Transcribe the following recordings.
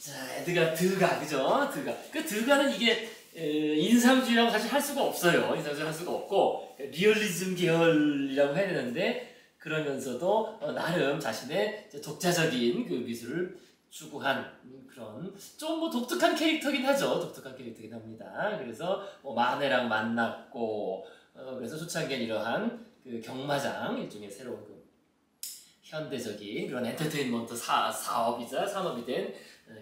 자, 드가, 그죠? 드가는 이게 인상주의라고 사실 할 수가 없어요. 인상주의 할 수가 없고 리얼리즘 계열이라고 해야 되는데 그러면서도 나름 자신의 독자적인 그 미술을 추구한 그런 좀 뭐 독특한 캐릭터긴 하죠. 독특한 캐릭터긴 합니다. 그래서 뭐 마네랑 만났고 그래서 초창기엔 이러한 그 경마장 일종의 새로운 그 현대적인 그런 엔터테인먼트 사업이자 산업이 된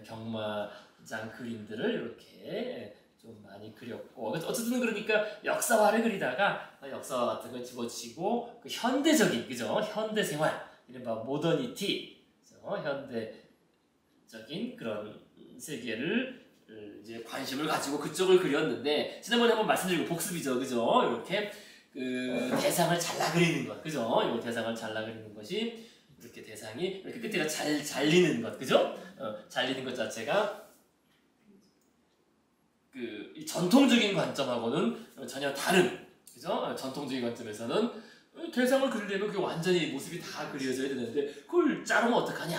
경마장 그림들을 이렇게 좀 많이 그렸고 어쨌든 그러니까 역사화를 그리다가 역사화 같은 걸 집어치고 그 현대적인 그죠? 현대 생활 이른바 모더니티 현대적인 그런 세계를 이제 관심을 가지고 그쪽을 그렸는데 지난번에 한번 말씀드리고 복습이죠 그죠? 이렇게 그 대상을 잘라 그리는 것 그죠? 이 대상을 잘라 그리는 것이 이렇게 대상이 이렇게 끝에가 잘리는 것 그죠? 잘리는 것 자체가 그 전통적인 관점하고는 전혀 다른 그죠? 전통적인 관점에서는 대상을 그리려면 그게 완전히 모습이 다 그려져야 되는데 그걸 자르면 어떡하냐?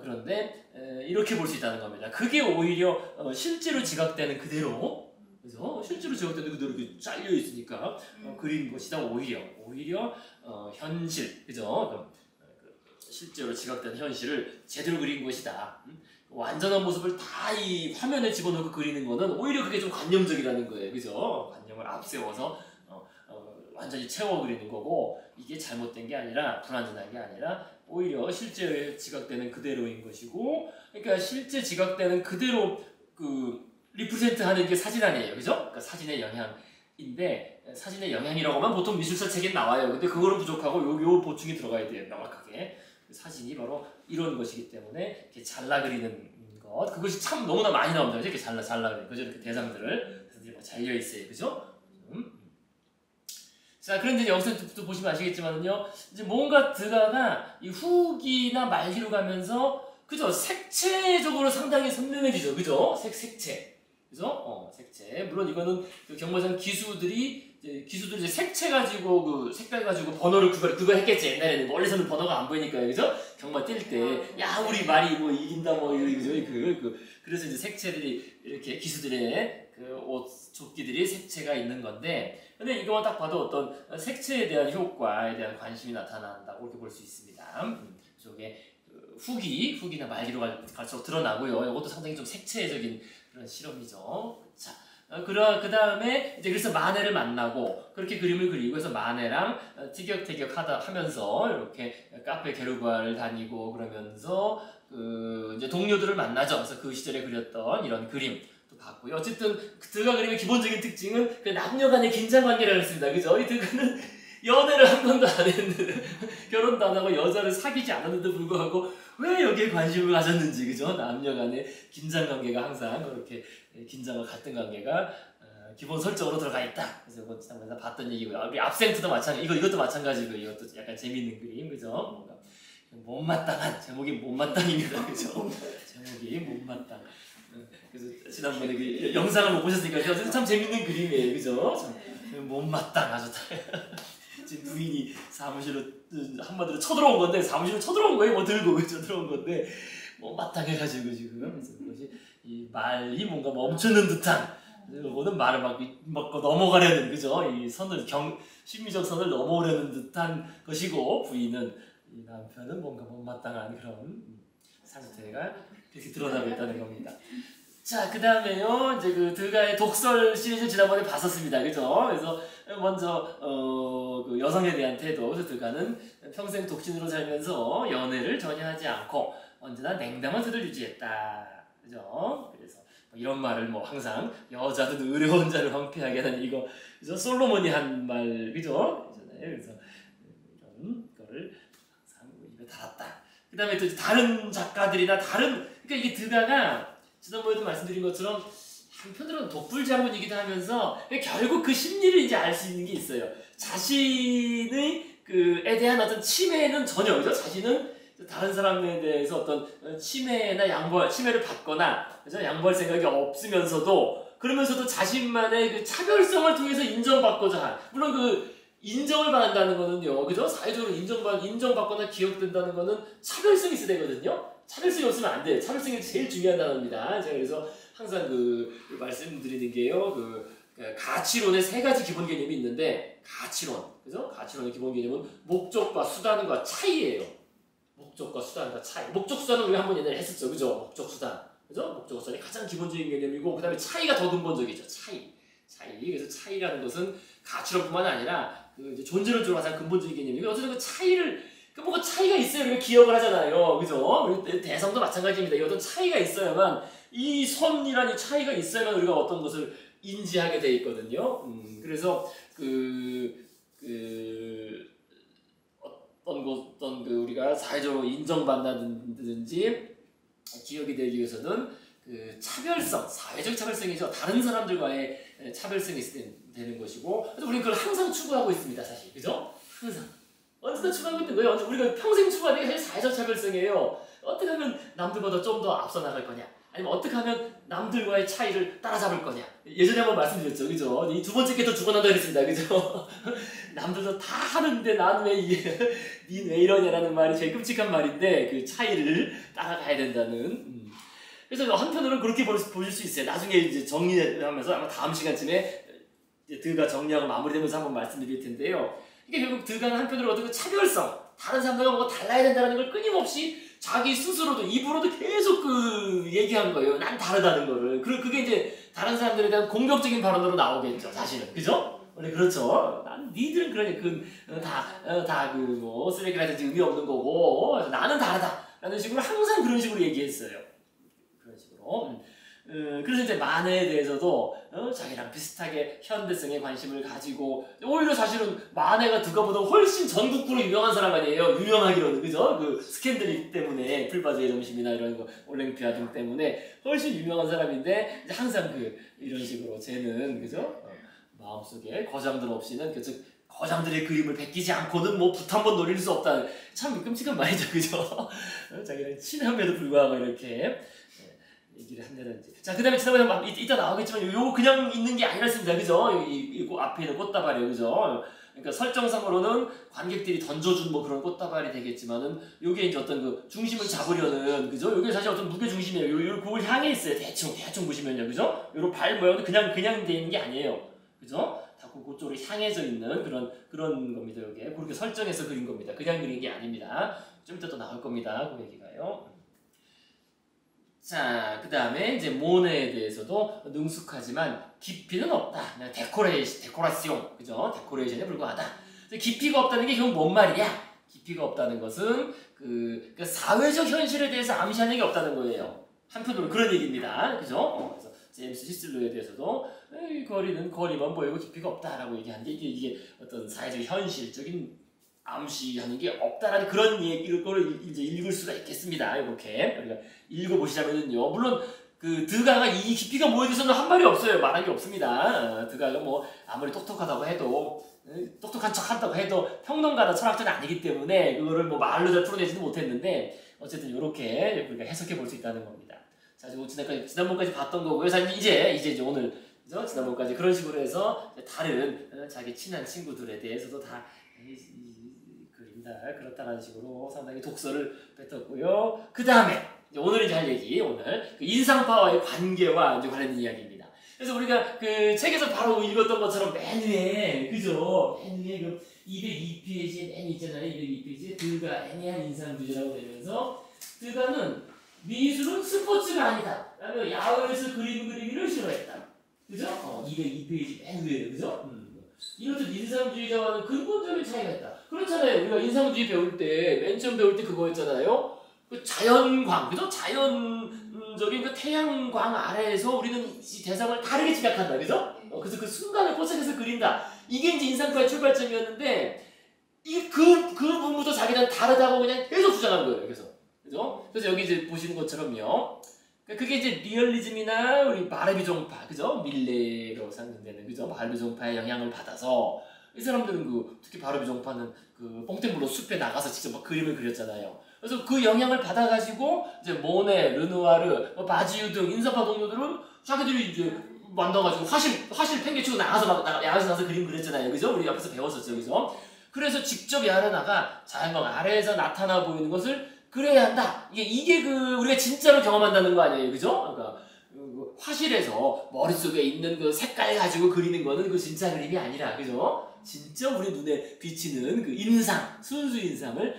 그런데 이렇게 볼 수 있다는 겁니다. 그게 오히려 실제로 지각되는 그대로 그죠? 실제로 지각되는 그대로 이렇게 잘려 있으니까 그린 것이다 오히려 현실 그죠? 실제로 지각되는 현실을 제대로 그린 것이다. 완전한 모습을 다 이 화면에 집어넣고 그리는 거는 오히려 그게 좀 관념적이라는 거예요. 그죠? 관념을 앞세워서 완전히 채워 그리는 거고 이게 잘못된 게 아니라 불완전한 게 아니라 오히려 실제 지각되는 그대로인 것이고 그러니까 실제 지각되는 그대로 그 리프레젠트 하는 게 사진 아니에요. 그죠? 그러니까 사진의 영향인데 사진의 영향이라고만 보통 미술사 책에 나와요. 근데 그거는 부족하고 요 보충이 들어가야 돼요. 명확하게. 사진이 바로 이런 것이기 때문에 이렇게 잘라 그리는 것 그것이 참 너무나 많이 나옵니다. 이렇게 잘라 그리는 그죠? 이렇게 대상들을 뭐 잘려 있어요. 그죠? 자, 그런데 여기서 또 보시면 아시겠지만요, 이제 뭔가 드가가 이 후기나 말기로 가면서, 그죠? 색채적으로 상당히 선명해지죠. 그죠? 색채. 그죠? 색채. 물론 이거는 그 경마장 기수들이 이제 색채 가지고, 그 색깔 가지고 번호를 구별했겠지. 옛날에는 멀리서는 번호가 안 보이니까요. 그죠? 경마 뛸 때, 야, 우리 말이 뭐 이긴다, 뭐, 그죠? 그래서 이제 색채들이 이렇게 기수들의 그 옷 조끼들이 색채가 있는 건데, 근데 이거만 딱 봐도 어떤 색채에 대한 효과에 대한 관심이 나타난다고 이렇게 볼 수 있습니다. 이쪽에 후기나 말기로 갈수록 드러나고요. 이것도 상당히 좀 색채적인 그런 실험이죠. 자, 그 다음에 이제 그래서 마네를 만나고 그렇게 그림을 그리고 해서 마네랑 티격태격 하면서 이렇게 카페 게르바를 다니고 그러면서 그 이제 동료들을 만나죠. 그래서 그 시절에 그렸던 이런 그림. 봤고요. 어쨌든 드가 그림의 기본적인 특징은 그 남녀간의 긴장관계라고 했습니다. 그죠? 이 드가는 연애를 한 번도 안 했는데 결혼도 안 하고 여자를 사귀지 않았는데 불구하고 왜 여기에 관심을 가졌는지 그죠? 남녀간의 긴장관계가 항상 그렇게 긴장과 갈등 관계가 기본 설정으로 들어가 있다. 그래서 이거 지난번에 봤던 얘기고요. 우리 압센트도 마찬가지. 이것도 마찬가지고 이것도 약간 재미있는 그림 그죠? 뭔가 못마땅한 제목이 못마땅입니다. 그죠? 제목이 못마땅. 그래서 지난번에 그 영상을 못 보셨으니까 참 재밌는 그림이에요, 그죠? 참 못마땅 아주 지금 부인이 사무실로 한마디로 쳐들어온 건데 사무실로 쳐들어온 거예요, 뭐 들고 그죠? 들어온 건데 못마땅해가지고 지금 그래서 그것이 이 말이 뭔가 멈추는 듯한 이거는 말을 막 넘어가려는 그죠? 이 선을 심리적 선을 넘어오려는 듯한 것이고 부인은 이 남편은 뭔가 못마땅한 그런 상태가 이렇게 드러나고 있다는 겁니다. 자, 그 다음에요, 이제 그 드가의 독설 시리즈 지난번에 봤었습니다. 그죠? 그래서 먼저, 그 여성에 대한 태도. 그래서 드가는 평생 독신으로 살면서 연애를 전혀 하지 않고 언제나 냉담한 태도를 유지했다. 그죠? 그래서 이런 말을 뭐 항상 여자든 의로운 자를 황폐하게 하는 이거, 그죠? 솔로몬이 한 말, 그죠? 그래서 이런 거를 항상 입에 달았다. 그 다음에 또 다른 작가들이나 그러니까 이게 드가가 지난번에도 말씀드린 것처럼 한편으로는 독불장군이기도 하면서 결국 그 심리를 이제 알 수 있는 게 있어요. 자신의 그에 대한 어떤 침해는 전혀 그죠? 자신은 다른 사람에 대해서 어떤 침해나 침해를 받거나 그죠? 양보할 생각이 없으면서도 그러면서도 자신만의 그 차별성을 통해서 인정받고자 한 물론 그 인정을 받는다는 거는요, 그죠? 사회적으로 인정받거나 기억된다는 거는 차별성이 있어야 되거든요. 차별성이 없으면 안 돼요. 차별성이 제일 중요한 단어입니다. 제가 그래서 항상 말씀드리는 게요. 가치론의 세 가지 기본 개념이 있는데, 가치론, 그죠? 가치론의 기본 개념은 목적과 수단과 차이예요. 목적과 수단과 차이. 목적 수단은 우리가 한번 옛날에 했었죠, 그죠? 목적 수단, 그죠? 목적 수단이 가장 기본적인 개념이고, 그 다음에 차이가 더 근본적이죠. 차이. 그래서 차이라는 것은 가치론뿐만 아니라 이제 존재론적으로 가장 근본적인 개념이고, 어쨌든 그 차이를 뭔가 차이가 있어야 우리가 기억을 하잖아요, 그죠? 대성도 마찬가지입니다. 이 어떤 차이가 있어야만 이 선이란 이 차이가 있어야만 우리가 어떤 것을 인지하게 돼 있거든요. 그래서 어떤 우리가 사회적으로 인정받는다든지 기억이 되기 위해서는 차별성, 사회적 차별성이죠. 다른 사람들과의 차별성이 있어야 되는 것이고, 우리는 그걸 항상 추구하고 있습니다, 사실, 그죠? 항상 언제나 추구하고 있는 거예요. 우리가 평생 추구하는 게 사실 사회적 차별성이에요. 어떻게 하면 남들보다 좀 더 앞서 나갈 거냐? 아니면 어떻게 하면 남들과의 차이를 따라잡을 거냐? 예전에 한번 말씀드렸죠, 그죠? 이 두 번째 게 더 죽어난다 그랬습니다, 그죠? 남들도 다 하는데 난 왜 닌 왜 이러냐라는 말이 제일 끔찍한 말인데, 그 차이를 따라가야 된다는. 그래서 한편으로는 그렇게 보실 수 있어요. 나중에 이제 정리를 하면서 아마 다음 시간쯤에 드가 정리하고 마무리되면서 한번 말씀드릴 텐데요. 이게 결국 드가는 한편으로 어떤 차별성, 다른 사람들과 뭔가 달라야 된다는 걸 끊임없이 자기 스스로도 입으로도 계속 얘기한 거예요. 난 다르다는 거를. 그게 이제 다른 사람들에 대한 공격적인 발언으로 나오겠죠, 사실은. 그죠? 원래 그렇죠. 니들은 그러니까 쓰레기라든지 의미 없는 거고, 나는 다르다. 라는 식으로 항상 그런 식으로 얘기했어요. 그런 식으로. 그래서 이제 만해에 대해서도 자기랑 비슷하게 현대성에 관심을 가지고, 오히려 사실은 만해가 드가보다 훨씬 전국구로 유명한 사람 아니에요. 유명하기로는, 그죠? 스캔들 때문에 풀바지의 점심이나 이런 거 올랭피아 등 때문에 훨씬 유명한 사람인데, 이제 항상 이런 식으로 쟤는, 그죠? 마음속에 거장들 없이는, 즉 거장들의 그림을 베끼지 않고는 붓 한 번 노릴 수 없다. 참 끔찍한 말이죠, 그죠? 자기랑 친함에도 불구하고 이렇게 얘기를 한다든지. 자, 그 다음에 지난번에 이따 나오겠지만, 요거 그냥 있는 게 아니었습니다, 그죠? 이 앞에 있는 꽃다발이에요, 그죠? 그러니까 설정상으로는 관객들이 던져준 그런 꽃다발이 되겠지만은, 요게 이제 어떤 중심을 잡으려는, 그죠? 요게 사실 어떤 무게 중심이에요. 그걸 향해 있어요. 대충 보시면요, 그죠? 요런 발 모양도 그냥 돼 있는 게 아니에요, 그죠? 다 그쪽으로 향해져 있는 그런 겁니다, 요게. 그렇게 설정해서 그린 겁니다. 그냥 그린 게 아닙니다. 좀 이따 또 나올 겁니다, 그 얘기가요. 자, 그 다음에 이제 모네에 대해서도 능숙하지만 깊이는 없다. 그냥 데코라시옹, 그죠? 데코레이션에 불과하다. 깊이가 없다는 게 결국 뭔 말이야? 깊이가 없다는 것은 그 사회적 현실에 대해서 암시하는 게 없다는 거예요. 한편으로 그런 얘기입니다, 그죠? 그래서 제임스 히슬러에 대해서도 거리만 보이고 깊이가 없다라고 얘기하는 게 이게 어떤 사회적 현실적인 암시하는 게 없다라는 그런 얘기를 이제 읽을 수가 있겠습니다. 이렇게 우리가 읽어보시자면요. 물론 드가가 이 깊이가 뭐에 대해서는 한 말이 없어요. 말한 게 없습니다. 드가가 아무리 똑똑하다고 해도 똑똑한 척 한다고 해도 평론가나 철학자는 아니기 때문에 그거를 말로 잘 풀어내지는 못했는데, 어쨌든 이렇게 우리가 해석해 볼 수 있다는 겁니다. 자, 지난번까지 봤던 거고요. 사실 이제 오늘, 그죠? 지난번까지 그런 식으로 해서 다른 자기 친한 친구들에 대해서도 다 그렇다라는 식으로 상당히 독서를 뱉었고요. 그 다음에 오늘 이제 할 얘기, 오늘 인상파와의 관계와 이제 관련된 이야기입니다. 그래서 우리가 책에서 바로 읽었던 것처럼 맨 위에, 그죠? 맨 위에 202페이지에 맨 있잖아요. 202페이지에 드가 애매한 인상주의라고 되면서, 드가는 미술은 스포츠가 아니다. 라며 야외에서 그림 그리기를 싫어했다. 그죠? 202페이지 맨 위에요, 그죠? 이렇듯 인상주의자와는 근본적인 차이가 있다. 그렇잖아요. 우리가 인상주의 배울 때, 맨 처음 배울 때 그거였잖아요. 자연광, 그죠? 자연적인 태양광 아래에서 우리는 이 대상을 다르게 지각한다, 그죠? 그래서 그 순간을 포착해서 그린다. 이게 이제 인상파의 출발점이었는데, 그 부분부터 자기는 다르다고 그냥 계속 주장한 거예요. 그래서 여기 이제 보시는 것처럼요. 그게 이제 리얼리즘이나 우리 바르비종파, 그죠? 밀레로 상징되는, 그죠? 바르비종파의 영향을 받아서, 이 사람들은 특히 바르비종파는 뽕땡블로 숲에 나가서 직접 그림을 그렸잖아요. 그래서 그 영향을 받아가지고 이제 모네, 르누아르, 바지유 등 인상파 동료들은 자기들이 이제 만나가지고 화실 팽개치고 야외에서 그림 그렸잖아요, 그죠? 우리 앞에서 배웠었죠, 그죠? 그래서 직접 야외 나가 자연광 아래에서 나타나 보이는 것을 그래야 한다. 이게 우리가 진짜로 경험한다는 거 아니에요, 그죠? 그러니까 화실에서 머릿속에 있는 그 색깔 가지고 그리는 거는 그 진짜 그림이 아니라, 그죠? 진짜 우리 눈에 비치는 그 인상, 순수 인상을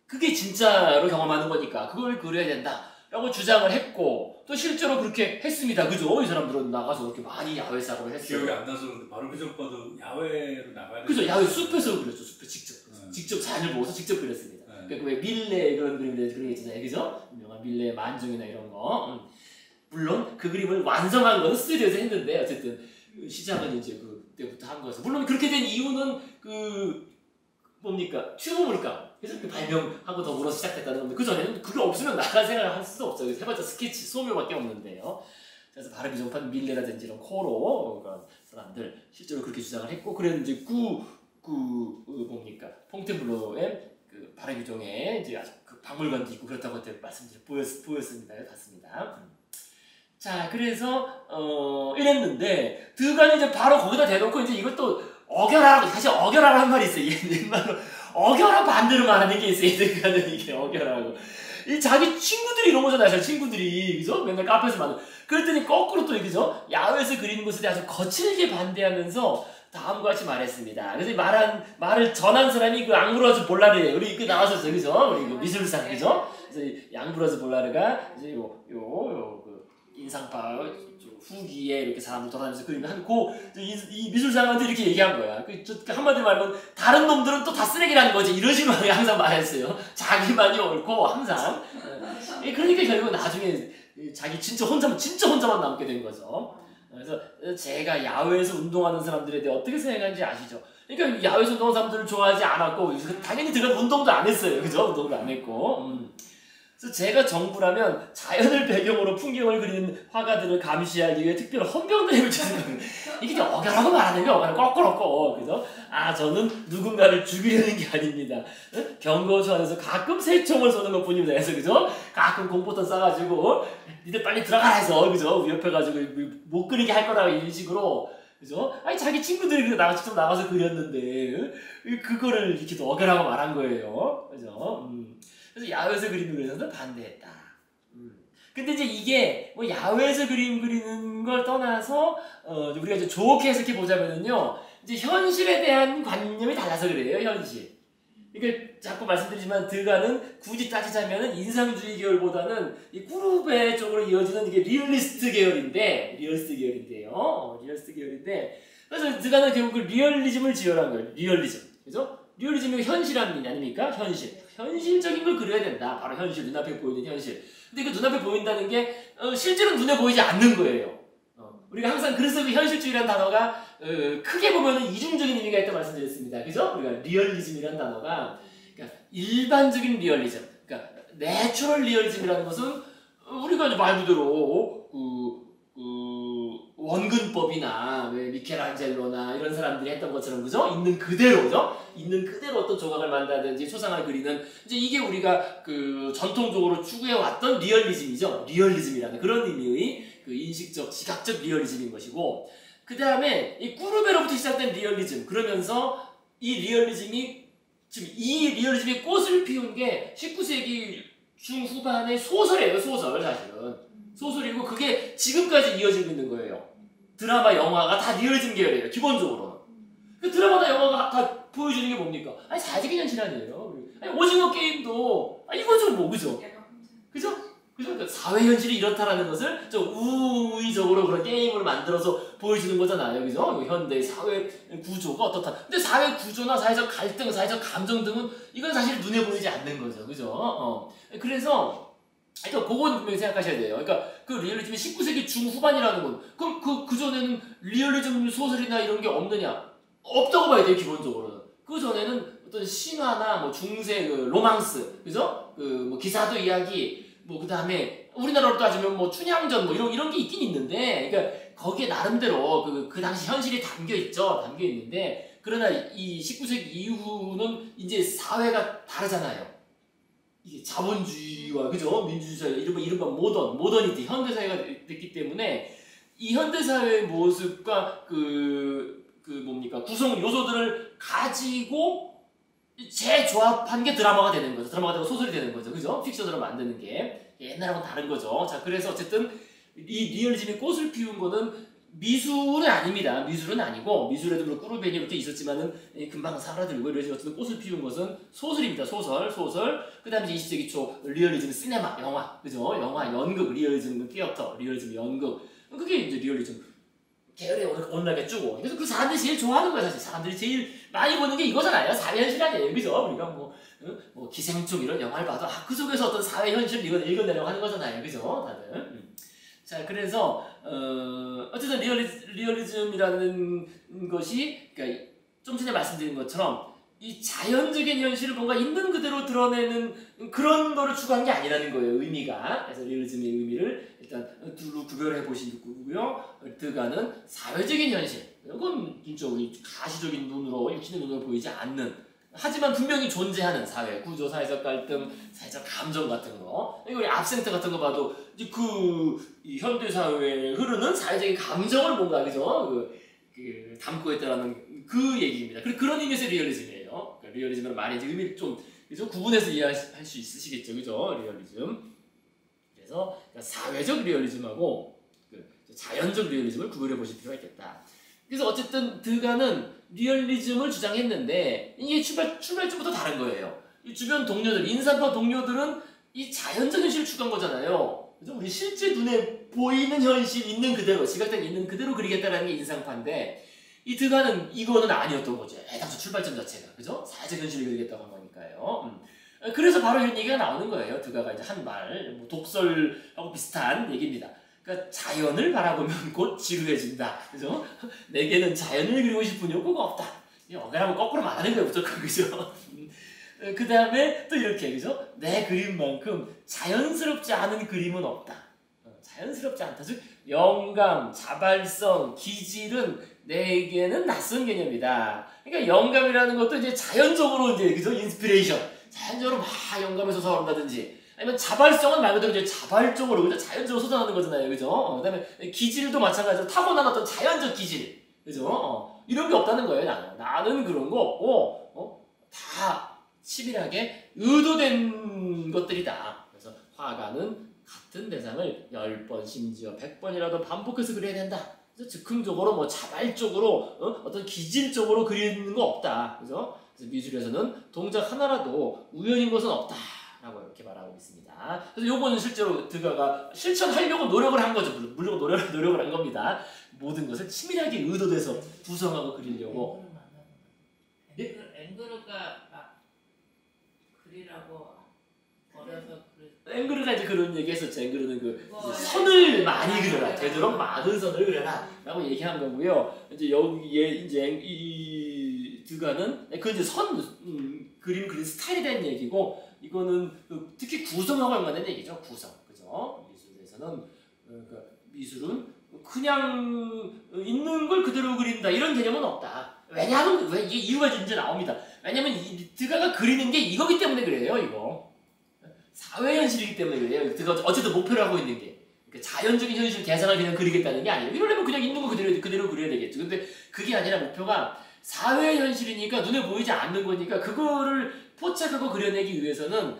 그게 진짜로 경험하는 거니까 그걸 그려야 된다라고 주장을 했고 또 실제로 그렇게 했습니다, 그죠? 이 사람들은 나가서 그렇게 많이 야외 작업을 했어요. 기억이 안 나서 그런데 바로 그전과도 야외로 나가야 그죠? 야외 숲에서 그렸죠, 숲에 직접 자연을 보고서 직접 그렸습니다. 그러니까 왜 밀레 그런 그림들 그런 게 있잖아요, 그죠? 유명한 밀레 만종이나 이런 거. 물론 그 그림을 완성한 거는 스튜디오에서 했는데 어쨌든 시작은 이제 그때부터 한 거여서 물론 그렇게 된 이유는 뭡니까? 튜브 물감. 그래서 그 발명하고 더불어 시작됐다는 건데 그 전에는 그게 없으면 나갈 생각을 할 수도 없어요. 해봤자 스케치, 소묘밖에 없는데요. 그래서 바르비 종판 밀레라든지 이런 코로 그런 사람들 실제로 그렇게 주장을 했고 그랬는데 뭡니까? 퐁테블로의 그 바르비종에 이제 아주 그 박물관도 있고 그렇다고 그때 보였습니다. 봤습니다. 자, 그래서 이랬는데 드간이 이제 바로 거기다 대놓고 이제 이것도 어겨라, 사실 어겨라라는 말이 있어요. 옛말로 어겨라 반대로 말하는 게 있어요. 드간은 이게 어겨라고. 이 자기 친구들이 이런 거잖아요. 자기 친구들이 그죠? 맨날 카페에서 만든. 그랬더니 거꾸로 또 그죠? 야외에서 그리는 것에 대해 아주 거칠게 반대하면서 다음과 같이 말했습니다. 그래서 말을 전한 사람이 그 앙브로즈 볼라르예요. 우리 그 나왔었죠, 그죠? 우리 그 미술상, 그죠? 그래서 이 앙브로즈 볼라르가 이제 인상파 후기에 이렇게 사람들 돌아다니면서 그림을 하고 이 미술상한테 이렇게 얘기한 거야. 한마디로 말하면 다른 놈들은 또 다 쓰레기라는 거지. 이런 식으로 항상 말했어요. 자기만이 옳고 항상. 그러니까 결국 나중에 자기 진짜 혼자만 남게 된 거죠. 그래서 제가 야외에서 운동하는 사람들에 대해 어떻게 생각하는지 아시죠? 그러니까 야외에서 운동하는 사람들을 좋아하지 않았고 당연히 들어가 운동도 안 했어요. 그죠? 운동도 안 했고. 그래서 제가 정부라면 자연을 배경으로 풍경을 그리는 화가들을 감시하기 위해 특별한 헌병대를 주는 이게 어겨라고 말하는 게 어겨라 거꾸로 그죠? 저는 누군가를 죽이려는 게 아닙니다. 경고초 안에서 가끔 새총을 쏘는 것 뿐입니다. 그래서 그죠? 가끔 공포탄 쏴가지고 니들 빨리 들어가라 해서 그죠? 위협해가지고 못 그리게 할 거라고 이런 식으로 그죠? 자기 친구들이 직접 나가서 그렸는데 그거를 이렇게 또 어겨라고 말한 거예요. 그죠? 그래서 야외에서 그리는 그래서는 반대했다. 근데 이제 이게 뭐 야외에서 그림 그리는 걸 떠나서 우리가 이제 좋게 해석해 보자면은요, 이제 현실에 대한 관념이 달라서 그래요. 현실. 그러니까 자꾸 말씀드리지만 드가는 굳이 따지자면은 인상주의 계열보다는 이 꾸르베 쪽으로 이어지는 이게 리얼리스트 계열인데요. 리얼리스트 계열인데 그래서 드가는 결국 그 리얼리즘을 지어란 거예요. 리얼리즘. 그죠? 리얼리즘이 현실 아닙니까? 현실적인 걸 그려야 된다. 바로 현실, 눈앞에 보이는 현실. 근데 그 눈앞에 보인다는 게 실제로 눈에 보이지 않는 거예요. 우리가 항상 그래서 그 현실주의라는 단어가 크게 보면은 이중적인 의미가 있다고 말씀드렸습니다. 그죠? 우리가 리얼리즘이라는 단어가 그러니까 일반적인 리얼리즘, 그러니까 내추럴 리얼리즘이라는 것은 우리가 말 그대로 원근법이나 미켈안젤로나 이런 사람들이 했던 것처럼 그죠? 있는 그대로죠? 있는 그대로 어떤 조각을 만든다든지 초상을 그리는 이제 이게 우리가 전통적으로 추구해 왔던 리얼리즘이죠. 리얼리즘이라는 그런 의미의 인식적, 시각적 리얼리즘인 것이고 그 다음에 이 꾸르베로부터 시작된 리얼리즘 그러면서 이 리얼리즘이 지금 이 리얼리즘이 꽃을 피운 게 19세기 중후반의 소설이에요. 사실은 소설이고 그게 지금까지 이어지고 있는 거예요. 드라마, 영화가 다 리얼리즘 계열이에요. 기본적으로는. 그 드라마나 영화가 다 보여주는 게 뭡니까? 사회적인 현실 아니에요. 오징어 게임도 이건 좀 뭐 그죠? 그죠? 그러니까 사회 현실이 이렇다라는 것을 좀 우의적으로 그런 게임을 만들어서 보여주는 거잖아요. 그죠? 현대 사회 구조가 어떻다. 근데 사회 구조나 사회적 갈등, 사회적 감정 등은 이건 사실 눈에 보이지 않는 거죠. 그죠? 그래서 그건 분명히 생각하셔야 돼요. 그러니까 그 리얼리즘이 19세기 중후반이라는 건 그럼 그 전에는 리얼리즘 소설이나 이런 게 없느냐? 없다고 봐야 돼요. 기본적으로는. 그 전에는 어떤 신화나 뭐 중세 로망스, 그죠? 뭐 기사도 이야기, 뭐 그 다음에 우리나라로 따지면 뭐 춘향전 뭐 이런 게 있긴 있는데, 그러니까 거기에 나름대로 그 당시 현실이 담겨 있는데, 그러나 이 19세기 이후는 이제 사회가 다르잖아요. 이게 자본주의와 그죠? 민주주의 사회, 이른바 모더니티, 현대사회가 됐기 때문에 이 현대사회의 모습과 뭡니까? 구성 요소들을 가지고 재조합한 게 드라마가 되는 거죠. 드라마가 되고 소설이 되는 거죠. 그죠? 픽션으로 만드는 게 옛날하고는 다른 거죠. 자, 그래서 어쨌든 이 리얼리즘이 꽃을 피운 거는 미술은 아닙니다. 미술은 아니고, 미술에도 뭐 꾸르베니 이렇게 있었지만은 금방 사라들고 이러지. 어쨌든 꽃을 피운 것은 소설입니다. 소설. 그 다음에 이제 20세기 초 리얼리즘 시네마, 영화, 그죠? 영화, 연극, 리얼리즘 티어터, 리얼리즘 연극. 그게 이제 리얼리즘 계열에 온라게 쭈고. 그래서 그 사람들이 제일 좋아하는 거야, 사실. 사람들이 제일 많이 보는 게 이거잖아요. 사회 현실 아니에요. 그죠? 우리가 뭐 기생충 이런 영화를 봐도, 그 속에서 어떤 사회 현실을 읽어내려고 하는 거잖아요. 그죠? 다들. 자, 그래서 어쨌든 리얼리즘이라는 것이, 그러니까 좀 전에 말씀드린 것처럼 이 자연적인 현실을 뭔가 있는 그대로 드러내는 그런 거를 추구한 게 아니라는 거예요, 의미가. 그래서 리얼리즘의 의미를 일단 두루 구별해 보시고요. 드가는 사회적인 현실, 이건 진짜 우리 가시적인 눈으로, 육신의 눈으로 보이지 않는, 하지만 분명히 존재하는 사회, 구조, 사회적 갈등, 사회적 감정 같은 거. 이거 우리 압센트 같은 거 봐도 이제 이 현대 사회에 흐르는 사회적인 감정을 뭔가, 그죠? 담고 있다라는 그 얘기입니다. 그런 의미에서 리얼리즘이에요. 그러니까 리얼리즘은 많이 이제 의미를 좀, 그죠? 구분해서 이해할 수 있으시겠죠, 그죠? 리얼리즘. 그래서 사회적 리얼리즘하고 자연적 리얼리즘을 구별해 보실 필요가 있겠다. 그래서 어쨌든 드가는 리얼리즘을 주장했는데 이게 출발점부터 다른 거예요. 이 주변 동료들, 인상파 동료들은 이 자연적 현실을 추구한 거잖아요. 그래서 우리 실제 눈에 보이는 현실 있는 그대로, 시각적인 있는 그대로 그리겠다라는 게 인상파인데, 이 드가는 이거는 아니었던 거죠. 당초 출발점 자체가. 그죠? 사회적 현실을 그리겠다고 한 거니까요. 그래서 바로 이런 얘기가 나오는 거예요. 드가가 이제 한 말, 독설하고 비슷한 얘기입니다. 그러니까 자연을 바라보면 곧 지루해진다. 그죠? 내게는 자연을 그리고 싶은 욕구가 없다. 어게라면 거꾸로 말하는 거예요, 무조건. 그죠? 그 다음에 또 이렇게, 그죠? 내 그림만큼 자연스럽지 않은 그림은 없다. 자연스럽지 않다. 즉, 영감, 자발성, 기질은 내게는 낯선 개념이다. 그러니까 영감이라는 것도 이제 자연적으로 이제, 그죠? 인스피레이션. 자연적으로 막 영감에서 솟아오른다든지. 아니면 자발성은 말 그대로 이제 자발적으로, 그죠? 자연적으로 솟아나는 거잖아요. 그죠? 그 다음에 기질도 마찬가지로 타고난 어떤 자연적 기질. 그죠? 이런 게 없다는 거예요, 나는. 나는 그런 거 없고, 다 치밀하게 의도된 것들이다. 그래서 화가는 같은 대상을 10번, 심지어 100번이라도 반복해서 그려야 된다. 그래서 즉흥적으로, 뭐 자발적으로, 어떤 기질적으로 그리는 거 없다. 그죠? 그래서 미술에서는 동작 하나라도 우연인 것은 없다. 라고 이렇게 말하고 있습니다. 그래서 요거는 실제로 드가가 실천하려고 노력을 한 거죠. 물론 노력을 한 겁니다. 모든 것을 치밀하게 의도돼서 구성하고 그리려고. 앵그르가 막 그리라고 어려서 앵그르가 이제 그런 얘기 했었죠. 앵그르는 선을 많이 그려라. 되도록 많은 선을 그려라. 라고 얘기한 거고요. 이제 여기에 이제 이 드가는 그 이제 그림 그린 스타일에 대한 얘기고, 이거는 특히 구성하고 연관된 얘기죠. 구성. 그죠? 미술에서는, 미술은 그냥 있는 걸 그대로 그린다. 이런 개념은 없다. 왜냐하면, 왜 이게 이유가 이제 나옵니다. 왜냐면 이 드가가 그리는 게 이거기 때문에 그래요, 이거. 사회 현실이기 때문에 그래요. 드가 어쨌든 목표를 하고 있는 게. 그러니까 자연적인 현실 대상을 그냥 그리겠다는 게 아니에요. 이러려면 그냥 있는 거 그대로 그려야 되겠죠. 근데 그게 아니라 목표가 사회 현실이니까 눈에 보이지 않는 거니까 그거를 포착하고 그려내기 위해서는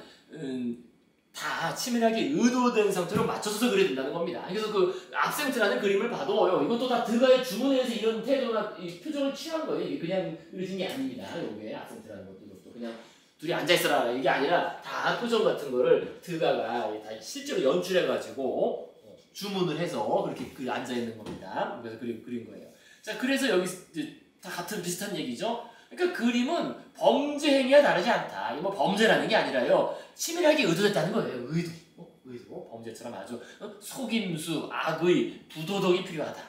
다 치밀하게 의도된 상태로 맞춰서 그려야 된다는 겁니다. 그래서 그 압센트라는 그림을 봐도 이것도 다 드가의 주문에서 이런 태도나 이 표정을 취한 거예요. 이게 그냥 그려진 게 아닙니다. 이게 압센트라는 것도 이것도 그냥 둘이 앉아있어라 이게 아니라 다 표정 같은 거를 드가가 다 실제로 연출해가지고 주문을 해서 그렇게 앉아있는 겁니다. 그래서 그린 거예요. 자, 그래서 여기 이제 다 같은 비슷한 얘기죠. 그러니까 그림은 범죄 행위와 다르지 않다. 뭐 범죄라는 게 아니라요. 치밀하게 의도됐다는 거예요. 의도. 범죄처럼 아주 속임수, 악의, 부도덕이 필요하다.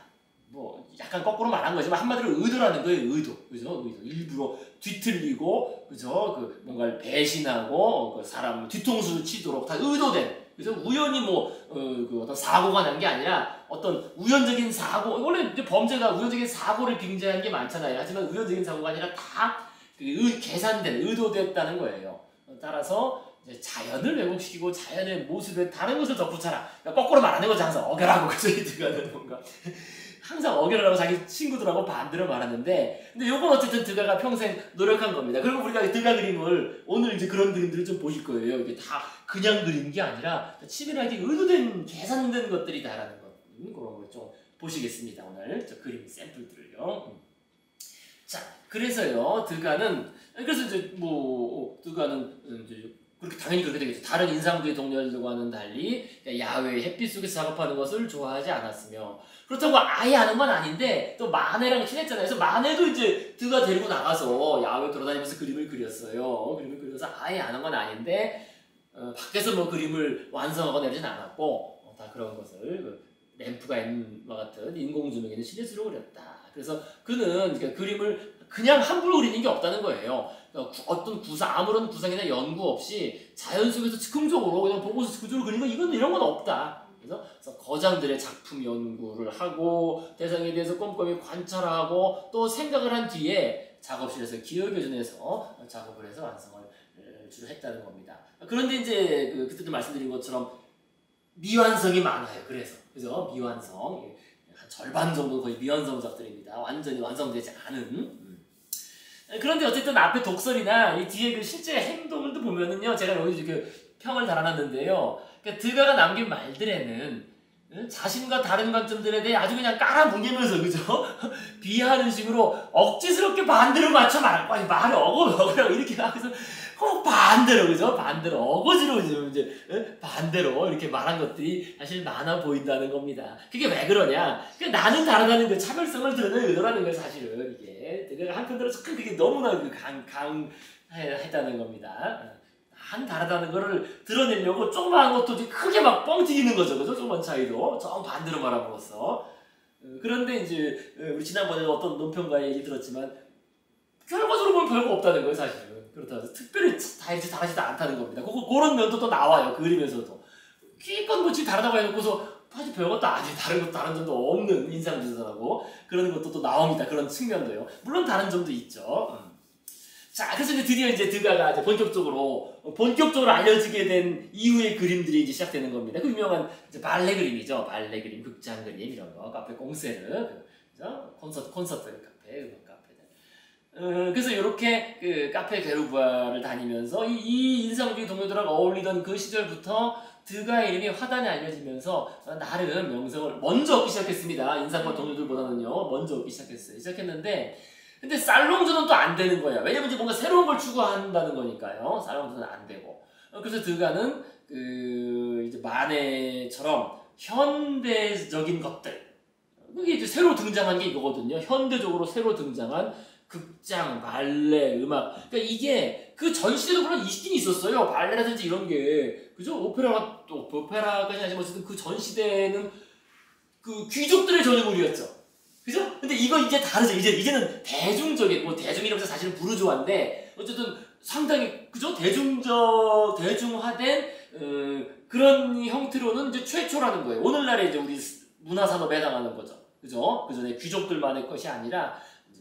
뭐 약간 거꾸로 말한 거지만 한마디로 의도라는 거예요. 의도. 그죠? 일부러 뒤틀리고, 그죠? 뭔가를 배신하고 사람 뒤통수를 치도록 다 의도된. 그래서 우연히 어떤 사고가 난 게 아니라 어떤 우연적인 사고, 원래 이제 범죄가 우연적인 사고를 빙자한 게 많잖아요. 하지만 우연적인 사고가 아니라 다 계산된, 의도됐다는 거예요. 따라서 이제 자연을 왜곡시키고 자연의 모습에 다른 것을 덧붙여라. 그러니까 거꾸로 말하는 거죠. 항상 어결하고, 그죠? 이들가는 뭔가 항상 어결하라고 자기 친구들하고 반대로 말하는데, 근데 요건 어쨌든 드가가 평생 노력한 겁니다. 그리고 우리가 드가 그림을 오늘 이제 그런 그림들을 좀 보실 거예요. 이게 다 그냥 그린 게 아니라 치밀하게 의도된 계산된 것들이다라는 거, 그런 걸 좀 보시겠습니다. 오늘 저 그림 샘플들을요. 자, 그래서요 드가는 그래서 이제 뭐 드가는 이제 그렇게 당연히 그렇게 되겠죠. 다른 인상주의 동료들과는 달리 야외 햇빛 속에서 작업하는 것을 좋아하지 않았으며, 그렇다고 아예 하는 건 아닌데 또 마네랑 친했잖아요. 그래서 마네도 이제 드가 데리고 나가서 야외 돌아다니면서 그림을 그렸어요. 그림을 그려서 아예 하는 건 아닌데 밖에서 뭐 그림을 완성하거나 이러진 않았고 다 그런 것을 램프가 있는 것 같은 인공조명에는 실루엣으로 그렸다. 그래서 그는 그러니까 그림을 그냥 함부로 그리는 게 없다는 거예요. 그러니까 어떤 아무런 구상이나 연구 없이 자연 속에서 즉흥적으로 그냥 보고서 즉흥적으로 그리는 거, 이건 이런 건 없다. 그래서 거장들의 작품 연구를 하고 대상에 대해서 꼼꼼히 관찰하고 또 생각을 한 뒤에 작업실에서 기억교전해서 작업을 해서 완성을 주로 했다는 겁니다. 그런데 이제 그때도 말씀드린 것처럼 미완성이 많아요. 그래서 미완성, 한 절반 정도 거의 미완성작들입니다. 완전히 완성되지 않은. 그런데 어쨌든 앞에 독설이나 이 뒤에 그 실제 행동을 보면은요, 제가 여기 이렇게 평을 달아놨는데요. 그러니까 드가가 남긴 말들에는 자신과 다른 관점들에 대해 아주 그냥 깔아뭉개면서, 그죠? 비하하는 식으로 억지스럽게 반대로 맞춰 말할 거 아니, 말을 어거라고 이렇게 하면서 꼭 반대로, 그죠? 반대로 어거지로 이제 반대로 이렇게 말한 것들이 사실 많아 보인다는 겁니다. 그게 왜 그러냐? 그러니까 나는 다르다는 그 차별성을 드러내는 의도라는 거예요, 사실은. 이게 드가가 한편으로 참 그게 너무나 강했다는 겁니다. 한 다르다는 거를 드러내려고 조그마한 것도 크게 막 뻥 튀기는 거죠. 그죠? 조그만 차이도 정 반대로 말함으로써. 그런데 이제 우리 지난번에 어떤 논평가의 얘기 들었지만 결과적으로 보면 별거 없다는 거예요, 사실은. 그렇다고 해서 특별히 다르지도 않다는 겁니다. 그런 면도 또 나와요, 그림에서도. 기껏 뭐 지금 다르다고 해놓고서 사실 별것도 아니에요. 다른 점도 없는 인상주사라고 그런 것도 또 나옵니다. 그런 측면도요. 물론 다른 점도 있죠. 자, 그래서 이제 드디어 이제 드가가 이제 본격적으로 알려지게 된 이후의 그림들이 이제 시작되는 겁니다. 그 유명한 이제 발레 그림이죠. 발레 그림, 극장 그림 이런 거, 카페 콩세르, 그죠? 콘서트 카페, 음악 카페들. 그래서 이렇게 그 카페 게르부아를 다니면서 이 인상주의 동료들하고 어울리던 그 시절부터 드가의 이름이 화단에 알려지면서 나름 명성을 먼저 얻기 시작했습니다. 인상과 동료들보다는요, 먼저 얻기 시작했는데. 근데 살롱주는 또 안 되는 거야. 왜냐면 이제 뭔가 새로운 걸 추구한다는 거니까요. 살롱주는 안 되고. 그래서 드가는 이제 마네처럼 현대적인 것들. 그게 이제 새로 등장한 게 이거거든요. 현대적으로 새로 등장한 극장, 발레, 음악. 그러니까 이게 그 전 시대도 물론 있긴 있었어요. 발레라든지 이런 게. 그죠? 오페라까지 하지만 어쨌든 그 전 시대에는 그 귀족들의 전유물이었죠. 그죠? 근데 이거 이제 다르죠. 이제는 대중적인, 뭐 대중이라면서 사실은 부르주아인데, 어쨌든 상당히, 그죠? 대중화된, 그런 형태로는 이제 최초라는 거예요. 오늘날에 이제 우리 문화산업에 해당하는 거죠. 그죠? 그 전에 귀족들만의 것이 아니라,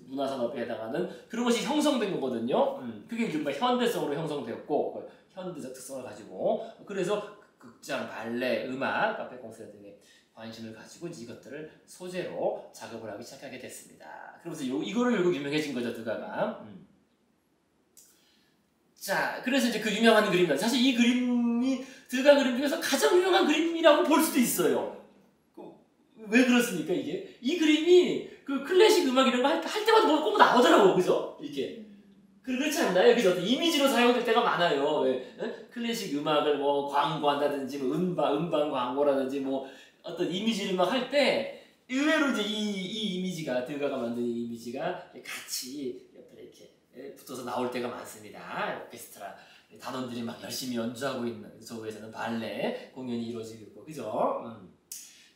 문화산업에 해당하는 그런 것이 형성된 거거든요. 그게 이른바 현대성으로 형성되었고, 현대적 특성을 가지고, 그래서 극장, 발레, 음악, 카페 콘서트 등의 관심을 가지고 이것들을 소재로 작업을 하기 시작하게 됐습니다. 그러면서 이거를 결국 유명해진 거죠, 드가가. 자, 그래서 이제 그 유명한 그림은 사실 이 그림이 드가 그림 중에서 가장 유명한 그림이라고 볼 수도 있어요. 왜 그렇습니까, 이게? 이 그림이 그 클래식 음악 이런 거 할 때마다 뭐 꼭 나오더라고, 그죠? 이렇게. 그렇지 않나요? 그죠? 이미지로 사용될 때가 많아요. 왜? 클래식 음악을 뭐 광고한다든지, 뭐 음반 광고라든지, 뭐 어떤 이미지를 막 할 때, 의외로 이제 이 이미지가, 드가가 만든 이 이미지가 같이 옆에 이렇게 붙어서 나올 때가 많습니다. 오케스트라 단원들이 막 열심히 연주하고 있는, 저 위에서는 발레 공연이 이루어지고 있고, 그죠?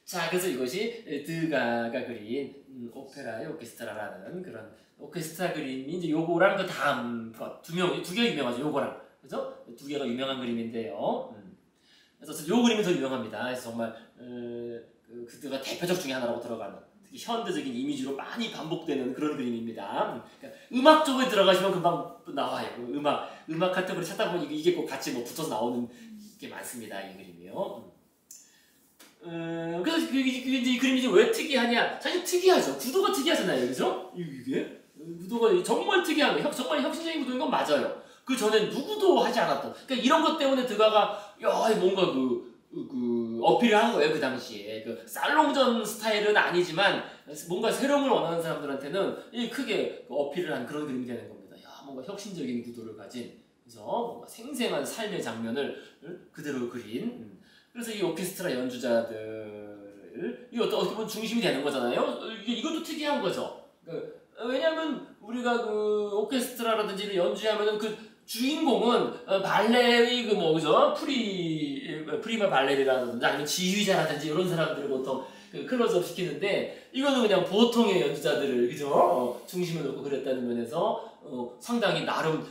자, 그래서 이것이 드가가 그린 오페라의 오케스트라라는 그런 오케스트라 그림이 이제 요거랑 그 다음 것 두 개가 유명하죠. 요거랑, 그죠? 두 개가 유명한 그림인데요. 그래서 요 그림이 더 유명합니다. 그래서 정말 그드가 대표적 중에 하나라고 들어가는, 특히 현대적인 이미지로 많이 반복되는 그런 그림입니다. 그러니까 음악 쪽에 들어가시면 금방 나와요. 음악 카테고리 찾다 보니 이게 꼭 같이 뭐 붙어서 나오는 게 많습니다. 이 그림이요. 그래서 그게 이제 이 그림이 왜 특이하냐? 사실 특이하죠. 구도가 특이하잖아요, 그죠? 이게 구도가 정말 특이한 거, 정말 혁신적인 구도인 건 맞아요. 그 전에 누구도 하지 않았던. 그러니까 이런 것 때문에 드가가 뭔가 그 어필을 한 거예요, 그 당시에. 그 살롱전 스타일은 아니지만 뭔가 새로운 걸 원하는 사람들한테는 크게 어필을 한 그런 그림이 되는 겁니다. 뭔가 혁신적인 구도를 가진, 그래서 뭔가 생생한 삶의 장면을 그대로 그린. 그래서 이 오케스트라 연주자들 이 어떻게 보면 중심이 되는 거잖아요. 이것도 특이한 거죠. 왜냐하면 우리가 그 오케스트라라든지 연주하면은 그 주인공은 발레의 그죠? 프리마 발레리라든지 아니면 지휘자라든지 이런 사람들을 보통 클로즈업 시키는데, 이거는 그냥 보통의 연주자들을, 그죠? 중심을 놓고 그랬다는 면에서 상당히 나름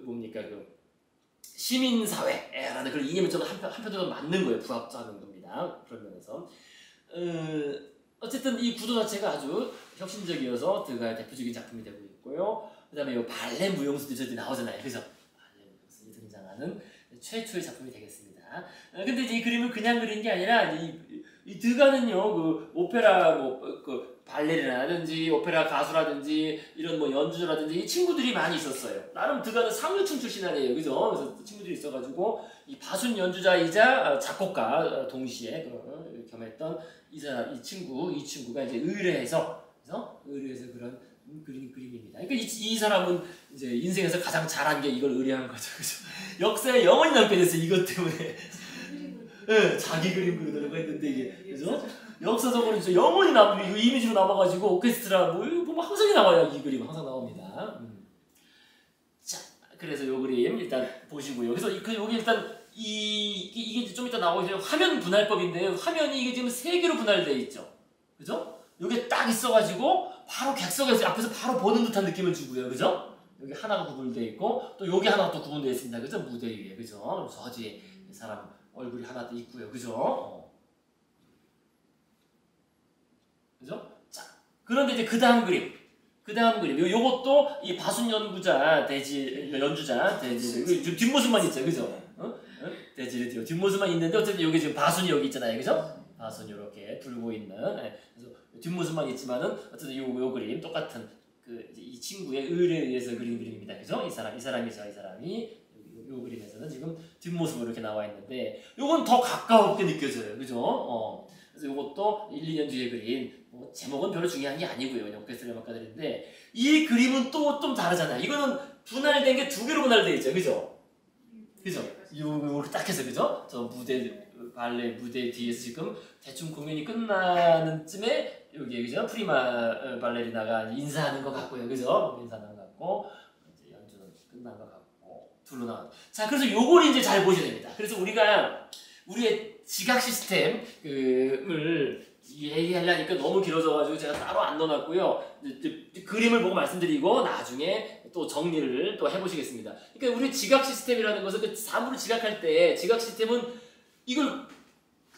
뭡니까 시민사회라는 그런 이념이 좀 한편으로 맞는 거예요. 부합하는 겁니다. 그런 면에서 어쨌든 이 구도 자체가 아주 혁신적이어서 드가의 대표적인 작품이 되고 있고요. 그 다음에 이 발레 무용수도 저기 나오잖아요. 그래서 발레 무용수에 등장하는 최초의 작품이 되겠습니다. 근데 이제 이 그림을 그냥 그린 게 아니라 이 드가는요, 그 오페라 그 발레리나라든지 오페라 가수라든지 이런 연주자라든지 이 친구들이 많이 있었어요. 나름 드가는 상류층 출신 아니에요, 그죠? 그래서 친구들이 있어가지고 이 바순 연주자이자 작곡가 동시에 겸했던 이 친구가 이제 의뢰해서 그런 그림입니다. 그러니까 이 사람은 이제 인생에서 가장 잘한 게 이걸 의뢰한 거죠, 그죠? 역사에 영원히 남게 됐어요, 이것 때문에. 네, 자기 그림 그리려고 했는데 이게, 그죠? 역사적으로 진짜 영원히 이거 이미지로 남아가지고 오케스트라 보면 항상 나와요. 이 그림은 항상 나옵니다. 자, 그래서 요 그림 일단 보시고요. 그래서 여기 일단 이게 좀 이따 나오죠. 화면 분할법인데요. 화면이 이게 지금 3개로 분할되어 있죠, 그죠? 요게 딱 있어가지고 바로 객석에서 앞에서 바로 보는 듯한 느낌을 주고요, 그죠? 여기 하나가 구분되어 있고 또 여기 하나가 또 구분되어 있습니다, 그죠? 무대 위에, 그죠? 서지에 사람 얼굴이 하나 더 있고요, 그죠? 그죠? 자, 그런데 이제 그 다음 그림. 요것도 이 바순 연주자 대지 뒷모습만 있죠, 그죠? 대지를 뒷모습만 있는데 어쨌든 여기 지금 바순이 여기 있잖아요, 그죠? 바순이 이렇게 불고 있는. 그래서 뒷모습만 있지만은 어쨌든 요 그림 똑같은 이 친구의 의뢰에 의해서 그린 그림입니다, 그죠? 이 사람이 요 그림에서는 지금 뒷모습으로 이렇게 나와 있는데, 요건 더 가까웠게 느껴져요, 그죠? 그래서 요것도 1, 2년 뒤에 그린, 제목은 별로 중요한 게 아니고요. 오케스트라 음악가들인데, 이 그림은 또 좀 다르잖아요. 이거는 분할된 게 2개로 분할되어 있죠, 그죠? 그죠? 요거를 딱 해서, 그죠? 저 발레 무대 뒤에서 지금 대충 공연이 끝나는 쯤에 여기, 그죠? 프리마 발레리나가 인사하는 것 같고요, 그죠? 인사하는 것 같고, 이제 연주는 끝난 것 같고, 둘로 나와. 자, 그래서 요걸 이제 잘 보셔야 됩니다. 그래서 우리가 우리의 지각 시스템을 얘기하려니까 너무 길어져가지고 제가 따로 안 넣어놨고요. 그림을 보고 말씀드리고 나중에 또 정리를 또 해보시겠습니다. 그러니까 우리 지각 시스템이라는 것은 그 사물을 지각할 때 지각 시스템은 이걸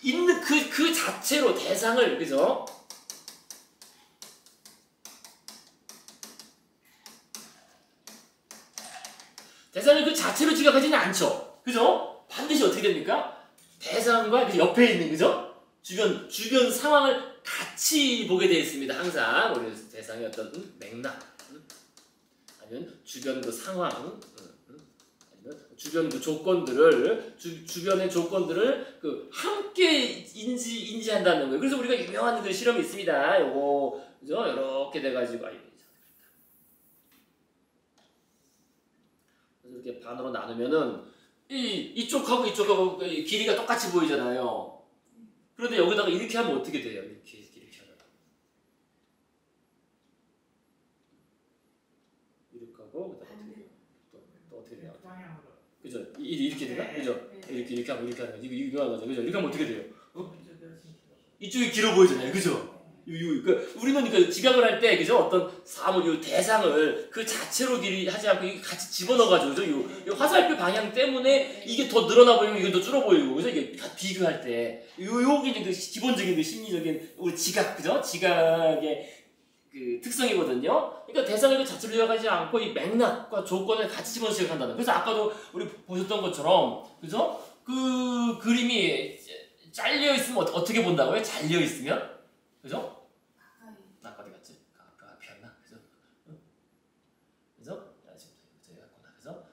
있는 그 자체로 대상을, 그죠? 대상을 그 자체로 지각하지는 않죠, 그죠? 반드시 어떻게 됩니까? 대상과 그 옆에 있는, 그죠? 주변 상황을 같이 보게 되어 있습니다. 항상 우리 대상의 어떤 맥락, 아니면 주변 그 상황, 아니면 주변 그 조건들을 주변의 조건들을 그 함께 인지한다는 거예요. 그래서 우리가 유명한 그 실험이 있습니다. 요거, 그죠? 이렇게 돼가지고 이렇게 반으로 나누면은 이쪽하고 길이가 똑같이 보이잖아요. 그런데 여기다가 이렇게 하면 어떻게 돼요? 이렇게 하면 이렇게 하고 그다음에 또 어떻게 돼요? 그죠? 이렇게 되나? 그죠? 이렇게 하면 이렇게 하는 거 이거 하는 거죠, 그죠? 이렇게 하면 어떻게 돼요? 이쪽이 길어 보이잖아요, 그죠? 우리는 그 지각을 할 때, 그죠? 어떤 사물, 대상을 그 자체로 하지 않고 같이 집어넣어가지고, 그죠? 요 화살표 방향 때문에 이게 더 늘어나 보이고, 이게 더 줄어 보이고, 그죠? 이게 비교할 때. 요게 이제 그 기본적인 그 심리적인 우리 지각, 그죠? 지각의 그 특성이거든요. 그러니까 대상을 그 자체로 지각하지 않고 이 맥락과 조건을 같이 집어넣어서 지각한다는. 그래서 아까도 우리 보셨던 것처럼, 그죠? 그 그림이 잘려 있으면 어떻게 본다고요? 잘려 있으면, 그죠? 가까이. 아까 어디 갔지? 아까 앞이었나? 그죠? 그죠? 지금 저기 갔구나. 그죠?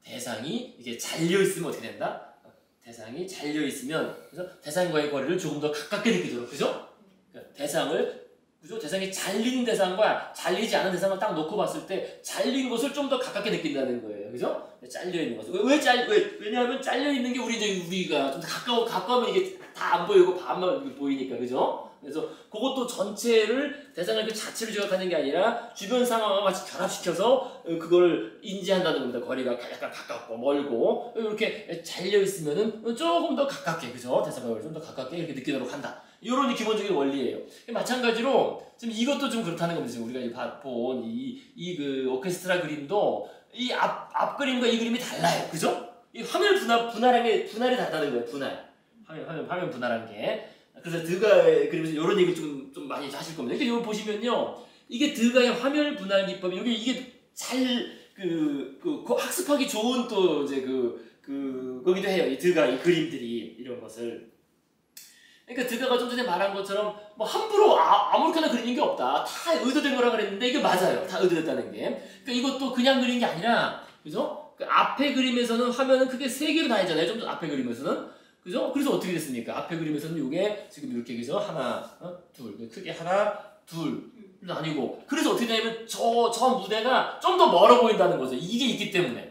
대상이 이게 잘려 있으면 어떻게 된다? 대상이 잘려 있으면, 그죠? 대상과의 거리를 조금 더 가깝게 느끼도록, 그죠? 그러니까 대상을, 그죠? 대상이 잘린 대상과 잘리지 않은 대상을 딱 놓고 봤을 때 잘린 것을 좀 더 가깝게 느낀다는 거예요, 그죠? 잘려 있는 것을 왜냐하면 잘려 있는 게 우리가 좀 더 가까우면 이게 다 안 보이고 반만 보이니까, 그죠? 그래서 그것도 전체를 대상을 그 자체를 조각하는 게 아니라 주변 상황과 같이 결합시켜서 그걸 인지한다는 겁니다. 거리가 약간 가깝고 멀고 이렇게 잘려 있으면은 조금 더 가깝게, 그죠? 대상과 좀 더 가깝게 이렇게 느끼도록 한다. 이런 기본적인 원리예요. 마찬가지로 지금 이것도 좀 그렇다는 겁니다. 지금 우리가 본 그 오케스트라 그림도 이 앞 그림과 이 그림이 달라요. 그죠? 이 화면 분할이 다르다는 거예요. 화면 분할한 게. 그래서 드가의 그림에서 이런 얘기 좀 많이 하실 겁니다. 이렇게 이거 보시면요. 이게 드가의 화면 분할 기법이 이게 잘 학습하기 좋은 또 이제 거기도 해요. 이 드가 이 그림들이 이런 것을. 그러니까 드가가 좀 전에 말한 것처럼 뭐 함부로 아무렇게나 그리는 게 없다. 다 의도된 거라 그랬는데 이게 맞아요. 다 의도됐다는 게. 그러니까 이것도 그냥 그린 게 아니라, 그죠? 그 앞에 그림에서는 화면은 크게 3개로 나뉘잖아요. 좀 더 앞에 그림에서는. 그죠? 그래서 어떻게 됐습니까? 앞에 그림에서는 이게 지금 이렇게, 그죠? 하나, 둘. 크게 하나, 둘. 아니고. 그래서 어떻게 되냐면 저 무대가 좀 더 멀어 보인다는 거죠. 이게 있기 때문에.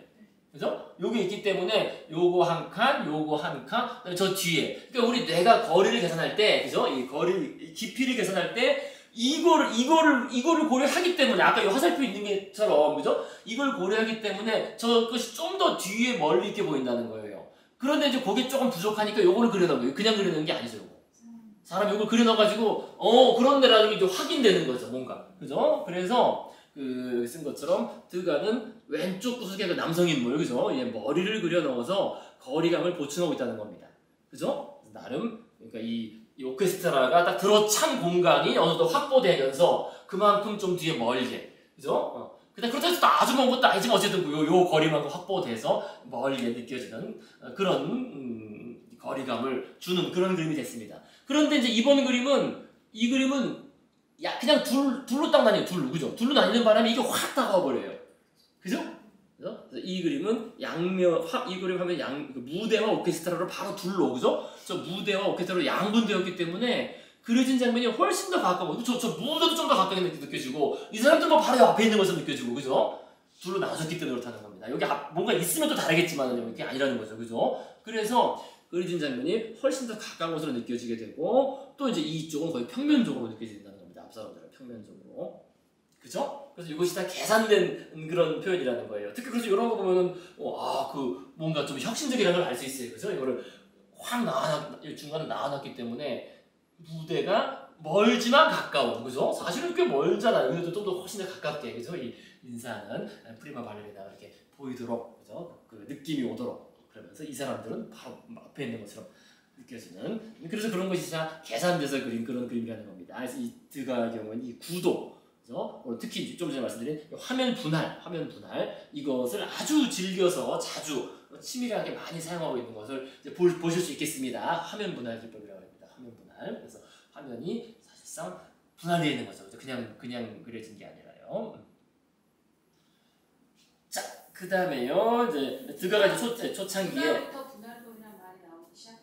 그죠? 요게 있기 때문에 요거 한 칸, 요거 한 칸, 그다음에 저 뒤에. 그러니까 우리 뇌가 거리를 계산할 때, 그죠? 이 깊이를 계산할 때 이거를 고려하기 때문에 아까 이 화살표 있는 게처럼, 그죠? 이걸 고려하기 때문에 저것이 좀 더 뒤에 멀리 있게 보인다는 거예요. 그런데 이제 그게 조금 부족하니까 요거를 그려놓은 거예요. 그냥 그려놓은 게 아니죠, 요거. 사람이 요걸 그려놔가지고 그런데라는 게 이제 확인되는 거죠, 뭔가. 그죠? 그래서 쓴 것처럼 드가는 왼쪽 구석에 그 남성 인물, 그죠? 머리를 그려 넣어서 거리감을 보충하고 있다는 겁니다. 그죠? 나름 그러니까 이 오케스트라가 딱 들어찬 공간이 어느 정도 확보되면서 그만큼 좀 뒤에 멀게, 그죠? 근데 그렇다고 해서 아주 먼 것도 아니지만 어쨌든 요 거리만큼 확보돼서 멀게 느껴지는 그런 거리감을 주는 그런 그림이 됐습니다. 그런데 이제 이 그림은 그냥 둘로 딱 나뉘어요. 그죠? 둘로 나뉘는 바람에 이게 확 다가와 버려요. 그죠? 그래서 이 그림은 이 그림 하면 무대와 오케스트라로 바로 둘로, 그죠? 저 무대와 오케스트라로 양분되었기 때문에 그려진 장면이 훨씬 더 가까워. 저 무대도 좀 더 가깝게 느껴지고, 이 사람들도 바로 옆에 있는 것처럼 느껴지고, 그죠? 둘로 나눠졌기 때문에 그렇다는 겁니다. 여기 뭔가 있으면 또 다르겠지만, 그게 아니라는 거죠. 그죠? 그래서 그려진 장면이 훨씬 더 가까운 것으로 느껴지게 되고, 또 이제 이쪽은 거의 평면적으로 느껴진다는 겁니다. 앞 사람들은 평면적으로. 그죠? 그래서 이것이 다 계산된 그런 표현이라는 거예요. 특히 그래서 이런 거 보면은, 뭔가 좀 혁신적이라는 걸 알 수 있어요. 그죠? 이거를 중간에 나눠놨기 때문에 무대가 멀지만 가까운, 그죠? 사실은 꽤 멀잖아요. 여기도 좀 더 훨씬 더 가깝게, 그죠? 이 인사하는 프리마 발레리나가 이렇게 보이도록, 그죠? 그 느낌이 오도록. 그러면서 이 사람들은 바로 앞에 있는 것처럼 느껴지는. 그래서 그런 것이 다 계산돼서 그린 그런 그림이라는 겁니다. 그래서 이 드가의 경우는 이 구도, 그죠? 특히 좀 전에 말씀드린 화면 분할 이것을 아주 즐겨서 자주 치밀하게 많이 사용하고 있는 것을 이제 보실 수 있겠습니다. 화면 분할 기법이라고 합니다. 화면 분할. 그래서 화면이 사실상 분할되어 있는 거죠. 그냥 그려진 게 아니라요. 자, 그 다음에요. 이제 드가가 이제 초창기에 그날부터 분할법이라는 말이 나오기 시작한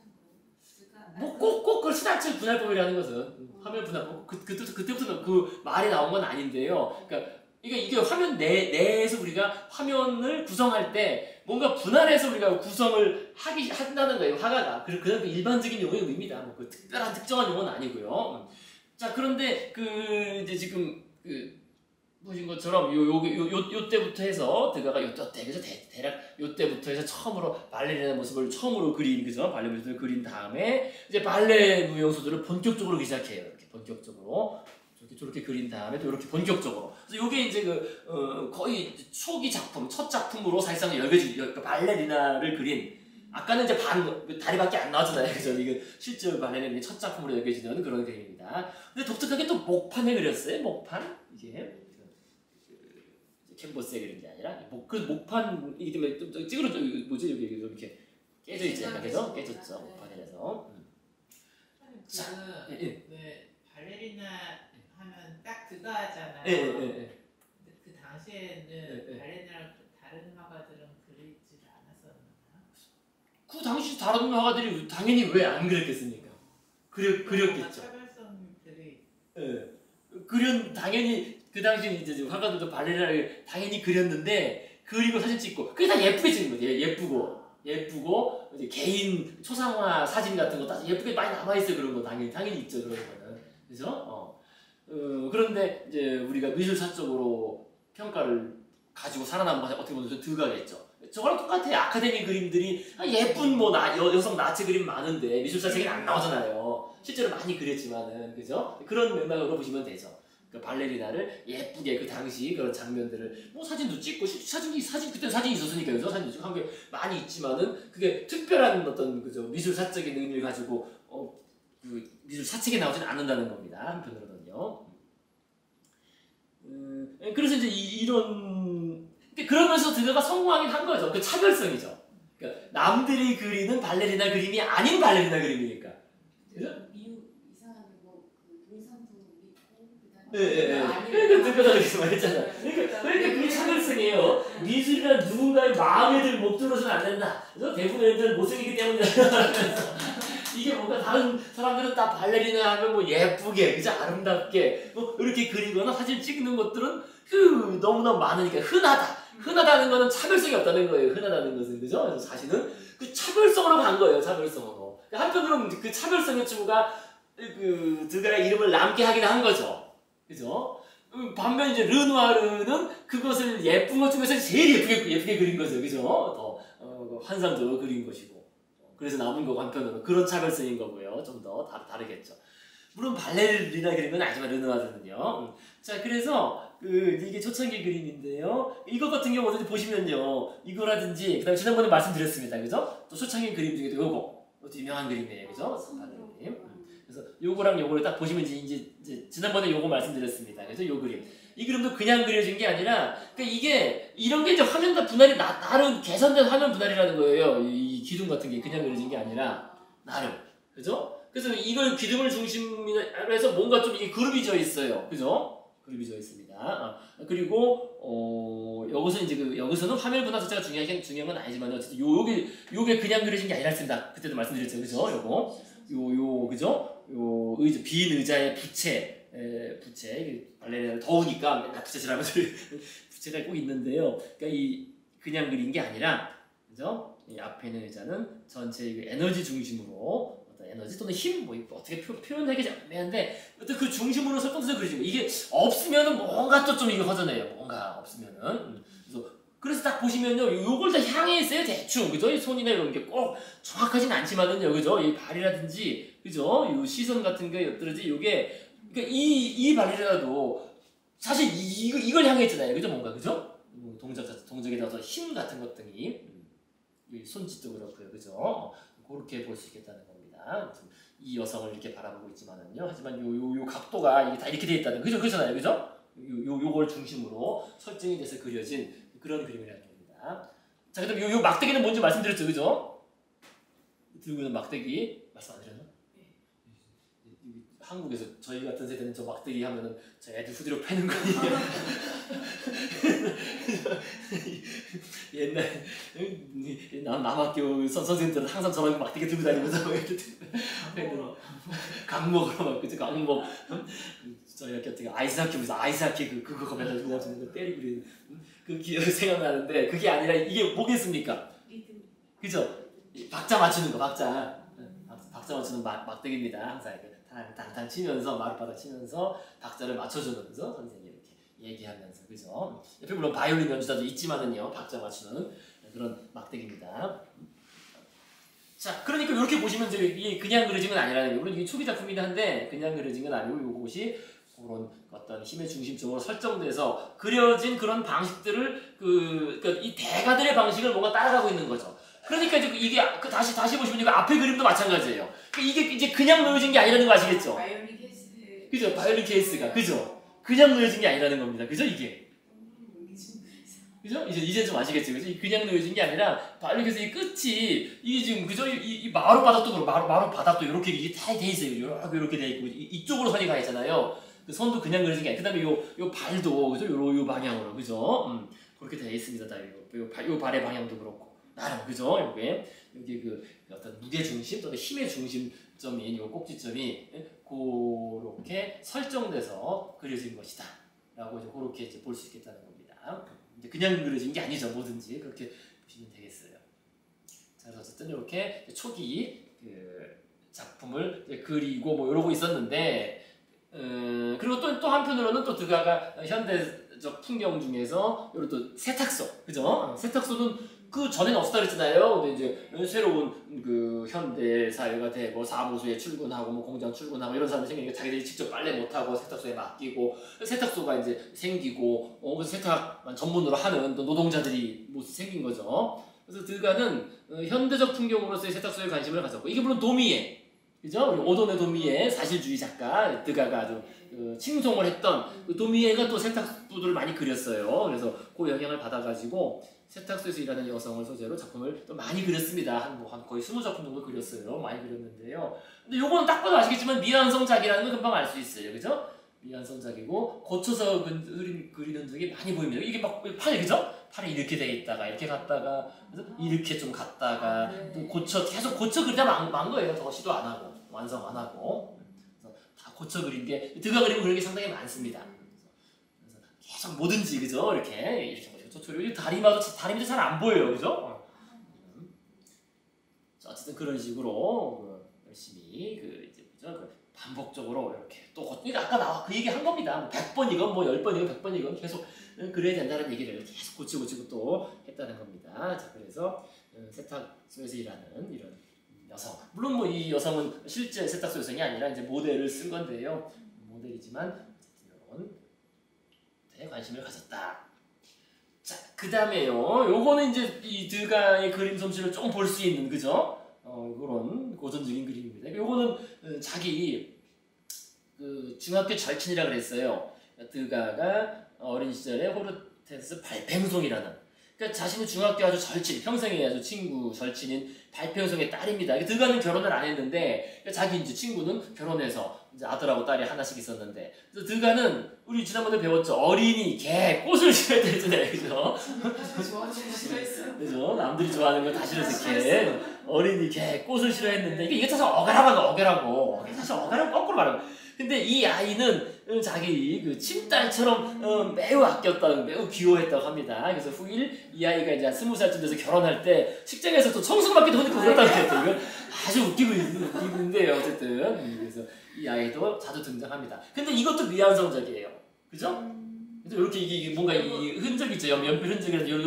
거예요. 꼭 그렇지 않죠. 분할법이라는 것은 화면 분할법. 그때부터 그 말이 나온 건 아닌데요. 그러니까 이게 화면 내에서 우리가 화면을 구성할 때 뭔가 분할해서 우리가 구성을 한다는 거예요. 화가가. 그냥 일반적인 용어의 의미다. 뭐 그 특별한 특정한 용어는 아니고요. 자, 그런데 이제 지금 보신 것처럼 요 때부터 해서 드가가 요때, 그죠? 대략 요 때부터 해서 처음으로 발레리나 모습을 처음으로 그린, 그죠? 발레 모습을 그린 다음에 이제 발레 무용수들을 본격적으로 그리기 시작해요. 이렇게 본격적으로. 저렇게 그린 다음에 또 이렇게 본격적으로. 그래서 요게 이제 거의 초기 작품, 첫 작품으로 사실상 발레리나를 그린, 아까는 이제 다리밖에 안 나왔잖아요. 그죠? 이게 실제 발레리나의 첫 작품으로 여겨지는 그런 그림입니다. 근데 독특하게 또 목판에 그렸어요. 목판. 이게. 캔버스에 그린 게 아니라, 목판이기 때문에 좀 찌그러져, 여기 좀 이렇게 깨져 있지 않나? 그죠? 깨졌죠. 목판이라서. 자, 지금 예. 왜 발레리나 하면 딱 그거 하잖아요. 예. 근데 그 당시에는 예. 발레리나랑 다른 화가들은 그리질 않았었나? 그 당시 다른 화가들이 당연히 왜 안 그렸겠습니까? 그렸겠죠. 차별성들이 예. 당연히 그 당시 이제 화가들도 발레리나를 당연히 그렸는데 그리고 사진 찍고 그게 다 예쁘게 찍는 거죠. 예쁘고 이제 개인 초상화 사진 같은 거 다 예쁘게 많이 남아 있어요. 그런 거 당연히 있죠. 그런 거는 그죠? 그런데 이제 우리가 미술사적으로 평가를 가지고 살아남은 건 어떻게 보면 좀 드가겠죠. 저거랑 똑같아요. 아카데미 그림들이 예쁜 뭐 여성 나체 그림 많은데 미술사 책에는 안 나오잖아요. 실제로 많이 그렸지만은 그죠? 그런 맥락으로 보시면 되죠. 그 발레리나를 예쁘게 그 당시 그런 장면들을 뭐 사진도 찍고 그때 사진이 있었으니까 그죠? 사진도 찍고 한 게 많이 있지만은 그게 특별한 어떤 그죠 미술사적인 의미를 가지고 그 미술사책에 나오지는 않는다는 겁니다. 한편으로는요. 그래서 이제 이런 그러면서 드가가 성공하긴 한 거죠. 그 차별성이죠. 그러니까 남들이 그리는 발레리나 그림이 아닌 발레리나 그림이니까. 그죠? 이상하게 뭐그 동상도 있고 그다음에 그러니까 드가가 그래서 말했잖아. 그러니까 그게 차별성이에요. 미술이란 누군가의 마음에 들 못 들어서는 안 된다. 그래서 대부분의 애들은 못생기기 때문이다. 이게 뭔가 다른 사람들은 다 발레리나 하면 뭐 예쁘게, 그죠? 아름답게 뭐 이렇게 그리거나 사진 찍는 것들은 너무나 많으니까 흔하다는 거는 차별성이 없다는 거예요. 흔하다는 것은 그죠? 그래서 자신은 그 차별성으로 간 거예요. 차별성으로. 한편으로는 그 차별성의 친구가 그 드가의 이름을 남게 하긴 한 거죠. 그죠? 반면 이제 르누아르는 그것을 예쁜 것 중에서 제일 예쁘게 그린 거죠. 그죠? 더 환상적으로 그린 것이고. 그래서 남은 거 한편으로 그런 차별성인 거고요. 좀 더 다르겠죠. 물론 발레리나 그림은 아니지만 르누아르는요. 자, 그래서 이게 초창기 그림인데요. 이것 같은 경우는 보시면요. 이거라든지 그다음에 지난번에 말씀드렸습니다. 그죠? 또 초창기 그림 중에도 이것도 유명한 그림이에요. 그죠? 그림. 그래서 요거랑 요거를 딱 보시면 이제 지난번에 요거 말씀드렸습니다. 그래서 요 그림. 이 그림도 그냥 그려진 게 아니라, 그러니까 이게 이런 게 이제 화면과 분할이 나름 개선된 화면 분할이라는 거예요. 이 기둥 같은 게 그냥 그려진 게 아니라 나름, 그죠? 그래서 이걸 기둥을 중심으로 해서 뭔가 좀 이게 그룹이 져 있어요, 그죠? 그룹이 져 있습니다. 그리고 여기서는 화면 분할 자체가 중요한 건 아니지만 어쨌든 요게 그냥 그려진 게 아니라 그때도 말씀드렸죠, 그죠? 그죠? 빈 의자의 부채, 발레리나를 더우니까 맨날 부채질하면서 부채가 꼭 있는데요. 그러니까 그냥 그린 게 아니라, 그죠? 이 앞에 있는 의자는 전체 에너지 중심으로 어떤 에너지 또는 힘, 뭐 어떻게 표현하기 애매한데, 어떤 그 중심으로 설정해서 그리죠. 이게 없으면은 뭔가 또 좀 이거 허전해요. 뭔가 없으면은. 그래서 딱 보시면요, 요걸 다 향해 있어요, 대충. 그죠? 이 손이나 이런 게 꼭 정확하진 않지만은요, 그죠? 이 발이라든지, 그죠? 이 시선 같은 게 엿들어지, 요게, 그러니까 이 발이라도 사실 이걸 향해 있잖아요. 그죠? 뭔가, 그죠? 동작에 나와서 힘 같은 것 등이, 이 손짓도 그렇고요. 그죠? 그렇게 볼 수 있겠다는 겁니다. 이 여성을 이렇게 바라보고 있지만은요, 하지만 요 각도가 이게 다 이렇게 돼 있다는, 그죠? 그렇잖아요. 그죠? 요걸 중심으로 설정이 돼서 그려진 그런 그림이라는 겁니다. 자, 그다음 요 막대기는 뭔지 말씀드렸죠, 그죠? 들고 있는 막대기 말씀 안 드렸나? 네. 한국에서 저희 같은 세대는 저 막대기 하면은 저 애들 후드로 패는 거예요. 옛날 남학교 선생님들은 항상 저런 막대기 들고 다니면서 각 먹으러 막 그죠? 각 먹. 저희 학교 어떻게 아이스하키 그거 맨날 들고 다니는 거 때리고 그러는 그 기억이 생각나는데 그게 아니라 이게 뭐겠습니까? 그죠? 박자 맞추는 거, 박자 맞추는 막대기입니다. 항상 이렇게 당당 치면서 마룻바닥 치면서 박자를 맞춰주면서 선생님이 이렇게 얘기하면서, 그죠? 옆에 물론 바이올린 연주자도 있지만은요, 박자 맞추는 그런 막대기입니다. 자, 그러니까 이렇게 보시면 이게 그냥 그려진 건 아니라는 게, 물론 이게 초기 작품이긴 한데 그냥 그려진 건 아니고 이것이 그런 어떤 힘의 중심적으로 설정돼서 그려진 그런 방식들을 그러니까 이 대가들의 방식을 뭔가 따라가고 있는 거죠. 그러니까 이게 다시 보시면 이거 앞에 그림도 마찬가지예요. 그러니까 이게 이제 그냥 놓여진 게 아니라는 거 아시겠죠? 바이올린 케이스. 그죠? 바이올린 케이스가, 그죠? 그냥 놓여진 게 아니라는 겁니다. 그죠? 이게. 그죠? 이제 좀 아시겠죠? 그죠? 그냥 놓여진 게 아니라 바로 그래서 이 끝이 이게 지금 그죠? 이 마루 바닥도 그렇고 마루 바닥도 이렇게 이게 다 돼 있어요. 이렇게 돼 있고 이쪽으로 선이 가 있잖아요. 그 선도 그냥 그려진 게 아니라 그다음에 요 발도 그죠? 요 방향으로 그죠? 그렇게 돼 있습니다. 다 요 발의 방향도 그렇고 나름 그죠? 여기 그 어떤 무게 중심 또는 힘의 중심점인 요 꼭지점이 그렇게 설정돼서 그려진 것이다라고 이제 그렇게 이제 볼 수 있겠다는 겁니다. 이제 그냥 그려진 게 아니죠. 뭐든지 그렇게 보시면 되겠어요. 자, 어쨌든 이렇게 초기 그 작품을 이제 그리고 뭐 이러고 있었는데, 그리고 또 한편으로는 또 드가가 현대적 풍경 중에서 이런 또 세탁소, 그죠? 세탁소는 그 전에는 없었다 그랬잖아요. 근데 이제 새로운 그 현대 사회가 되고 사무소에 출근하고 뭐 공장 출근하고 이런 사람들이 생기니까 자기들이 직접 빨래 못하고 세탁소에 맡기고 세탁소가 이제 생기고 그래서 세탁 전문으로 하는 또 노동자들이 뭐 생긴 거죠. 그래서 드가는 현대적 풍경으로서의 세탁소에 관심을 가졌고 이게 물론 도미에 그죠? 우리 오도네 도미에 사실주의 작가 드가가 아주 칭송을 했던 그 도미에가 또 세탁부들을 많이 그렸어요. 그래서 그 영향을 받아가지고 세탁소에서 일하는 여성을 소재로 작품을 또 많이 그렸습니다. 한 거의 20작품 정도 그렸어요. 많이 그렸는데요. 근데 요거는 딱 봐도 아시겠지만 미완성작이라는 걸 금방 알 수 있어요. 그죠? 미완성작이고 고쳐서 그리는 적이 많이 보입니다. 이게 막 팔이 그죠? 팔이 이렇게 돼 있다가 이렇게 갔다가 이렇게 좀 갔다가 또 계속 고쳐 그리다 만 거예요. 더 시도 안 하고 완성 안 하고 그래서 다 고쳐 그린 게 드가 그리면 그런 게 상당히 많습니다. 그래서 계속 뭐든지 그죠? 이렇게 그리고 다리미도 잘 안 보여요, 그죠? 어쨌든 그런 식으로 열심히 그죠? 반복적으로 이렇게 또 그러니까 아까 그 얘기 한 겁니다. 100번이건 뭐 10번이건 100번이건 계속 그래야 된다는 얘기를 계속 고치고 또 했다는 겁니다. 자, 그래서 세탁소에서 일하는 이런 여성. 물론 뭐 이 여성은 실제 세탁소 여성이 아니라 이제 모델을 쓴 건데요. 모델이지만 이런 데 관심을 가졌다. 자, 그 다음에요. 요거는 이제 이 드가의 그림 솜씨를 좀 볼 수 있는 그죠? 그런 고전적인 그림입니다. 요거는 자기 그 중학교 절친이라 그랬어요. 드가가 어린 시절에 호르텐스 발팽송이라는 그러니까 자신의 중학교 아주 절친, 평생의 아주 친구 절친인 발팽송의 딸입니다. 드가는 결혼을 안 했는데 자기 이제 친구는 결혼해서 이제 아들하고 딸이 하나씩 있었는데 그래서 드가는 우리 지난번에 배웠죠. 어린이 개 꽃을 싫어했다 했잖아요. 그죠? 그죠? 남들이 좋아하는 걸 다 싫어서 개 어린이 개 꽃을 싫어했는데 이게 사실 어게라고 사실 어게라고 거꾸로 말하는 거예요. 근데 이 아이는 자기 그 친딸처럼 매우 아꼈다, 매우 귀여워했다고 합니다. 그래서 후일 이 아이가 이제 20살쯤 돼서 결혼할 때 식장에서 또 청소밖에 더 늦고 그랬다고 했죠. 이건 아주 웃기고 있는데요, 어쨌든. 그래서 이 아이도 자주 등장합니다. 근데 이것도 미완성작이에요. 그죠? 그래서 이렇게 이게 뭔가 이 흔적 있죠. 연필 흔적이라든지 여기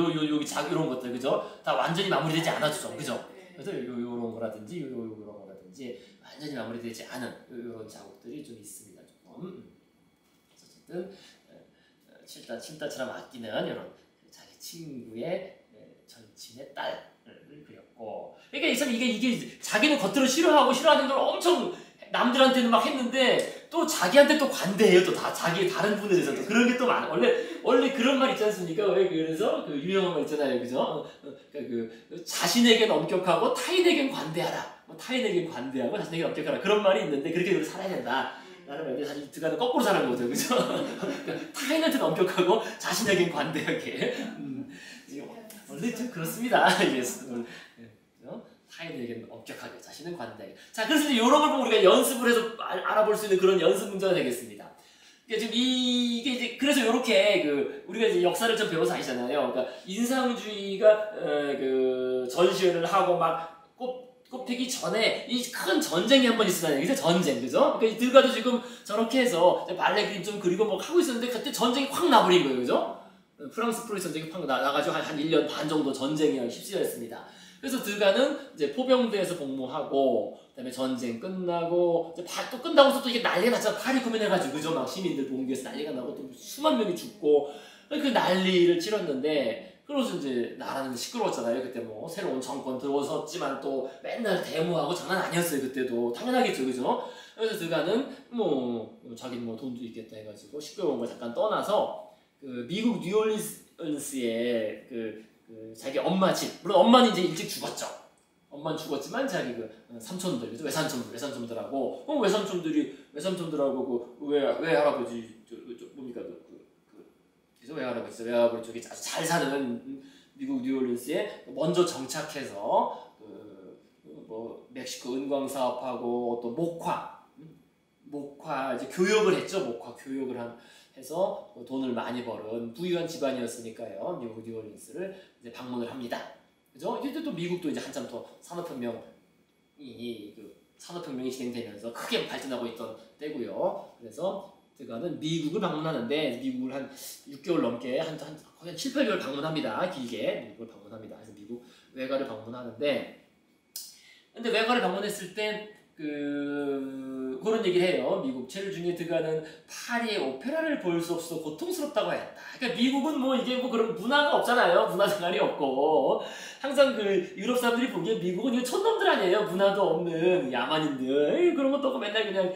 이런 것들, 그죠? 다 완전히 마무리되지 않았죠. 그죠? 그래서 요런 거라든지 요런 거라든지 완전히 마무리되지 않은 이런 자국들이 좀 있습니다. 조금. 어쨌든 친딸처럼 아끼는 이런 자기 친구의 절친의 딸을 그렸고. 그러니까 이게 자기는 겉으로 싫어하는 걸 엄청 남들한테는 막 했는데 또 자기한테 또 관대해요. 또 자기 다른 분에 대해서도 그런 게 또 많아. 원래 그런 말 있지 않습니까? 왜 그래서 그 유명한 말 있잖아요, 그죠? 그러니까 그 자신에겐 엄격하고 타인에겐 관대하라. 타인에겐 관대하고 자신에겐 엄격하라. 그런 말이 있는데 그렇게 살아야 된다. 라는 말인데 사실 드가는 거꾸로 사는 거죠, 그죠? 타인한테는 엄격하고 자신에겐 관대하게. 원래 좀 그렇습니다. 타인에게는 엄격하게, 자신은 관대하게. 자, 그래서 이제 이런 걸 보고 우리가 연습을 해서 알아볼 수 있는 그런 연습 문제가 되겠습니다. 그러니까 지금 이게 이제 그래서 이렇게 우리가 이제 역사를 좀 배워서 아시잖아요. 그러니까 인상주의가 그 전시회를 하고 막 꼽히기 전에 이 큰 전쟁이 한 번 있었잖아요. 그죠? 전쟁, 그죠? 그러니까 이 드가도 지금 저렇게 해서 발레 그림 좀 그리고 뭐 하고 있었는데 그때 전쟁이 확 나버린 거예요, 그죠? 프랑스 프로이스 전쟁이 확 나가지고 한 1년 반 정도 전쟁이 휩쓸렸습니다. 그래서 드가는 이제 포병대에서 복무하고, 그다음에 전쟁 끝나고, 이제 또 끝나고서 또 이게 난리가 났잖아. 파리 구면해가지고, 그죠? 막 시민들 봉기에서 난리가 나고, 또 수만 명이 죽고, 그 난리를 치렀는데, 그러고서 이제 나라는 시끄러웠잖아요. 그때 뭐, 새로운 정권 들어섰지만 또 맨날 데모하고 장난 아니었어요. 그때도. 당연하겠죠, 그죠? 그래서 드가는 자기는 돈도 있겠다 해가지고, 시끄러운 거 잠깐 떠나서, 미국 얼스의 그 자기 엄마 집, 물론 엄마는 이제 일찍 죽었죠. 엄마는 죽었지만 자기 그 삼촌들, 외삼촌들하고 외삼촌들하고 그 외할아버지 뭡니까 그래서 외할아버지 쪽에 아주 잘 사는 미국 뉴올리언스에 먼저 정착해서 뭐 멕시코 은광 사업하고 또 목화 이제 교역을 했죠. 목화 교역을 해서 돈을 많이 버는 부유한 집안이었으니까요. 미국 뉴올리언스를 이제 방문을 합니다. 그죠? 이제 또 미국도 이제 한참 더 산업혁명이 진행되면서 크게 발전하고 있던 때고요. 그래서 드가는 미국을 방문하는데 미국을 한 6개월 넘게 거의 한 7, 8개월 방문합니다. 길게 미국을 방문합니다. 그래서 미국 외가를 방문하는데 근데 외가를 방문했을 때 그런 얘기를 해요. 미국 체류 중에 드가는 파리의 오페라를 볼 수 없어서 고통스럽다고 했다. 그러니까 미국은 뭐 이게 뭐 그런 문화가 없잖아요. 문화 생활이 없고 항상 그 유럽 사람들이 보기에 미국은 이거 촌놈들 아니에요. 문화도 없는 야만인들 그런 것도 없고 맨날 그냥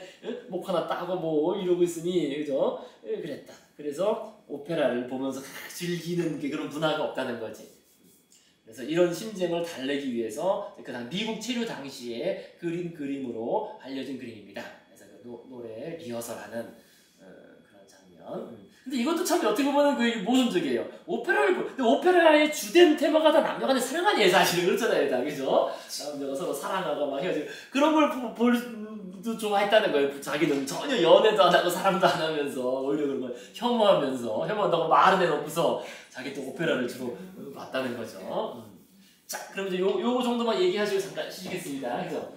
목 하나 따고 뭐 이러고 있으니 그죠? 그랬다. 그래서 오페라를 보면서 즐기는 게 그런 문화가 없다는 거지. 그래서 이런 심정을 달래기 위해서 그 미국 체류 당시에 그림으로 알려진 그림입니다. 그래서 그 노래 리허설하는 그런 장면. 근데 이것도 참 어떻게 보면 그 모순적이에요. 근데 오페라의 주된 테마가 다 남녀간의 사랑 아니에요, 사실은. 그렇잖아요, 다. 그죠? 남녀가 서로 사랑하고 막 헤어지고. 그런 걸 볼도 좋아했다는 거예요. 자기는 전혀 연애도 안 하고 사랑도 안 하면서, 오히려 그런 걸 혐오한다고 말은 해놓고서 자기 또 오페라를 주로 봤다는 거죠. 자, 그럼 이제 요 정도만 얘기하시고 잠깐 쉬시겠습니다. 그죠?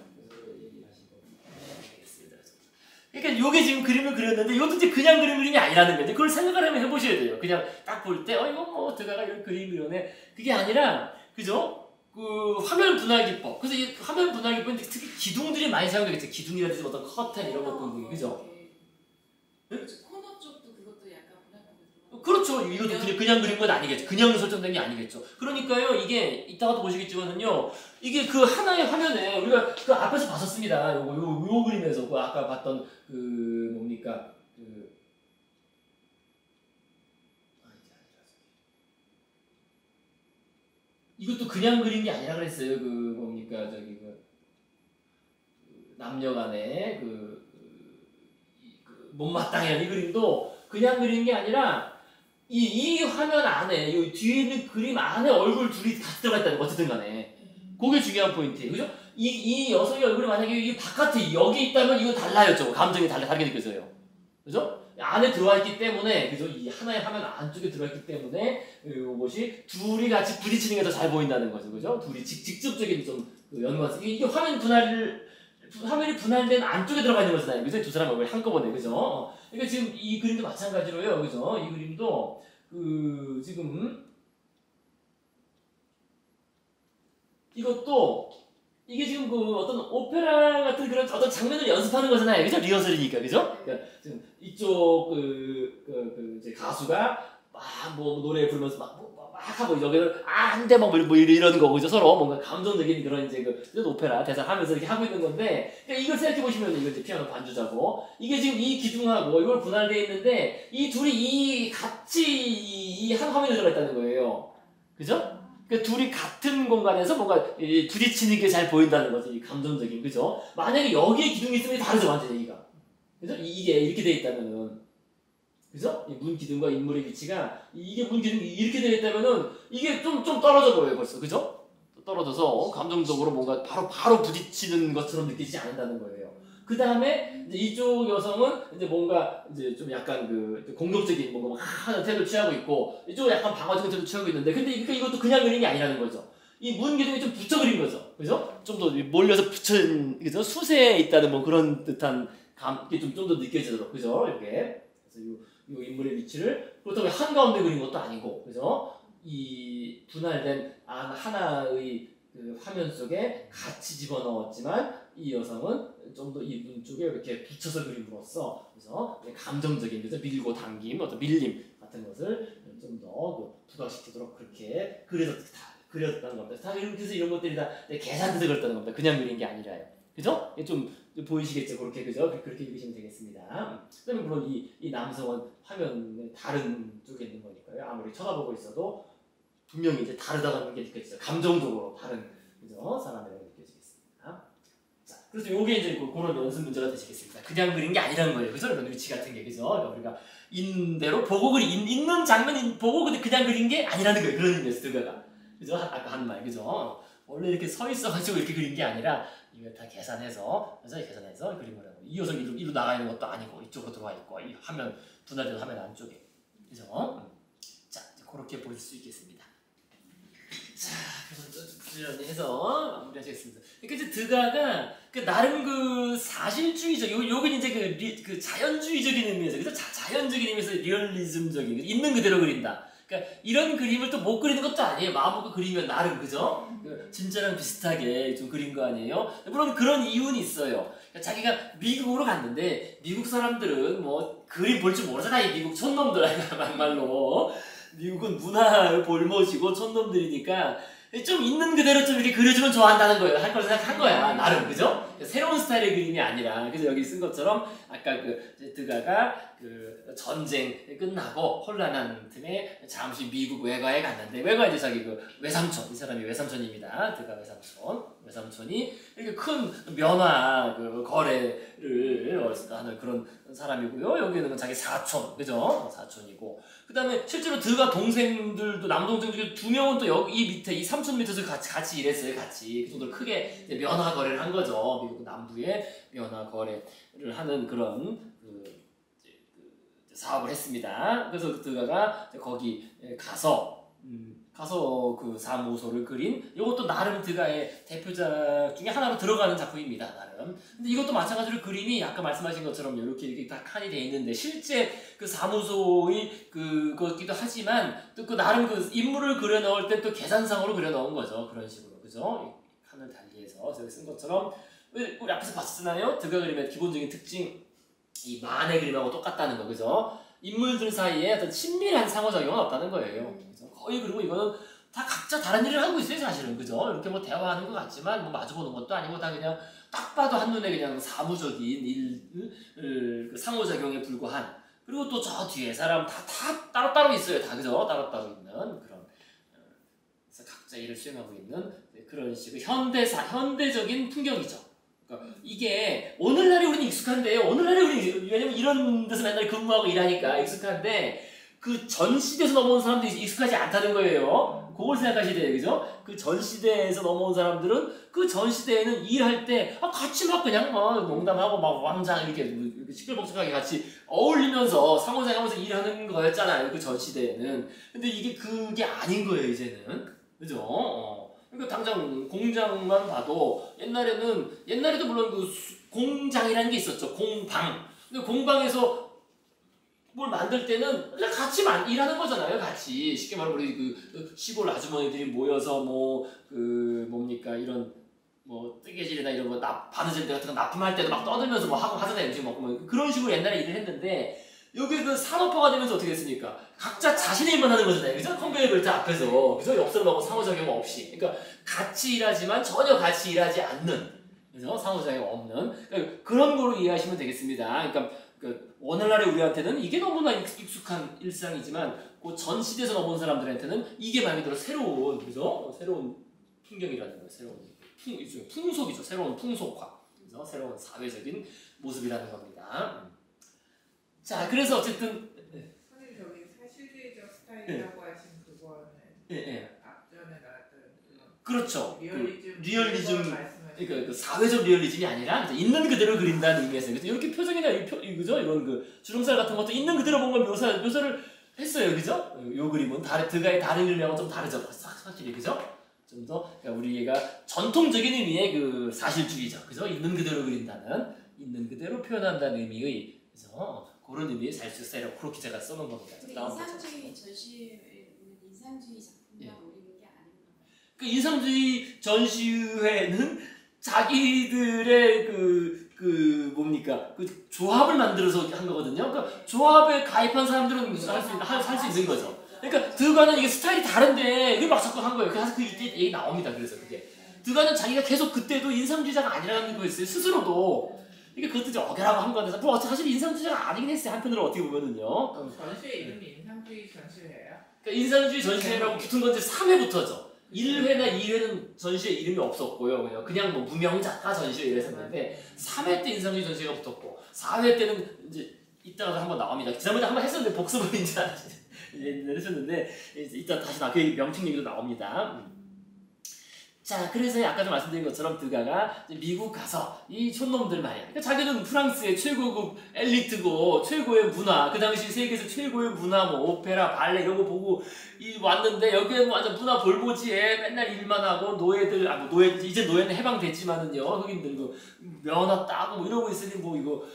그러니까 요게 지금 그림을 그렸는데 이것도 이제 그냥 그림이 아니라는 거죠. 그걸 생각을 한번 해보셔야 돼요. 그냥 딱 볼 때 이거 뭐 드가가 이런 그림 그려네. 그게 아니라 그죠? 그 화면 분할 기법. 그래서 이 화면 분할 기법은 특히 기둥들이 많이 사용되겠죠. 기둥이라든지 어떤 커튼 이런 것들 그죠? 코너 쪽도 그것도 약간 분할하고 그렇죠. 이것도 그냥 그린 건 아니겠죠. 그냥 설정된 게 아니겠죠. 그러니까요, 이게 이따가도 보시겠지만은요, 이게 그 하나의 화면에 우리가 그 앞에서 봤었습니다. 요 그림에서 그 아까 봤던 그 뭡니까 이것도 그냥 그린 게 아니라 그랬어요. 그 뭡니까 남녀간의 못마땅한 이 그림도 그냥 그린 게 아니라 이 화면 안에 이 뒤에 있는 그림 안에 얼굴 둘이 같이 들어가 있다는 거 어쨌든 간에 그게 중요한 포인트예요. 그죠? 이 여성의 얼굴이 만약에 이 바깥에 여기 있다면 이거 달라요. 좀 감정이 다르게 느껴져요. 그죠? 안에 들어와 있기 때문에 그죠? 이 하나의 화면 안쪽에 들어와 있기 때문에 이것이 둘이 같이 부딪히는 게 더 잘 보인다는 거죠. 그죠? 둘이 직접적인 좀 연관. 이게 화면이 분할된 안쪽에 들어가 있는 거잖아요. 그죠? 두 사람 얼굴이 한꺼번에. 그죠? 그러니까 지금 이 그림도 마찬가지로요. 그죠? 이 그림도 지금 이것도 이게 지금 어떤 오페라 같은 그런 어떤 장면을 연습하는 거잖아요. 그죠? 리허설이니까. 그죠? 그러니까 지금 이쪽 이제 가수가 막 뭐 노래 부르면서 막 하고 여기는 안 돼 막 뭐 이런 거 그죠? 서로 뭔가 감정적인 그런 이제 오페라 대사 하면서 이렇게 하고 있는 건데 그러니까 이걸 생각해 보시면 이거 이제 피아노 반주자고 이게 지금 이 기둥하고 이걸 분할되어 있는데 이 둘이 같이 이 한 화면에 들어가 있다는 거예요. 그죠? 그러니까 둘이 같은 공간에서 뭔가 부딪히는 게 잘 보인다는 거죠. 이 감정적인 그죠? 만약에 여기에 기둥이 있으면 다르죠 완전 얘기가. 그죠? 이게 이렇게 돼 있다면은 그죠? 이 문 기둥과 인물의 위치가 이게 문 기둥이 이렇게 되어 있다면은 이게 좀 떨어져 보여요 벌써. 그죠? 떨어져서 감정적으로 뭔가 바로 부딪히는 것처럼 느끼지 않는다는 거예요. 그 다음에 이쪽 여성은 이제 뭔가 이제 좀 약간 공격적인 뭔가 하는 태도를 취하고 있고 이쪽은 약간 방어적인 태도를 취하고 있는데 근데 이것도 그냥 그린 게 아니라는 거죠. 이 문 기둥이 좀 붙여 그린 거죠. 그죠? 좀 더 몰려서 붙여진 그죠? 수세에 있다는 뭐 그런 듯한 이게 좀 더 느껴지도록 그죠? 이렇게 그래서 이 인물의 위치를 그렇다고 한가운데 그린 것도 아니고 그죠? 이 분할된 하나의 화면 속에 같이 집어넣었지만 이 여성은 좀 더 이 문 쪽에 이렇게 붙여서 그림으로써 그래서 감정적인 그래서 밀고 당김 어떤 밀림 같은 것을 좀 더 부각시키도록 그렇게 그렸다는 겁니다. 다 그래서 이런 것들이 다 계산돼서 그렸다는 겁니다. 그냥 그린 게 아니라요. 그죠? 좀 보이시겠죠? 그렇게 그죠? 그렇게 읽으시면 되겠습니다. 그다음에 물론 이 남성은 화면의 다른 쪽에 있는 거니까요. 아무리 쳐다보고 있어도 분명히 이제 다르다는 게 느껴지죠. 감정적으로 다른 그죠? 사람이라고 느껴지겠습니다. 자, 그래서 요게 이제 그런 연습 문제가 되시겠습니다. 그냥 그린 게 아니라는 거예요. 그죠? 이런 위치 같은 게 그죠? 그러니까 우리가 있는 대로 보고 있는 장면 보고 그냥 그린 게 아니라는 거예요. 그런 의미에서 드가가 그죠? 아까 한 말 그죠? 원래 이렇게 서 있어가지고 이렇게 그린 게 아니라 이거 다 계산해서 그래서 계산해서 그린 거라고. 이 녀석 이로 나가 있는 것도 아니고 이쪽으로 들어와 있고 이 화면 분할된 화면 안쪽에 그죠? 자 그렇게 보실 수 있겠습니다. 자 그래서 부지런히 해서 마무리하시겠습니다. 그러니까 이제 드가가 그 나름 그 사실주의적 요건 이제 그 자연주의적인 의미에서 그죠? 자연적인 의미에서 리얼리즘적인 있는 그대로 그린다. 그러니까 이런 그림을 또 못 그리는 것도 아니에요. 마음먹고 그리면 나름 그죠? 진짜랑 비슷하게 좀 그린 거 아니에요? 물론 그런 이유는 있어요. 그러니까 자기가 미국으로 갔는데 미국 사람들은 뭐 그림 볼 줄 모르잖아. 이 미국 촌놈들 막말로 미국은 문화 볼못이고 촌놈들이니까 좀 있는 그대로 좀 이렇게 그려주면 좋아한다는 거예요. 할 걸 생각한 거야. 나름 그죠? 새로운 스타일의 그림이 아니라 그래서 여기 쓴 것처럼 아까 그 드가가 그 전쟁 끝나고 혼란한 틈에 잠시 미국 외가에 갔는데 외가에 이제 자기 그 외삼촌 이 사람이 외삼촌입니다. 드가 외삼촌이 이렇게 큰 면화 그 거래를 하는 그런 사람이고요. 여기는 자기 사촌 그죠? 사촌이고 그 다음에 실제로 드가 동생들도 남동생 중에 2명은 또 여기 이 밑에 이 삼촌 밑에서 같이 일했어요. 같이 그 정도로 크게 면화 거래를 한 거죠. 미국 남부에 면화 거래를 하는 그런 그 사업을 했습니다. 그래서 드가가 거기 가서 그 사무소를 그린 이것도 나름 드가의 대표작 중에 하나로 들어가는 작품입니다. 나름. 근데 이것도 마찬가지로 그림이 아까 말씀하신 것처럼 이렇게 다 칸이 되어 있는데 실제 그 사무소의 그것기도 하지만 또 그 나름 그 인물을 그려 넣을 때 또 계산상으로 그려 넣은 거죠. 그런 식으로 그죠? 칸을 달리해서 저기 쓴 것처럼 우리 앞에서 봤잖아요. 드가 그림의 기본적인 특징 이 만의 그림하고 똑같다는 거 그죠? 인물들 사이에 어떤 친밀한 상호작용은 없다는 거예요. 그죠? 거의 그리고 이거는 다 각자 다른 일을 하고 있어요 사실은 그죠? 이렇게 뭐 대화하는 것 같지만 뭐 마주보는 것도 아니고 다 그냥 딱 봐도 한눈에 그냥 사무적인 그 상호작용에 불과한 그리고 또 저 뒤에 사람 다 따로따로 있어요 다 그죠? 따로따로 있는 그런 그래서 각자 일을 수행하고 있는 그런 식의 현대적인 풍경이죠. 그러니까 이게 오늘날에 우리는 익숙한데요. 오늘날에 우리는 왜냐면 이런 데서 맨날 근무하고 일하니까 익숙한데 그 전 시대에서 넘어온 사람들이 익숙하지 않다는 거예요. 그걸 생각하셔야 돼요, 그죠? 그 전 시대에서 넘어온 사람들은 그 전 시대에는 일할 때 같이 막 그냥 농담하고 막 왕장 이렇게 시끌벅적하게 같이 어울리면서 상호작용하면서 일하는 거였잖아요. 그 전 시대에는. 근데 이게 그게 아닌 거예요, 이제는. 그죠? 그러니까 당장 공장만 봐도 옛날에도 물론 그 공장이라는 게 있었죠. 공방. 근데 공방에서 뭘 만들 때는 그냥 같이 일하는 거잖아요. 같이 쉽게 말하면 우리 그 시골 아주머니들이 모여서 뭡니까 이런 뭐 뜨개질이나 이런 거 바느질 같은 거 납품할 때도 막 떠들면서 뭐 하고 하잖아요. 음식 먹고 뭐 그런 식으로 옛날에 일을 했는데 여기 그 산업화가 되면서 어떻게 됐습니까? 각자 자신의 일만 하는 거잖아요. 그죠? 컨베이어 벨트 앞에서 그죠? 옆사람하고 상호작용 없이 그러니까 같이 일하지만 전혀 같이 일하지 않는 그죠? 상호작용 없는 그러니까 그런 거로 이해하시면 되겠습니다. 그러니까 오늘날의 우리한테는 이게 너무나 익숙한 일상이지만 그 전 시대에서 넘어온 사람들한테는 이게 말 그대로 새로운 그죠? 새로운 풍경이라는 거예요. 새로운 풍속이죠. 새로운 풍속화 그죠? 새로운 사회적인 모습이라는 겁니다. 자, 그래서 어쨌든 선생님 저기 사실주의적 스타일이라고 하신 그거는 앞전에 나왔던 그렇죠. 리얼리즘 그러니까 그 사회적 리얼리즘이 아니라 있는 그대로 그린다는 의미에서 이렇게 표정이나 그죠? 이런 그 주름살 같은 것도 있는 그대로 뭔가 묘사를 했어요, 그죠? 요 그림은 드가의 다른 그림하고 좀 다르죠, 확실히 그죠? 좀 더 그러니까 우리가 전통적인 의미의 그 사실주의죠, 그죠? 있는 그대로 그린다는 있는 그대로 표현한다는 의미의 그죠? 그런 의미의 사실주의 그렇게 제가 써놓은 겁니다. 인상주의 전시회는 인상주의 작품만 올리는 게 아닌가 봐요. 그 인상주의 전시회는 자기들의 뭡니까 그 조합을 만들어서 한 거거든요. 그러니까 조합에 가입한 사람들은 할 수 있는 거죠. 그러니까 드가는 이게 스타일이 다른데 이걸 막 자꾸 한 거예요. 그래서 이때 얘기 나옵니다. 그래서 그게 드가는 자기가 계속 그때도 인상주의자가 아니라는 거였어요. 스스로도 그러니까 그것도 이제 억울하고 한 건데서 뭐 사실 인상주의자가 아니긴 했어요. 한편으로 어떻게 보면은요. 전시회 이름이 인상주의 전시회예요? 그러니까 인상주의 전시회라고 붙은 건 이제 3회부터죠. 1회나 2회는 전시회 이름이 없었고요. 그냥 뭐 무명 작가 전시회 이랬었는데 3회 때 인상주의 전시회가 붙었고 4회 때는 이제 이따가 한번 나옵니다. 지난번에 한번 했었는데 복습을 이제 했었는데 이따 다시 그 명칭 얘기도 나옵니다. 자, 그래서 아까 좀 말씀드린 것처럼 드가가 미국 가서 이 촌놈들 말이야. 그러니까 자기는 프랑스의 최고급 엘리트고 최고의 문화, 그 당시 세계에서 최고의 문화, 뭐 오페라, 발레 이런 거 보고 왔는데 여기에 뭐 완전 문화 볼모지에 맨날 일만 하고 노예들, 이제 노예는 해방됐지만은요, 흑인들 그 면허 따고 뭐 이러고 있으니 뭐 이거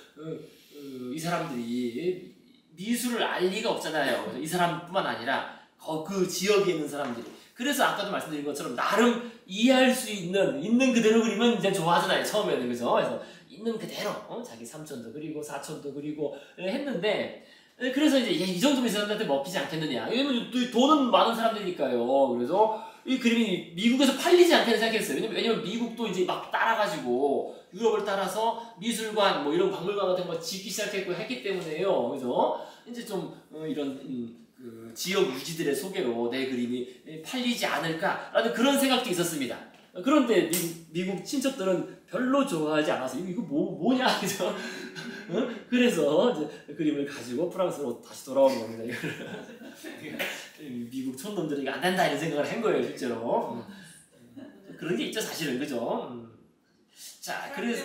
이 사람들이 미술을 알 리가 없잖아요. 이 사람뿐만 아니라 그 지역에 있는 사람들이. 그래서 아까도 말씀드린 것처럼 나름 이해할 수 있는 그대로 그리면 이제 좋아하잖아요. 처음에는. 그죠? 그래서 있는 그대로 자기 삼촌도 그리고 사촌도 그리고 했는데 그래서 이제 이 정도면 이 사람들한테 먹히지 않겠느냐. 왜냐면 돈은 많은 사람들이니까요. 그래서 이 그림이 미국에서 팔리지 않겠는 생각했어요. 왜냐면 미국도 이제 막 따라가지고 유럽을 따라서 미술관 뭐 이런 박물관 같은 거 짓기 시작했고 했기 때문에요. 그래서 이제 좀 이런 그 지역 유지들의 소개로 내 그림이 팔리지 않을까라는 그런 생각도 있었습니다. 그런데 미국 친척들은 별로 좋아하지 않아서 이거 뭐냐 그죠? 그래서 이제 그림을 가지고 프랑스로 다시 돌아온 겁니다. 미국 촌놈들이 이거 안 된다 이런 생각을 한 거예요 실제로. 그런 게 있죠 사실은 그죠? 자 그래서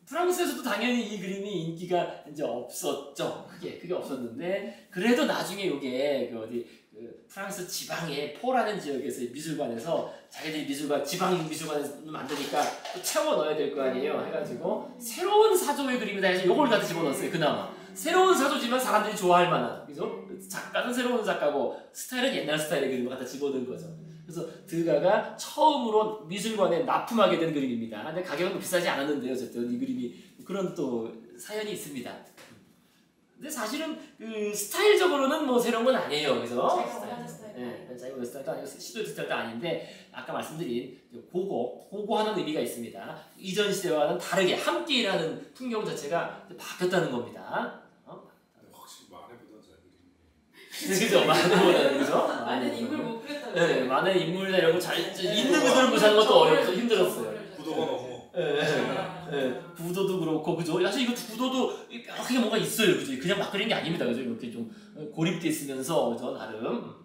프랑스에서도 당연히 이 그림이 인기가 이제 없었죠. 그게 없었는데 그래도 나중에 이게 그 프랑스 지방의 포라는 지역에서 미술관에서 자기들이 지방 미술관에서 만드니까 또 채워 넣어야 될 거 아니에요. 해가지고 새로운 사조의 그림이다 해서 요걸 갖다 집어넣었어요. 그나마 새로운 사조지만 사람들이 좋아할 만한. 그래서 작가는 새로운 작가고 스타일은 옛날 스타일의 그림을 갖다 집어넣은 거죠. 그래서 드가가 처음으로 미술관에 납품하게 된 그림입니다. 근데 가격은 비싸지 않았는데요. 어쨌든 이 그림이 그런 또 사연이 있습니다. 근데 사실은 그 스타일적으로는 뭐 새로운 건 아니에요. 그래서 자기가 원하는 스타일도 아니고 시도의 스타일도 아닌데 아까 말씀드린 고고하는 의미가 있습니다. 이전 시대와는 다르게 함께 일하는 풍경 자체가 바뀌었다는 겁니다. 확실히 만해보다 잘 그리네. 그죠? 만해보다 그죠? 많은 인물 못 그렸다고. 네, 많은 인물이나 이런 거 잘 있는 그대로 묘사하는 것도 어렵고 힘들었어요. 구도가 너무. 구도도 그렇고 그죠? 사실 이것도 구도도 명확하게 뭔가 있어요, 그죠? 그냥 막 그린 게 아닙니다, 그죠? 이렇게 좀 고립돼 있으면서 그죠? 나름.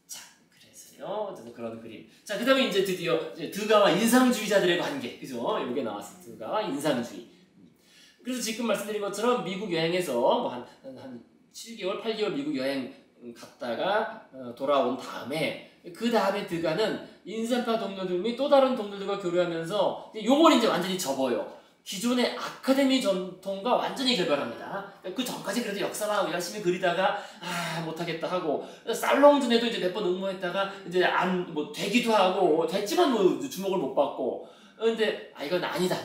자, 그래서요, 어쨌든 그런 그림. 자, 그다음에 이제 드디어 이제 드가와 인상주의자들의 관계, 그죠? 이게 나왔어요, 드가와 인상주의. 그래서 지금 말씀드린 것처럼 미국 여행에서 뭐 한 7개월, 8개월 미국 여행 갔다가 돌아온 다음에 그 다음에 드가는 인삼파 동료들 및 또 다른 동료들과 교류하면서 요걸 이제 완전히 접어요. 기존의 아카데미 전통과 완전히 결별합니다. 그 전까지 그래도 역사만 열심히 그리다가 못하겠다 하고 살롱준에도 이제 몇 번 응모했다가 이제 뭐 되기도 하고 됐지만 뭐 주목을 못 받고 근데 이건 아니다.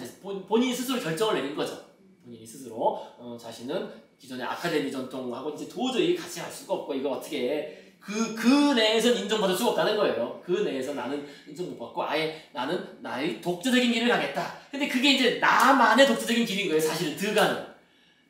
본인이 스스로 결정을 내린 거죠. 본인이 스스로 자신은 기존의 아카데미 전통하고 이제 도저히 같이 갈 수가 없고 이거 어떻게 그 내에선 인정받을 수가 없다는 거예요. 그 내에서 나는 인정 못 받고 아예 나는 나의 독자적인 길을 가겠다. 근데 그게 이제 나만의 독자적인 길인 거예요. 사실은 드가는.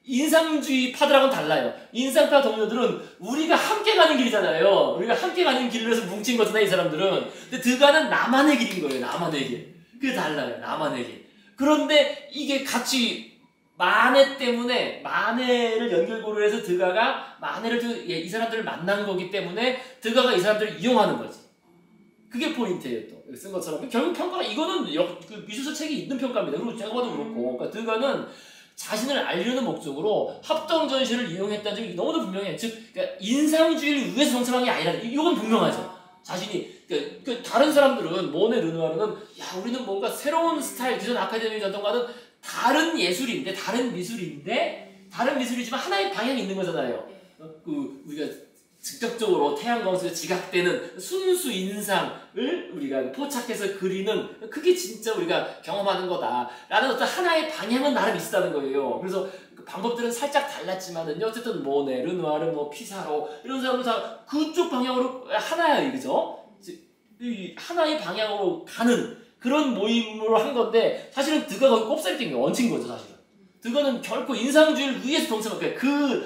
인상주의 파들하고는 달라요. 인상파 동료들은 우리가 함께 가는 길이잖아요. 우리가 함께 가는 길을 해서 뭉친 거잖아요. 이 사람들은. 근데 드가는 나만의 길인 거예요. 나만의 길. 그게 달라요. 나만의 길. 그런데 이게 같이 만해 때문에 만해를 연결고리를 해서 드가가 만해를 이 사람들을 만난 거기 때문에 드가가 이 사람들을 이용하는 거지. 그게 포인트예요. 또 쓴 것처럼 결국 평가가 이거는 그 미술사 책이 있는 평가입니다. 그리고 제가 봐도 그렇고 그러니까 드가는 자신을 알리는 목적으로 합동 전시를 이용했다는 점이 너무도 분명해요. 즉 그러니까 인상주의를 위해서 정착한 게 아니라 이건 분명하죠. 자신이 그러니까 다른 사람들은 모네 르누아르는 우리는 뭔가 새로운 스타일 기존 아카데미 전통과는 다른 예술인데 다른 미술이지만 하나의 방향이 있는 거잖아요. 우리가 직접적으로 태양광선에 지각되는 순수 인상을 우리가 포착해서 그리는 그게 진짜 우리가 경험하는 거다라는 어떤 하나의 방향은 나름 있었다는 거예요. 그래서 그 방법들은 살짝 달랐지만은요. 어쨌든 모네, 르누아르, 피사로 이런 사람들 다 그쪽 방향으로 하나예요, 그죠? 하나의 방향으로 가는 그런 모임으로 한 건데 사실은 드가 거기 꼽사리 뛴 게 얹힌 거죠 사실은. 드가는 결코 인상주의를 위해서 동참한 거예요.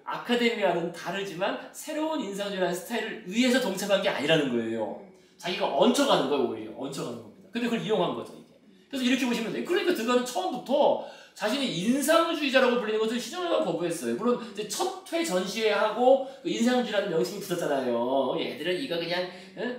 아카데미와는 다르지만 새로운 인상주의라는 스타일을 위해서 동참한 게 아니라는 거예요. 자기가 얹혀가는 거예요. 오히려 얹혀가는 겁니다. 근데 그걸 이용한 거죠 이게. 그래서 이렇게 보시면 돼요. 그러니까 드가는 처음부터 자신이 인상주의자라고 불리는 것을 시정회가 거부했어요. 물론 이제 첫 회 전시회하고 그 인상주의라는 명칭이 붙었잖아요. 얘들은 이거 그냥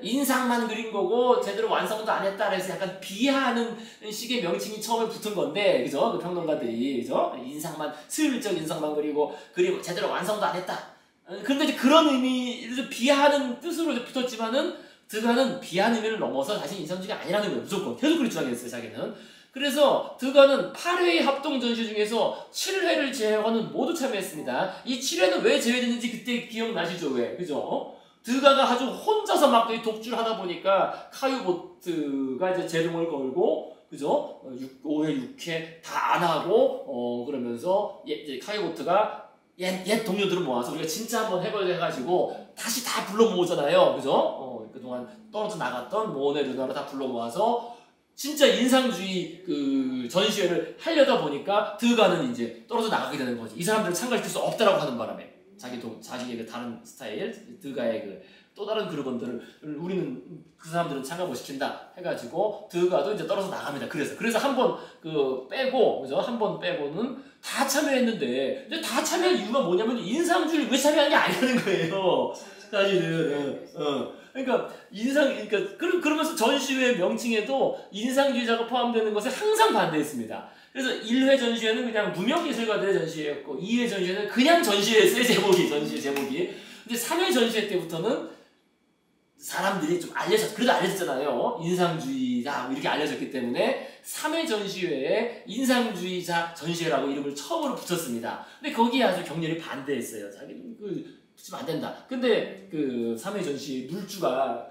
인상만 그린 거고 제대로 완성도 안 했다 그래서 약간 비하하는 식의 명칭이 처음에 붙은 건데, 그죠? 그 평론가들이, 그죠? 인상만, 슬쩍 인상만 그리고 제대로 완성도 안 했다. 그런데 이제 그런 의미를 비하하는 뜻으로 이제 붙었지만은 드가는 비하는 의미를 넘어서 자신이 인상주의가 아니라는 거예요. 무조건. 계속 그렇게 주장했어요, 자기는. 그래서 드가는 8회의 합동전시 중에서 7회를 제외하고는 모두 참여했습니다. 이 7회는 왜 제외됐는지 그때 기억나시죠? 왜? 그죠? 드가가 아주 혼자서 막 독주를 하다 보니까 카유보트가 이제 제동을 걸고, 그죠? 5회, 6회 다 안 하고, 그러면서 이제 카유보트가 옛 동료들을 모아서 우리가 진짜 한번 해보자 해가지고 다시 다 불러 모으잖아요. 그죠? 그동안 떨어져 나갔던 모네 르나를 다 불러 모아서 진짜 인상주의 그 전시회를 하려다 보니까 드가는 이제 떨어져 나가게 되는 거지. 이 사람들을 참가시킬 수 없다라고 하는 바람에 자기의 그 다른 스타일, 드가의 그 또 다른 그룹원들을 우리는 그 사람들은 참가 못 시킨다 해가지고 드가도 이제 떨어져 나갑니다. 그래서 한 번 그 빼고, 그죠? 한 번 빼고는 다 참여했는데, 근데 다 참여한 이유가 뭐냐면 인상주의를 왜 참여한 게 아니라는 거예요. 사실은. 그러니까 그러면서 전시회 명칭에도 인상주의자가 포함되는 것에 항상 반대했습니다. 그래서 1회 전시회는 그냥 무명예술가들의 전시회였고 2회 전시회는 그냥 전시회였어요. 전시회 제목이. 근데 3회 전시회 때부터는 사람들이 좀 그래도 알려졌잖아요. 인상주의자 이렇게 알려졌기 때문에 3회 전시회에 인상주의자 전시회라고 이름을 처음으로 붙였습니다. 근데 거기에 아주 격렬히 반대했어요. 자기는 붙이면 안 된다. 근데 그 3회 전시 물주가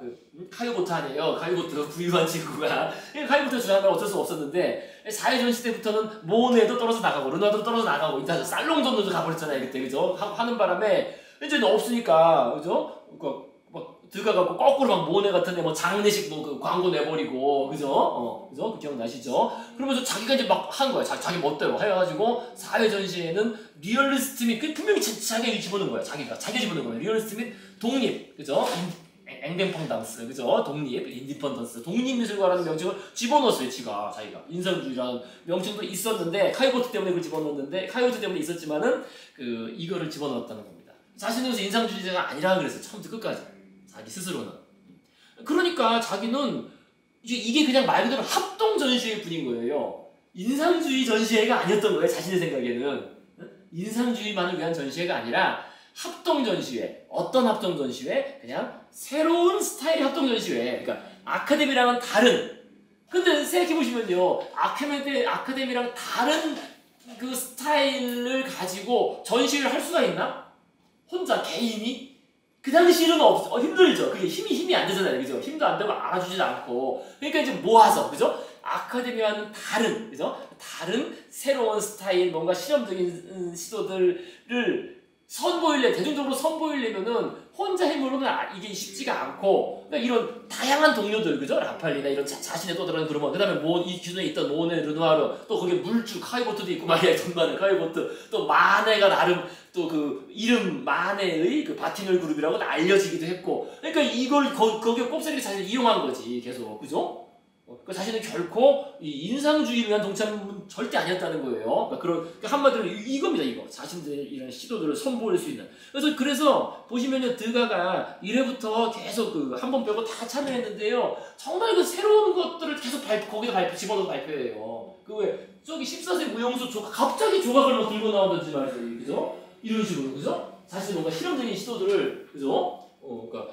카유보트 아니에요. 카유보트가 구입한 친구가. 카유보트 주장하면 어쩔 수 없었는데 4회 전시 때부터는 모네도 떨어져 나가고 르나도 떨어져 나가고 이제 살롱전도 가버렸잖아요. 그때, 그죠? 하는 바람에 이제 없으니까, 그죠? 들어가갖고 거꾸로 막 모네 같은데 장례식 그 광고 내버리고, 그죠? 그죠? 그 기억나시죠? 그러면서 자기가 이제 막 한 거야. 자기 멋대로 해가지고 4회 전시에는 리얼리스트 및 분명히 자기가 집어넣은 거야. 자기가 집어넣은 거야. 리얼리스트 및 독립, 그죠? 앵뱅펑당스, 그죠? 독립, 인디펀던스, 독립미술가라는 명칭을 집어넣었어요. 자기가 인상주의라는 명칭도 있었는데 카이보트 때문에 그걸 집어넣었는데 카이보트 때문에 있었지만은 이거를 집어넣었다는 겁니다. 자신은 인상주의자가 아니라 그랬어요. 처음부터 끝까지. 자기 스스로는. 그러니까 자기는 이게 그냥 말 그대로 합동 전시회 뿐인 거예요. 인상주의 전시회가 아니었던 거예요. 자신의 생각에는. 인상주의만을 위한 전시회가 아니라 합동 전시회. 어떤 합동 전시회? 그냥 새로운 스타일의 합동 전시회. 그러니까 아카데미랑은 다른. 근데 생각해보시면요. 아카데미랑 다른 그 스타일을 가지고 전시회를 할 수가 있나? 혼자 개인이? 그 당시에는 힘들죠. 그게 힘이 안 되잖아요. 그죠? 힘도 안 되고 알아주지도 않고. 그러니까 이제 모아서, 그죠? 아카데미와는 다른, 그죠? 다른 새로운 스타일, 뭔가 실험적인 시도들을 대중적으로 선보이려면은 혼자 힘으로는 이게 쉽지가 않고, 그러니까 이런 다양한 동료들, 그죠? 라팔리나 이런 자신의 또 다른 그룹원, 그 다음에 이 기존에 있던 모네, 르누아르, 또 거기에 물주, 카이보트도 있고 말이야. 돈 많은 카이보트, 또 마네가 나름 또 그 이름 마네의 그 바티놀 그룹이라고 알려지기도 했고, 그러니까 이걸 거기에 꼽사리를 자신을 이용한 거지, 계속, 그죠? 자신은 결코 이 인상주의를 위한 동참은 절대 아니었다는 거예요. 그러니까 한마디로 이겁니다, 이거. 자신들의 이런 시도들을 선보일 수 있는. 그래서 보시면요, 드가가 1회부터 계속 한 번 빼고 다 참여했는데요. 정말 새로운 것들을 계속 거기다 집어넣어서 발표해요. 저기 14세 무용수 갑자기 조각을 막 들고 나오든지 말이죠, 그죠? 이런 식으로, 그죠? 자신의 뭔가 실험적인 시도들을, 그죠? 그러니까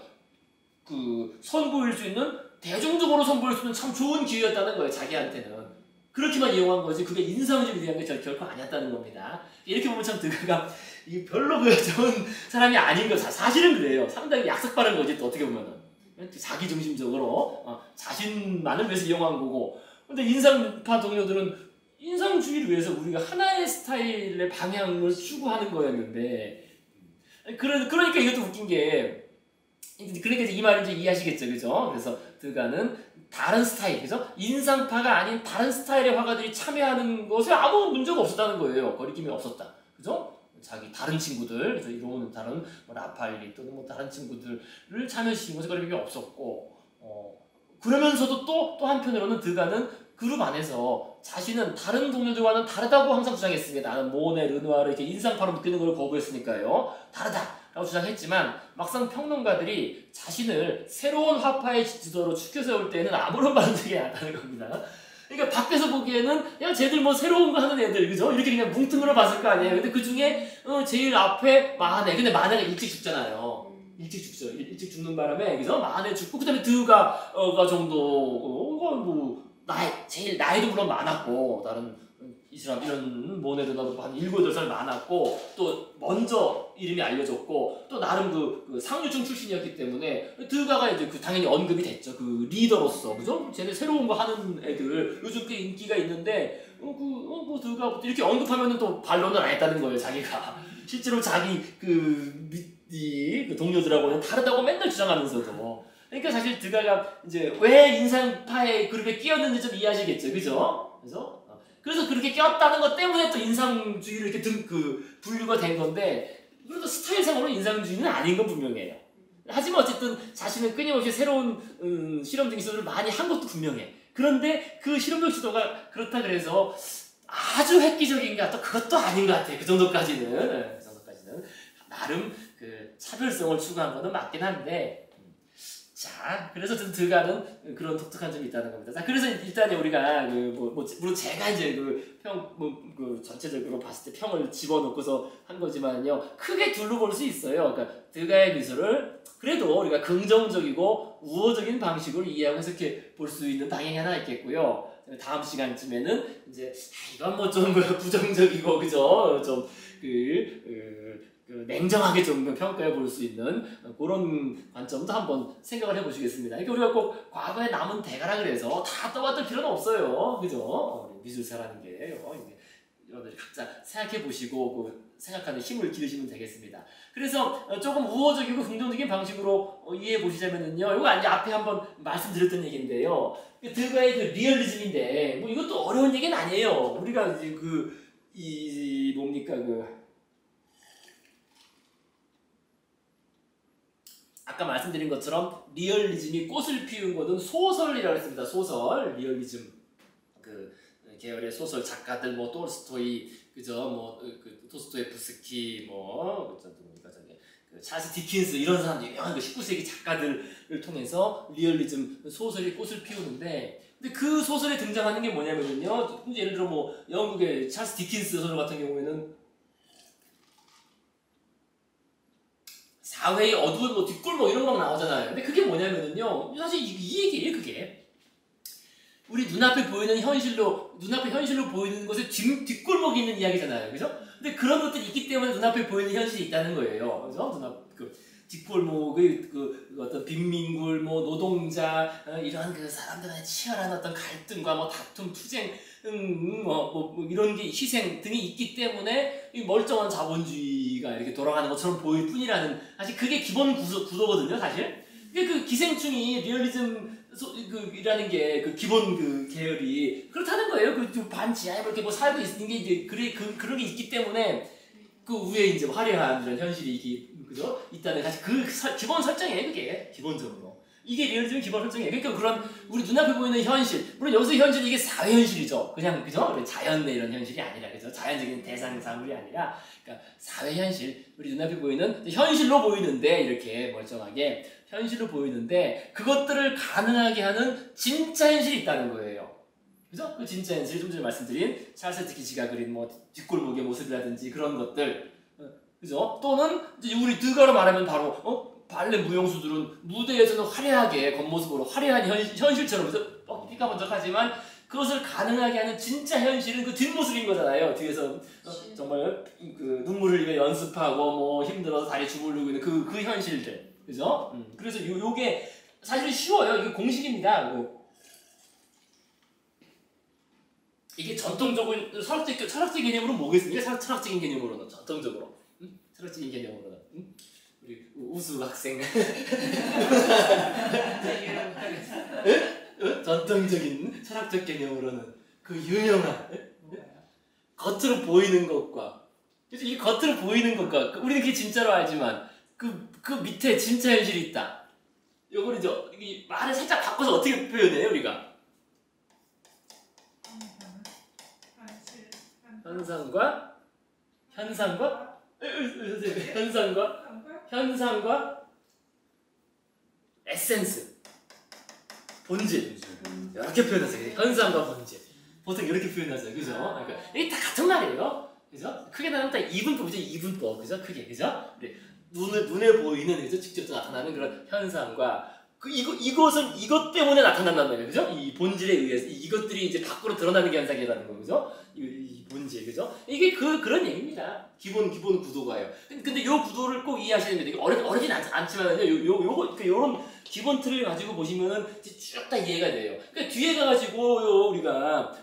선보일 수 있는, 대중적으로 선보일 수 있는 참 좋은 기회였다는 거예요, 자기한테는. 그렇게만 이용한 거지, 그게 인상주의에 대한 게 결코 아니었다는 겁니다. 이렇게 보면 참 드가가 별로 좋은 사람이 아닌 거, 사실은 그래요. 상당히 약삭빠른 거지, 또 어떻게 보면은. 자기중심적으로, 자신만을 위해서 이용한 거고. 근데 인상파 동료들은 인상주의를 위해서 우리가 하나의 스타일의 방향을 추구하는 거였는데, 그러니까 이것도 웃긴 게, 그러니까 이제 이 말을 이제 이해하시겠죠, 그죠? 그래서 드가는 다른 스타일, 그죠? 인상파가 아닌 다른 스타일의 화가들이 참여하는 것에 아무 문제가 없었다는 거예요. 거리낌이 없었다, 그죠? 자기 다른 친구들, 그래서 이런 다른 뭐 라파엘리 또는 뭐 다른 친구들을 참여시킨 것에 거리낌이 없었고, 그러면서도 또 한편으로는 드가는 그룹 안에서 자신은 다른 동료들과는 다르다고 항상 주장했습니다. 나는 모네, 르누아르 이렇게 인상파로 묶이는 걸 거부했으니까요. 다르다라고 주장했지만 막상 평론가들이 자신을 새로운 화파의 지도로 추켜 세울 때는 아무런 반응이 안 하는 겁니다. 그러니까 밖에서 보기에는 야 쟤들 뭐 새로운 거 하는 애들, 그죠? 이렇게 그냥 뭉뚱그려 봤을 거 아니에요. 근데 그 중에 제일 앞에 마하네. 근데 마하네가 일찍 죽잖아요. 일찍 죽죠. 일찍 죽는 바람에, 그죠? 마하네 죽고, 그 다음에 드가 정도, 제일 나이도 물론 많았고, 다른 이슬람 이런 모네드나도 한 7, 8살 많았고, 또 먼저 이름이 알려졌고, 또 나름 그 상류층 출신이었기 때문에 드가가 이제 당연히 언급이 됐죠. 그 리더로서, 그죠? 쟤네 새로운 거 하는 애들 요즘 꽤 인기가 있는데 드가 이렇게 언급하면은 또 반론을 안 했다는 거예요. 자기가 실제로 자기 그 동료들하고는 다르다고 맨날 주장하면서도. 그러니까 사실 드가가 이제 왜 인상파의 그룹에 끼었는지 좀 이해하시겠죠, 그죠? 그래서 그렇게 꼈다는 것 때문에 또 인상주의를 이렇게 분류가 된 건데, 그래도 스타일상으로 인상주의는 아닌 건 분명해요. 하지만 어쨌든 자신은 끊임없이 새로운 실험적 시도를 많이 한 것도 분명해. 그런데 그 실험적 시도가 그렇다 그래서 아주 획기적인가 또 그것도 아닌 것 같아. 그 정도까지는 나름 그 차별성을 추구한 거는 맞긴 한데, 자, 그래서 드가는 그런 독특한 점이 있다는 겁니다. 자, 그래서 일단 우리가 물론 제가 이제 전체적으로 봤을 때 평을 집어넣고서 한 거지만요, 크게 둘로 볼 수 있어요. 그러니까 드가의 미술을 그래도 우리가 긍정적이고 우호적인 방식으로 이해하고 해석해 볼 수 있는 방향이 하나 있겠고요. 다음 시간쯤에는 이제 이건 뭐 좀 부정적이고, 그죠? 좀 냉정하게 좀 평가해 볼 수 있는 그런 관점도 한번 생각을 해보시겠습니다. 그러니까 우리가 꼭 과거에 남은 대가라 그래서 다 떠받들 필요는 없어요, 그죠? 미술사라는 게요. 여러분들이 각자 생각해 보시고 생각하는 힘을 기르시면 되겠습니다. 그래서 조금 우호적이고 긍정적인 방식으로 이해해 보시자면은요, 이거 앞에 한번 말씀드렸던 얘기인데요. 드가의 그 리얼리즘인데, 뭐 이것도 어려운 얘기는 아니에요. 우리가 이제 아까 말씀드린 것처럼 리얼리즘이 꽃을 피운 것은 소설이라고 했습니다. 소설, 리얼리즘 그 계열의 소설 작가들, 뭐 톨스토이, 그죠? 도스토옙스키, 찰스 디킨스 이런 사람들, 유명한 19세기 작가들을 통해서 리얼리즘 소설이 꽃을 피우는데, 근데 그 소설에 등장하는 게 뭐냐면요, 예를 들어 영국의 찰스 디킨스 소설 같은 경우에는 사회의 어두운 뒷골목 이런 거 나오잖아요. 근데 그게 뭐냐면은요, 사실 이 얘기예요. 그게 우리 눈앞에 현실로 보이는 것에 뒷골목이 있는 이야기잖아요, 그죠? 근데 그런 것들이 있기 때문에 눈앞에 보이는 현실이 있다는 거예요, 그죠? 뒷골목의 어떤 빈민굴, 노동자, 이런 사람들의 치열한 어떤 갈등과 다툼, 투쟁, 이런 게 희생 등이 있기 때문에 이 멀쩡한 자본주의가 이렇게 돌아가는 것처럼 보일 뿐이라는, 사실 그게 기본 구도거든요, 사실. 그 기생충이 리얼리즘 이라는 게 기본 계열이 그렇다는 거예요. 반지하에 이렇게 살고 있는 게 이제 그런 게 있기 때문에 그 위에 이제 화려한 이런 현실이 그죠? 있다는, 사실 기본 설정이에요, 그게. 기본적으로. 이게 리얼리즘의 기본 설정이에요. 그러니까 그런 우리 눈앞에 보이는 현실, 물론 여기서 현실이 이게 사회 현실이죠. 그냥, 그죠? 자연의 이런 현실이 아니라, 그죠? 자연적인 대상 사물이 아니라, 그러니까 사회 현실, 우리 눈앞에 보이는 현실로 보이는데, 이렇게 멀쩡하게 현실로 보이는데, 그것들을 가능하게 하는 진짜 현실이 있다는 거예요. 그죠? 그 진짜 현실, 좀 전에 말씀드린 찰스 디킨스가 그린 뒷골목의 모습이라든지 그런 것들, 그죠? 또는 이제 우리 드가로 말하면 바로 발레 무용수들은 무대에서는 화려하게 겉모습으로 화려한 현실처럼 삐까번쩍하지만 그것을 가능하게 하는 진짜 현실은 그 뒷모습인 거잖아요. 뒤에서 정말 눈물을 흘리며 연습하고 힘들어서 다리 주물르고 있는 그 현실들, 그죠? 그래서 요게 사실 쉬워요. 이게 공식입니다. 이게 전통적인 철학적 개념으로는 뭐겠습니까? 철학적인 개념으로는 전통적으로. 철학적인 개념으로는 우리 우수 학생 전통적인 철학적 개념으로는 그 유명한 겉으로 보이는 것과 그래서 이 겉으로 보이는 것과 우리는 그게 진짜로 알지만 그 밑에 진짜 현실이 있다. 요거를 이 말을 살짝 바꿔서 어떻게 표현해요 우리가? 현상과 에센스 본질 이렇게 표현하세요. 현상과 본질 보통 이렇게 표현하죠, 그죠? 그러니까 이게 다 같은 말이에요, 그죠? 크게 나누면 다 이분법이죠, 이분법, 그죠? 크게, 그죠? 눈에 보이는 그죠? 직접 나타나는 그런 현상과 이것은 이것 때문에 나타난단 말이에요, 그죠? 이 본질에 의해서 이것들이 이제 밖으로 드러나는 게 현상이라는 거, 그죠? 이 본질, 그죠? 이게 그런 얘기입니다. 기본 구도가요. 근데 요 구도를 꼭 이해하셔야 됩니다. 이게 어렵진 않지만요. 요런 기본 틀을 가지고 보시면은 쭉 다 이해가 돼요. 그러니까 뒤에 가가지고 우리가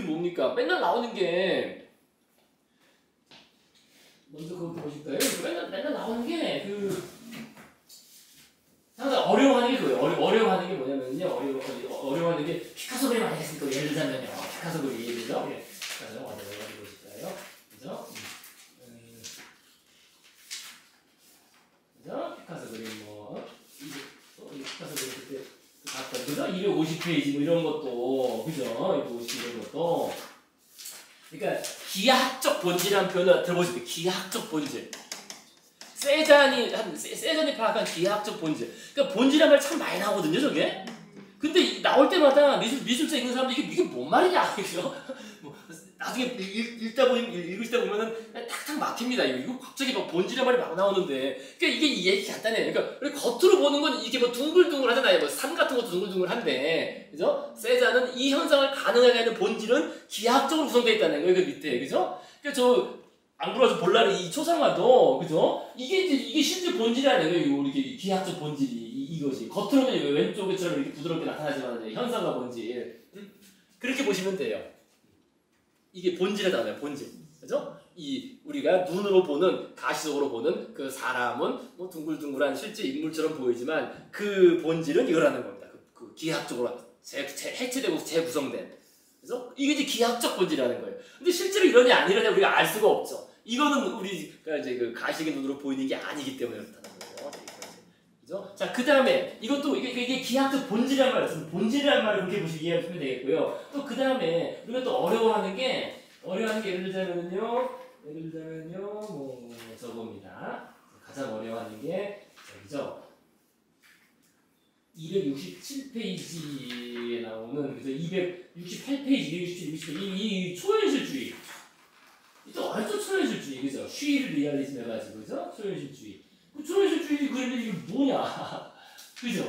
뭡니까? 맨날 나오는 게 먼저 그거 보실까요? 맨날 나오는 게 항상 어려워하는 게 그거예요. 어려워하는 게 뭐냐면요. 어려워하는 게 피카소 그림 아니겠습니까? 예를 들자면요. 피카소 그림, 그죠? 예. 피카소 어디 보실까요? 그죠? 그죠? 피카소 그림 이 피카소 그림 그때 봤던 그죠? 250페이지 뭐 이런 것도 그죠? 250 이런 것도 그러니까 기하학적 본질이라는 표현을 들어보실 때 기하학적 본질. 세잔이 파악한 기하학적 본질. 그러니까 본질이란 말 참 많이 나오거든요, 저게. 근데 나올 때마다 미술책 읽는 사람들 이게 뭔 말이냐, 그죠? 나중에 읽으시다 보면은 탁탁 막힙니다. 이거 갑자기 막 본질의 말이 막 나오는데, 그러니까 이게 얘기 간단해요. 그러니까 우리 겉으로 보는 건 이게 뭐 둥글둥글하잖아요. 뭐 산 같은 것도 둥글둥글한데, 그죠? 세자는 이 현상을 가능하게 하는 본질은 기하학적으로 구성되어 있다는 거예요. 그 밑에, 그죠? 그러니까 안 그래도 볼라르 이 초상화도, 그죠? 이게 심지어 본질이 아니에요. 우리 기하학적 본질이 이것이 겉으로는 왼쪽에처럼 이렇게 부드럽게 나타나지만 현상과 본질 그렇게 보시면 돼요. 이게 본질이잖아요, 본질. 그죠? 우리가 눈으로 보는, 가시적으로 보는 그 사람은 뭐 둥글둥글한 실제 인물처럼 보이지만 그 본질은 이거라는 겁니다. 그 기하학적으로 해체되고 재구성된. 그래서 이게 이제 기하학적 본질이라는 거예요. 근데 실제로 이러냐 안 이러냐 우리가 알 수가 없죠. 이거는 우리가 이제 그 가시적인 눈으로 보이는 게 아니기 때문에 그렇다는 거예요. 그죠? 자, 그 다음에 이것도 이게 기하학적 본질이란 말이에요. 본질이란 말을 그렇게 보시고 이해하시면 되겠고요. 또 그 다음에 우리가 또 어려워하는 게 예를 들자면요 뭐 저겁니다. 가장 어려워하는 게 저기죠. 267페이지에 나오는 그죠? 268페이지, 267, 이 초현실주의. 또 어렵죠, 초현실주의, 그죠? 쉬를 리얼리즘 해가지고, 그죠? 초현실주의. 초현실주의 그림이 이게 뭐냐? 그죠?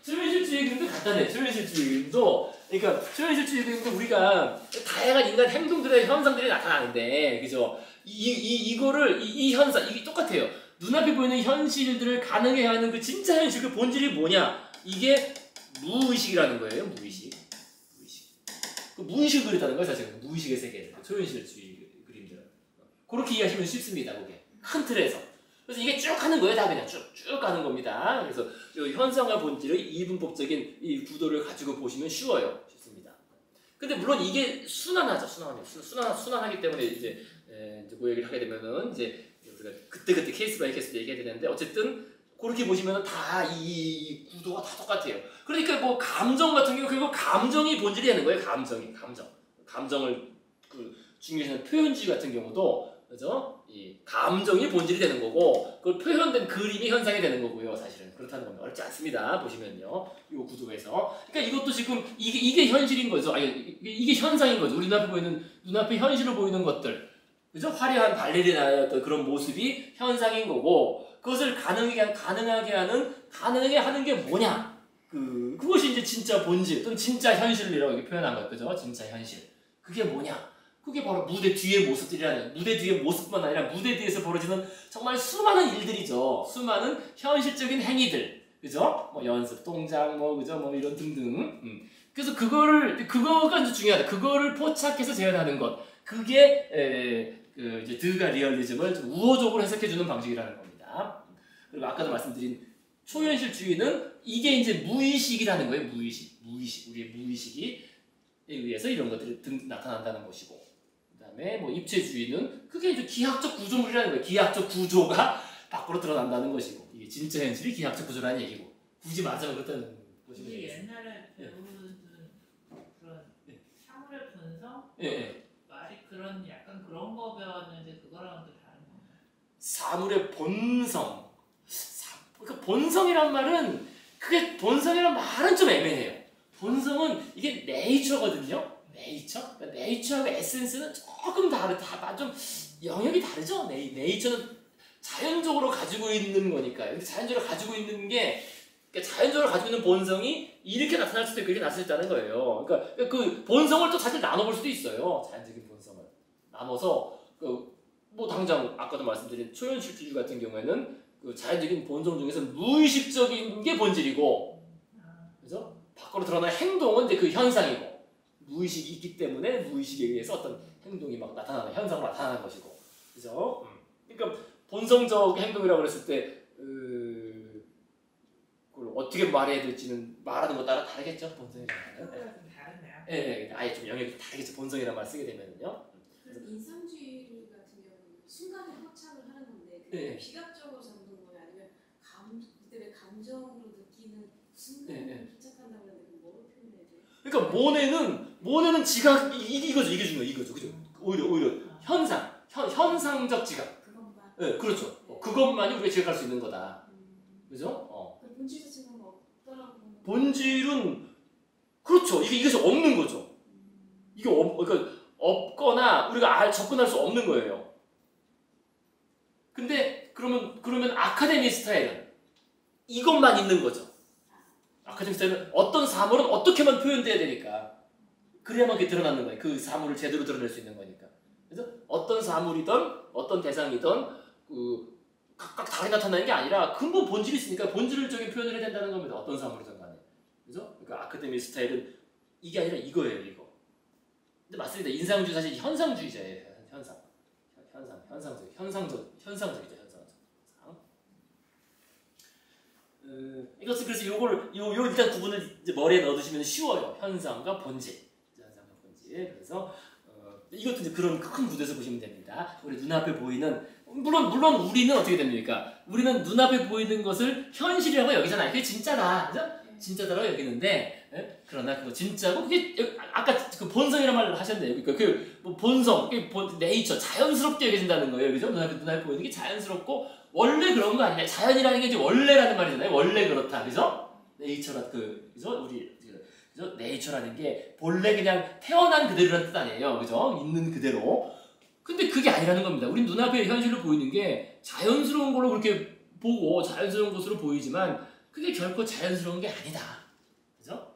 초현실주의 그림도 간단해. 초현실주의 그림도, 그러니까 초현실주의 그림도 우리가 다양한 인간 행동들의 현상들이 나타나는데, 그죠? 이거를 이 현상, 이게 똑같아요. 눈앞에 보이는 현실들을 가능해 하는 그 진짜 현실, 그 본질이 뭐냐? 이게 무의식이라는 거예요. 무의식. 그 무의식을 그리다는 거예요, 사실. 무의식의 세계. 초현실주의 그림들. 그렇게 이해하시면 쉽습니다, 그게. 큰 틀에서. 그래서 이게 쭉 가는 거예요, 다 그냥 쭉 가는 겁니다. 그래서 현상과 본질의 이분법적인 이 구도를 가지고 보시면 쉽습니다. 근데 물론 이게 순환하죠, 순환하기 때문에 이제 그 얘기를 하게 되면은 이제 우리가 그때 케이스 바이 케이스 얘기해야 되는데 어쨌든 그렇게 보시면은 다 이 구도가 다 똑같아요. 그러니까 뭐 감정 같은 경우 결국 감정이 본질이 되는 거예요. 감정을 중요시하는 표현주의 같은 경우도 그죠? 이 감정이 본질이 되는 거고 그걸 표현된 그림이 현상이 되는 거고요. 사실은 그렇다는 겁니다. 어렵지 않습니다. 보시면요, 이 구도에서. 그러니까 이것도 지금 이게 현실인 거죠. 이게 현상인 거죠. 우리 눈앞에 현실로 보이는 것들, 그죠? 화려한 발레리나의 어떤 그런 모습이 현상인 거고. 그것을 가능하게 하는 게 뭐냐? 그것이 이제 진짜 본질 또는 진짜 현실이라고 표현한 거예요, 그죠? 진짜 현실. 그게 뭐냐? 그게 바로 무대 뒤의 모습들이라는, 무대 뒤의 모습뿐만 아니라 무대 뒤에서 벌어지는 정말 수많은 일들이죠. 수많은 현실적인 행위들, 그죠? 뭐 연습, 동작, 그죠? 이런 등등. 그래서 그거가 이제 중요하다. 그거를 포착해서 재현하는 것. 그게 이제 드가 리얼리즘을 좀 우호적으로 해석해주는 방식이라는 겁니다. 그리고 아까도 말씀드린 초현실주의는 이게 이제 무의식이라는 거예요. 무의식, 우리의 무의식이 의해서 이런 것들이 나타난다는 것이고, 그다음에 뭐 입체주의는 그게 이제 기하학적 구조물이라는 거예요. 기하학적 구조가 밖으로 드러난다는 것이고, 이게 진짜 현실이 기하학적 구조라는 얘기고, 굳이 말하자면 그렇다는 것이죠. 우리 옛날에 배우는 그런 사물의 분석, 말이 그런 약간 그런 거 배웠는데 그거랑은 또 다른 건가요? 사물의 본성. 그러니까 본성이란 말은 그게 본성이란 말은 좀 애매해요. 본성은 이게 네이처거든요. 그러니까 네이처하고 에센스는 조금 좀 영역이 다르죠. 네이처는 자연적으로 가지고 있는 거니까. 자연적으로 가지고 있는 게 그러니까 자연적으로 가지고 있는 본성이 이렇게 나타날 수도 있고 이렇게 나타날 수 있다는 거예요. 그러니까 그 본성을 또 사실 나눠볼 수도 있어요. 자연적인 본성을 나눠서 뭐 당장 아까도 말씀드린 초현실주의 같은 경우에는 그 자연적인 본성 중에서 무의식적인 게 본질이고, 그죠? 밖으로 드러나는 행동은 이제 그 현상이고, 무의식이 있기 때문에 무의식에 의해서 어떤 행동이 막 나타나는 현상으로 나타나는 것이고, 그죠? 그러니까 본성적 행동이라고 그랬을 때 그걸 어떻게 말해야 될지는 말하는 것 따라 다르겠죠. 본성이라는 그거랑 좀 다르네요. 예, 아예 좀 영역이 다르겠죠. 본성이라는 말 쓰게 되면은요. 그래서 인상주의 같은 경우는 순간에 포착을 하는 건데 그게 네. 비각적으로 잡는 거예요? 아니면 그때의 감정으로 느끼는 순간에 포착한다고 하는데 그럼 뭐로 표현해야 돼요? 그러니까 모네는 지각 이거죠. 이게 중요해요. 이거죠. 그죠? 오히려 현상적 지각. 그것만. 네, 그렇죠. 그것만이 우리가 지각할 수 있는 거다. 그죠? 그 본질 자체가 없더라고. 본질은 그렇죠. 이게 없는 거죠. 그러니까 없거나 우리가 접근할 수 없는 거예요. 근데 그러면 아카데미 스타일은 이것만 있는 거죠. 아카데미 스타일은 어떤 사물은 어떻게만 표현돼야 되니까 그래야만 그게 드러나는 거예요. 그 사물을 제대로 드러낼 수 있는 거니까. 그래서 어떤 사물이든 어떤 대상이든 각각 다르게 나타나는 게 아니라 근본 본질이 있으니까 본질적인 표현을 해야 된다는 겁니다. 어떤 사물이든 간에. 그죠? 그러니까 아카데미 스타일은 이게 아니라 이거예요, 이거. 근데 맞습니다. 인상주의 사실 현상주의자예요. 현상적이죠. 이것은 그래서 요 일단 구분을 이제 머리에 넣어두시면 쉬워요. 현상과 본질. 그래서 이것도 이제 그런 큰 구도에서 보시면 됩니다. 우리 눈앞에 보이는 물론 우리는 어떻게 됩니까? 우리는 눈앞에 보이는 것을 현실이라고 여기잖아요. 그게 진짜다, 그죠? 진짜다라고 여기는데, 그러나 그거 진짜고 그게 아까 그 본성이라는 말을 하셨네요. 그러니까 뭐 본성, 네이처, 자연스럽게 여겨진다는 거예요, 그죠? 눈앞에 보이는 게 자연스럽고 원래 그런 거 아니냐? 자연이라는 게 이제 원래라는 말이잖아요. 원래 그렇다, 그죠? 네이처라 그죠? 그죠? 네이처라는 게 본래 그냥 태어난 그대로라는 뜻 아니에요, 그죠? 있는 그대로. 근데 그게 아니라는 겁니다. 우리 눈앞에 현실로 보이는 게 자연스러운 걸로 그렇게 보고 자연스러운 것으로 보이지만 그게 결코 자연스러운 게 아니다. 그죠?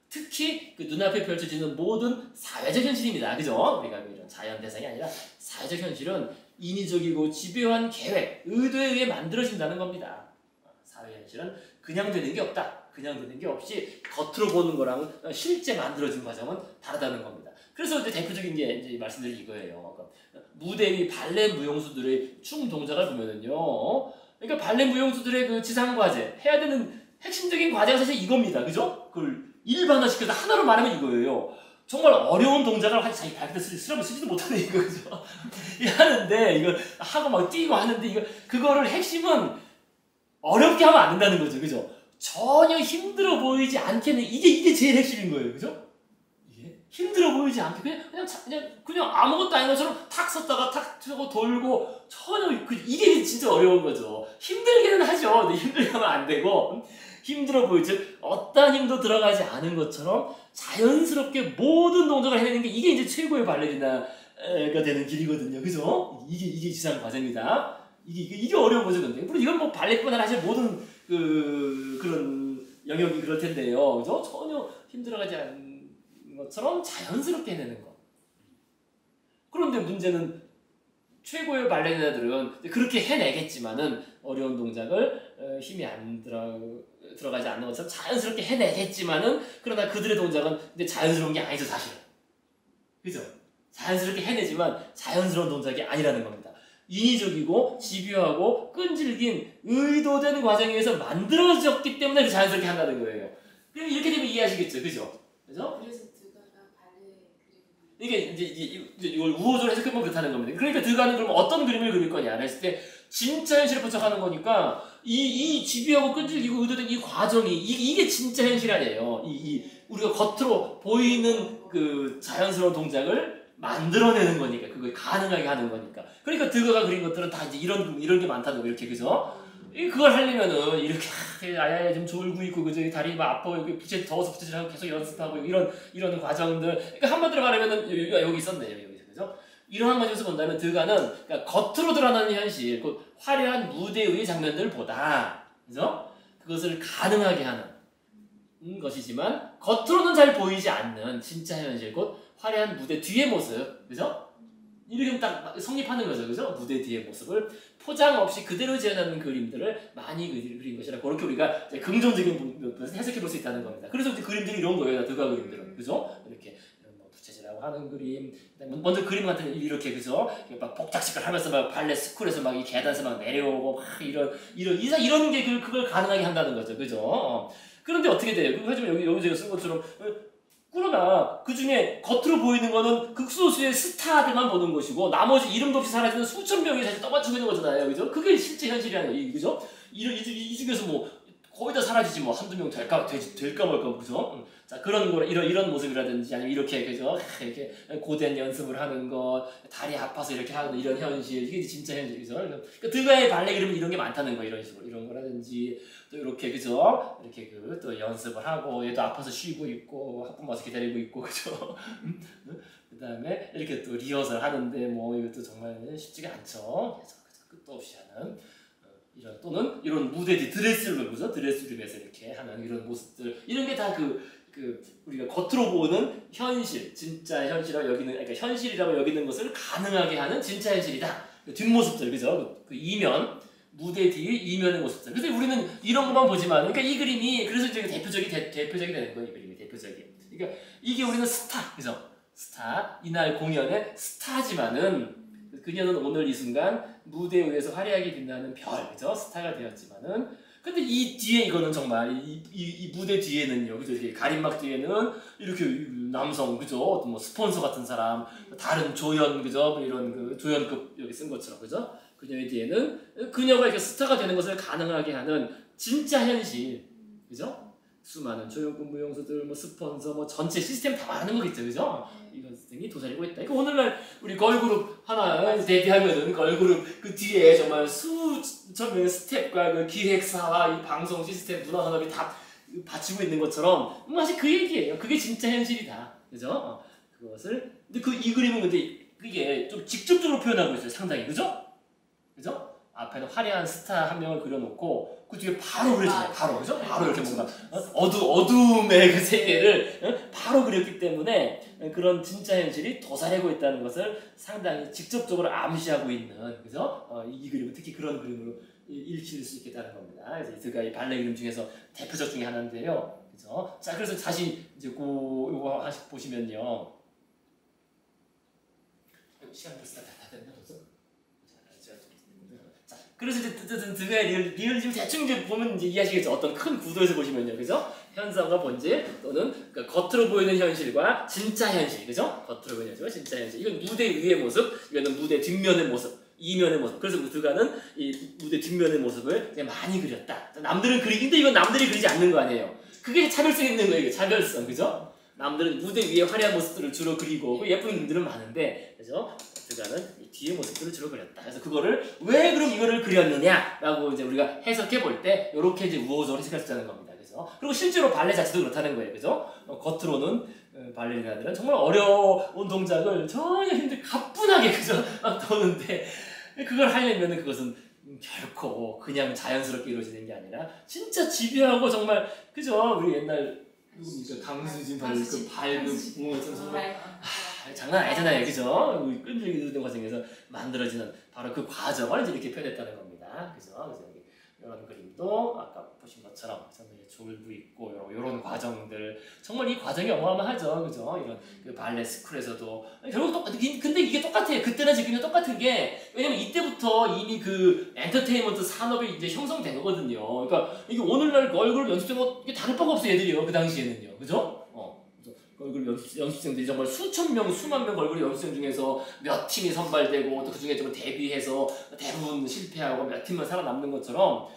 특히 그 눈앞에 펼쳐지는 모든 사회적 현실입니다. 그죠? 우리가 이런 자연 대상이 아니라 사회적 현실은 인위적이고 집요한 계획, 의도에 의해 만들어진다는 겁니다. 사회 현실은 그냥 되는 게 없다. 그냥 되는 게 없이 겉으로 보는 거랑 실제 만들어진 과정은 다르다는 겁니다. 그래서 이제 대표적인 게 이제 말씀드린 이거예요. 그러니까 무대 위 발레 무용수들의 춤 동작을 보면은요. 그러니까 발레 무용수들의 그 지상 과제 해야 되는 핵심적인 과제가 사실 이겁니다. 그죠? 그걸 일반화시켜서 하나로 말하면 이거예요. 정말 어려운 동작을 자기 발끝에 쓰지도 못하는 이거죠. 하는데 이거 하고 막 뛰고 하는데 그거를 핵심은 어렵게 하면 안 된다는 거죠. 그죠? 전혀 힘들어 보이지 않게는 이게 제일 핵심인 거예요. 그죠? 힘들어 보이지 않게 그냥 아무것도 아닌 것처럼 탁 섰다가 탁 쳐고 돌고 전혀 이게 진짜 어려운 거죠. 힘들게는 하죠. 근데 힘들게 하면 안 되고 힘들어 보이지 어떠한 힘도 들어가지 않은 것처럼 자연스럽게 모든 동작을 해내는 게 이게 이제 최고의 발레리나가 되는 길이거든요. 그죠? 이게 지상 과제입니다. 이게 어려운 거죠. 근데 물론 이건 뭐 발레뿐만 아니라 사실 모든 그런 영역이 그럴 텐데요. 그죠? 전혀 힘들어가지 않은 것처럼 자연스럽게 해내는 것. 그런데 문제는 최고의 발레리나들은 그렇게 해내겠지만은 어려운 동작을 힘이 안 들어가지 않는 것처럼 자연스럽게 해내겠지만은 그러나 그들의 동작은 근데 자연스러운 게 아니죠, 사실은. 그죠? 자연스럽게 해내지만 자연스러운 동작이 아니라는 겁니다. 인위적이고 집요하고 끈질긴 의도된 과정에 의해서 만들어졌기 때문에 자연스럽게 한다는 거예요. 이렇게 되면 이해하시겠죠, 그죠? 그죠? 그래서 드가가 발레 그림. 이게 이제 이걸 우호적으로 해석해보면 그렇다는 겁니다. 그러니까 드가는 그럼 어떤 그림을 그릴 거냐 했을 때 진짜 현실을 포착하는 거니까 이 집요하고 끈질기고 의도된 이 과정이 이게 진짜 현실 아니에요. 우리가 겉으로 보이는 그 자연스러운 동작을 만들어내는 거니까 그걸 가능하게 하는 거니까. 그러니까 드가가 그린 것들은 다 이제 이런 게 많다는 거 이렇게 그죠? 그걸 하려면은 이렇게 아야야 좀 졸고 있고 그죠? 다리 막 아파 여기 부채 더워서 부채질하고 계속 연습하고 이런 과정들. 그러니까 한마디로 말하면은 여기 있었네요 여기 그죠? 이러한 관점에서 본다면 드가는 그러니까 겉으로 드러나는 현실, 그 화려한 무대의 장면들보다 그죠? 그것을 가능하게 하는 것이지만 겉으로는 잘 보이지 않는 진짜 현실, 곧 화려한 무대 뒤의 모습, 그죠? 이렇게 딱 성립하는 거죠, 그죠? 무대 뒤의 모습을 포장 없이 그대로 재현하는 그림들을 많이 그린 것이라 그렇게 우리가 긍정적인 부분에서 해석해 볼 수 있다는 겁니다. 그래서 이제 그림들이 이런 거예요, 드가 그림들은, 그죠? 이렇게 부채질하고 하는 그림, 먼저 그림 같은 이렇게 그죠? 막 복작식을 하면서 막 발레 스쿨에서 막 이 계단에서 막 내려오고 막 이런 게 그걸 가능하게 한다는 거죠, 그죠? 그런데 어떻게 돼요? 하지만 여기 제가 쓴 것처럼 그러나 그 중에 겉으로 보이는 거는 극소수의 스타들만 보는 것이고 나머지 이름도 없이 사라지는 수천 명이 사실 떠받치고 있는 거잖아요, 그죠? 그게 실제 현실이라는 거죠, 그죠? 이 중에서 뭐 거의 다 사라지지 뭐 한두 명 될까 말까, 그죠? 자, 그런 거 이런 모습이라든지 아니면 이렇게 그죠? 이렇게 고된 연습을 하는 거, 다리 아파서 이렇게 하는 이런 현실, 이게 진짜 현실이죠. 그러니까 드가의 발레 그림은 이런 게 많다는 거, 이런 식으로 이런 거라든지 또 이렇게 그죠? 이렇게 또 연습을 하고 얘도 아파서 쉬고 있고 하품 와서 기다리고 있고 그죠? 그다음에 이렇게 또 리허설 하는데 뭐 이것도 정말 쉽지가 않죠. 그래서 끝도 없이 하는. 또는 이런 무대 뒤 드레스룸, 그죠? 드레스룸에서 이렇게 하는 이런 모습들, 이런 게 다 우리가 겉으로 보는 현실, 진짜 현실이라고 여기는, 그러니까 현실이라고 여기는 것을 가능하게 하는 진짜 현실이다. 뒷모습들, 그죠? 그 이면, 무대 뒤 이면의 모습들. 그래서 우리는 이런 것만 보지만, 그러니까 이 그림이 그래서 이제 대표적이 되는 거예요. 이 그림이 대표적이. 그러니까 이게 우리는 스타, 그죠? 스타, 이날 공연의 스타지만은. 그녀는 오늘 이 순간 무대에 의해서 화려하게 빛나는 별, 그죠? 스타가 되었지만은, 근데 이 뒤에 이거는 정말 이 무대 뒤에는요, 그죠? 이렇게 가림막 뒤에는 이렇게 남성, 그죠? 어떤 뭐 스폰서 같은 사람, 다른 조연, 그죠? 이런 그 조연급 여기 쓴 것처럼, 그죠? 그녀의 뒤에는 그녀가 이렇게 스타가 되는 것을 가능하게 하는 진짜 현실, 그죠? 수많은 조연급 무용수들, 뭐 스폰서, 뭐 전체 시스템 다 말하는 거겠죠, 그죠? 이런 시스템이 도사리고 있다. 그러니까 오늘날 우리 걸그룹 하나 데뷔하면은 걸그룹 그 뒤에 정말 수천 명의 스텝과 그 기획사와 이 방송 시스템, 문화 산업이 다 받치고 있는 것처럼 사실 그 얘기예요. 그게 진짜 현실이다, 그죠? 그것을 근데 이 그림은 근데 그게 좀 직접적으로 표현하고 있어요, 상당히, 그죠? 그죠? 앞에는 화려한 스타 한 명을 그려놓고 그 뒤에 바로 그려지네요. 바로, 그죠? 바로 이렇게 뭔가 어둠의 그 세계를 바로 그렸기 때문에 그런 진짜 현실이 도사리고 있다는 것을 상당히 직접적으로 암시하고 있는, 그죠? 이 그림은 특히 그런 그림으로 읽힐 수 있겠다는 겁니다. 그래서 드가 이 발레 그림 중에서 대표적 중에 하나인데요, 그죠? 자, 그래서 다시 이제 요거 하나씩 보시면요. 시간 벌써 다 됐나 벌써? 그래서 이제 드가의 리얼리즘 대충 이제 보면 이제 이해하시겠죠. 어떤 큰 구도에서 보시면요, 그죠? 현상과 본질 또는 그러니까 겉으로 보이는 현실과 진짜 현실, 그죠? 겉으로 보이는 현실과 진짜 현실. 이건 무대 위의 모습, 이거는 무대 뒷면의 모습, 이면의 모습. 그래서 드가는 이 무대 뒷면의 모습을 많이 그렸다. 남들은 그리는데 이건 남들이 그리지 않는 거 아니에요. 그게 차별성 있는 거예요, 차별성, 그죠? 남들은 무대 위의 화려한 모습들을 주로 그리고 예쁜 그림들은 많은데, 그죠? 드가는 이 뒤의 모습들을 주로 그렸다. 그래서 그거를 왜 그럼 이거를 그렸느냐라고 이제 우리가 해석해 볼 때 이렇게 이제 우호적으로 해석할 수 있다는 겁니다. 그래서 그리고 실제로 발레 자체도 그렇다는 거예요, 그죠? 겉으로는 발레리나들은 정말 어려운 동작을 전혀 가뿐하게 그죠? 도는데 그걸 하려면 그것은 결코 그냥 자연스럽게 이루어지는 게 아니라 진짜 집요하고 정말 그죠? 우리 옛날 누굽니까? 강수진 그 발그 정말 장난 아니잖아요, 그죠? 끈질기게 누르는 과정에서 만들어지는 바로 그 과정을 이제 이렇게 표현했다는 겁니다, 그죠? 그래서 이런 그림도 아까 보신 것처럼 졸부 있고 이런 과정들 정말 이 과정이 어마어마하죠, 그죠? 이런 그 발레 스쿨에서도 결국 근데 이게 똑같아요. 그때나 지금이나 똑같은 게 왜냐면 이때부터 이미 그 엔터테인먼트 산업이 이제 형성된 거거든요. 그러니까 이게 오늘날 얼굴 연습생 이게 다를 바가 없어요, 애들이요. 그 당시에는요, 그죠? 얼굴 연습생들이 정말 수천 명, 수만 명 얼굴 연습생 중에서 몇 팀이 선발되고 또 그 중에 좀 데뷔해서 대부분 실패하고 몇 팀만 살아남는 것처럼